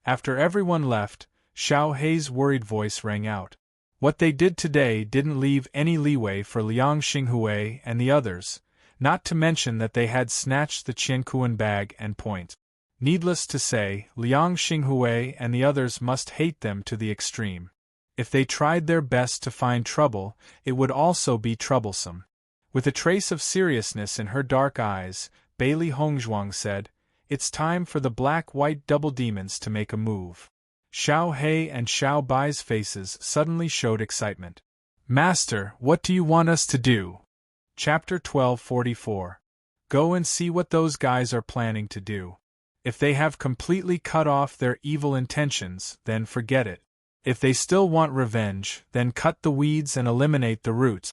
After everyone left, Xiao Hei's worried voice rang out. What they did today didn't leave any leeway for Liang Xinghui and the others, not to mention that they had snatched the Qiankuan bag and point. Needless to say, Liang Xinghui and the others must hate them to the extreme. If they tried their best to find trouble, it would also be troublesome. With a trace of seriousness in her dark eyes, Bailey Hongzhuang said, It's time for the black-white double demons to make a move. Xiao He and Xiao Bai's faces suddenly showed excitement. Master, what do you want us to do? Chapter 1244. Go and see what those guys are planning to do. If they have completely cut off their evil intentions, then forget it. If they still want revenge, then cut the weeds and eliminate the roots.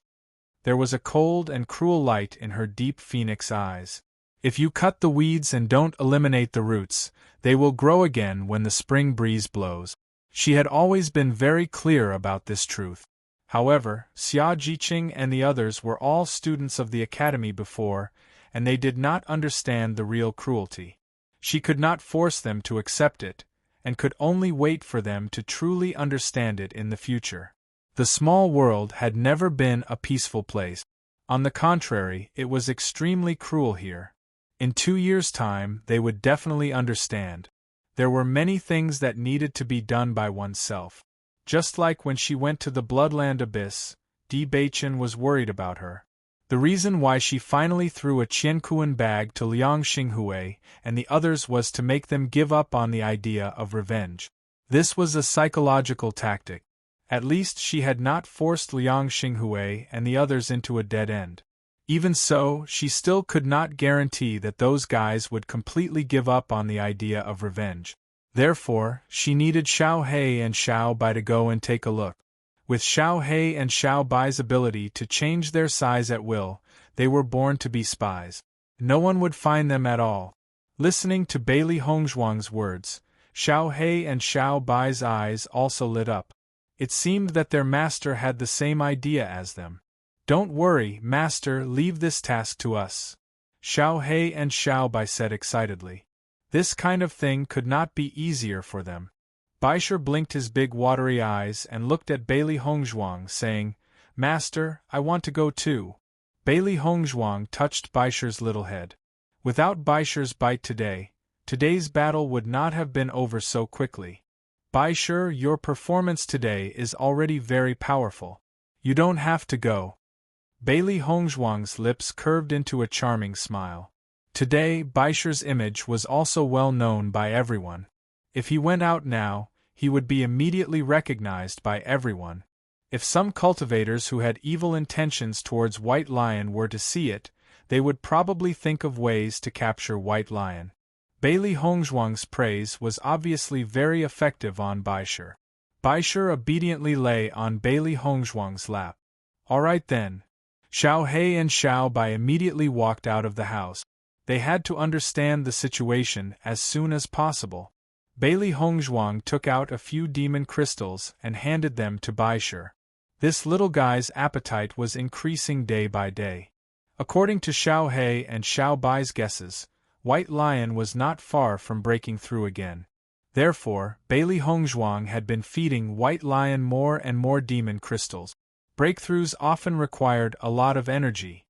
There was a cold and cruel light in her deep phoenix eyes. If you cut the weeds and don't eliminate the roots, they will grow again when the spring breeze blows. She had always been very clear about this truth. However, Xia Jiqing and the others were all students of the academy before, and they did not understand the real cruelty. She could not force them to accept it, and could only wait for them to truly understand it in the future. The small world had never been a peaceful place. On the contrary, it was extremely cruel here. In 2 years' time, they would definitely understand. There were many things that needed to be done by oneself. Just like when she went to the Bloodland Abyss, Di Beichen was worried about her. The reason why she finally threw a Qiankuan bag to Liang Xinghui and the others was to make them give up on the idea of revenge. This was a psychological tactic. At least she had not forced Liang Xinghui and the others into a dead end. Even so, she still could not guarantee that those guys would completely give up on the idea of revenge. Therefore, she needed Xiao He and Xiao Bai to go and take a look. With Xiao He and Xiao Bai's ability to change their size at will, they were born to be spies. No one would find them at all. Listening to Bailey Hongzhuang's words, Xiao He and Xiao Bai's eyes also lit up. It seemed that their master had the same idea as them. Don't worry, master, leave this task to us. Xiao He and Xiao Bai said excitedly. This kind of thing could not be easier for them. Baisher blinked his big watery eyes and looked at Bailey Hongzhuang, saying, Master, I want to go too. Bailey Hongzhuang touched Baisher's little head. Without Baisher's bite today, today's battle would not have been over so quickly. Baisher, your performance today is already very powerful. You don't have to go. Bailey Hongzhuang's lips curved into a charming smile. Today, Baisher's image was also well known by everyone. If he went out now, he would be immediately recognized by everyone. If some cultivators who had evil intentions towards White Lion were to see it, they would probably think of ways to capture White Lion. Bailey Hongzhuang's praise was obviously very effective on Baisher. Baisher obediently lay on Bailey Hongzhuang's lap. All right then. Xiao He and Xiao Bai immediately walked out of the house. They had to understand the situation as soon as possible. Bailey Hongzhuang took out a few demon crystals and handed them to Baisher. This little guy's appetite was increasing day by day. According to Xiao He and Xiao Bai's guesses, White Lion was not far from breaking through again. Therefore, Bailey Hongzhuang had been feeding White Lion more and more demon crystals. Breakthroughs often required a lot of energy.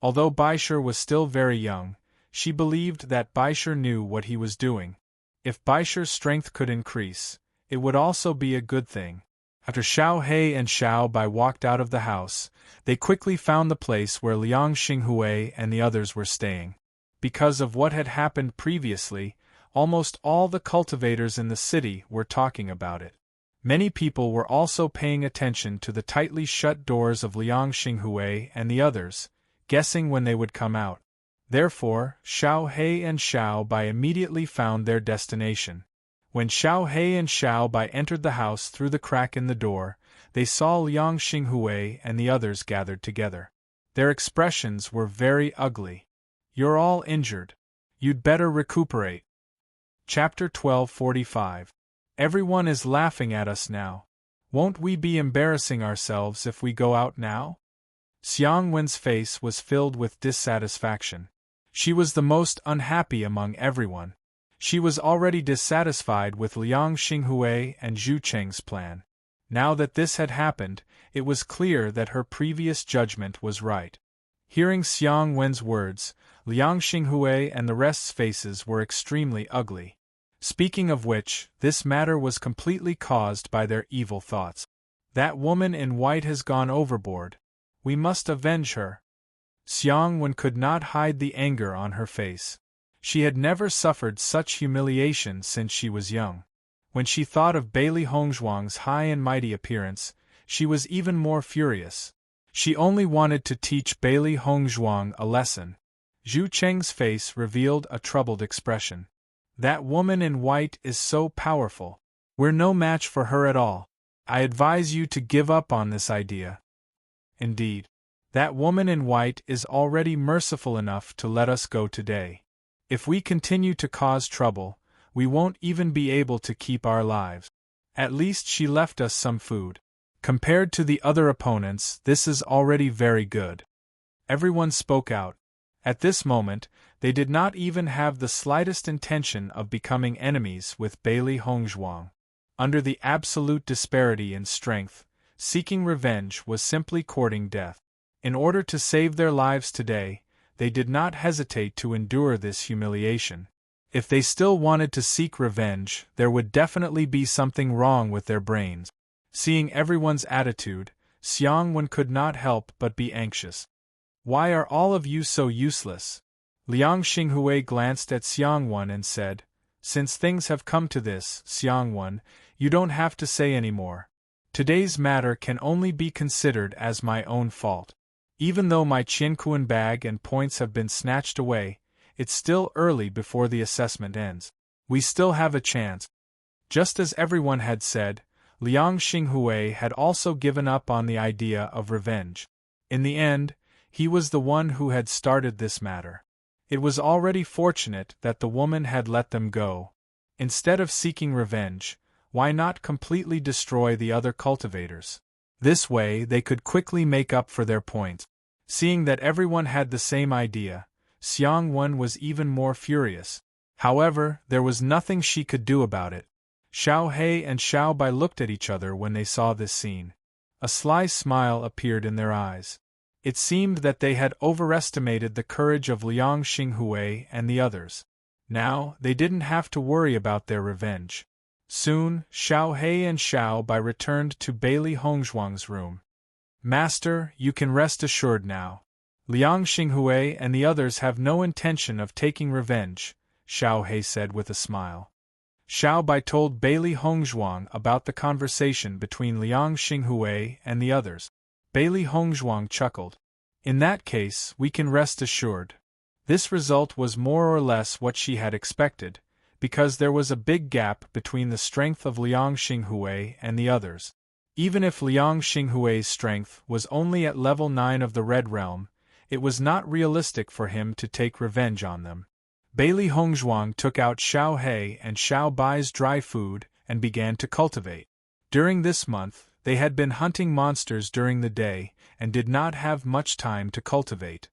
Although Baisher was still very young, she believed that Baisher knew what he was doing. If Baisher's strength could increase, it would also be a good thing. After Xiao He and Xiao Bai walked out of the house, they quickly found the place where Liang Xinghui and the others were staying. Because of what had happened previously, almost all the cultivators in the city were talking about it. Many people were also paying attention to the tightly shut doors of Liang Xinghui and the others, guessing when they would come out. Therefore, Xiao He and Xiao Bai immediately found their destination. When Xiao He and Xiao Bai entered the house through the crack in the door, they saw Liang Xinghui and the others gathered together. Their expressions were very ugly. You're all injured. You'd better recuperate. Chapter 1245. Everyone is laughing at us now. Won't we be embarrassing ourselves if we go out now? Xiang Wen's face was filled with dissatisfaction. She was the most unhappy among everyone. She was already dissatisfied with Liang Xinghui and Zhu Cheng's plan. Now that this had happened, it was clear that her previous judgment was right. Hearing Xiang Wen's words, Liang Xinghui and the rest's faces were extremely ugly. Speaking of which, this matter was completely caused by their evil thoughts. That woman in white has gone overboard. We must avenge her. Xiang Wen could not hide the anger on her face. She had never suffered such humiliation since she was young. When she thought of Bailey Hongzhuang's high and mighty appearance, she was even more furious. She only wanted to teach Bailey Hongzhuang a lesson. Zhu Cheng's face revealed a troubled expression. That woman in white is so powerful. We're no match for her at all. I advise you to give up on this idea. Indeed, that woman in white is already merciful enough to let us go today. If we continue to cause trouble, we won't even be able to keep our lives. At least she left us some food. Compared to the other opponents, this is already very good. Everyone spoke out. At this moment, they did not even have the slightest intention of becoming enemies with Bailey Hongzhuang. Under the absolute disparity in strength, seeking revenge was simply courting death. In order to save their lives today, they did not hesitate to endure this humiliation. If they still wanted to seek revenge, there would definitely be something wrong with their brains. Seeing everyone's attitude, Xiangwen could not help but be anxious. Why are all of you so useless? Liang Xinghui glanced at Xiangwen and said, Since things have come to this, Xiangwen, you don't have to say any more. Today's matter can only be considered as my own fault. Even though my Qianquan bag and points have been snatched away, it's still early before the assessment ends. We still have a chance. Just as everyone had said, Liang Xinghui had also given up on the idea of revenge. In the end, he was the one who had started this matter. It was already fortunate that the woman had let them go. Instead of seeking revenge, why not completely destroy the other cultivators? This way they could quickly make up for their points. Seeing that everyone had the same idea, Xiangwen was even more furious. However, there was nothing she could do about it. Xiao He and Xiao Bai looked at each other when they saw this scene. A sly smile appeared in their eyes. It seemed that they had overestimated the courage of Liang Xinghui and the others. Now, they didn't have to worry about their revenge. Soon, Xiao He and Xiao Bai returned to Bailey Hongzhuang's room. Master, you can rest assured now. Liang Xinghui and the others have no intention of taking revenge, Xiao He said with a smile. Xiao Bai told Bailey Hongzhuang about the conversation between Liang Xinghui and the others. Bailey Hongzhuang chuckled. In that case, we can rest assured. This result was more or less what she had expected, because there was a big gap between the strength of Liang Xinghui and the others. Even if Liang Xinghui's strength was only at level 9 of the Red Realm, it was not realistic for him to take revenge on them. Bailey Hongzhuang took out Xiao He and Xiao Bai's dry food and began to cultivate. During this month, they had been hunting monsters during the day and did not have much time to cultivate.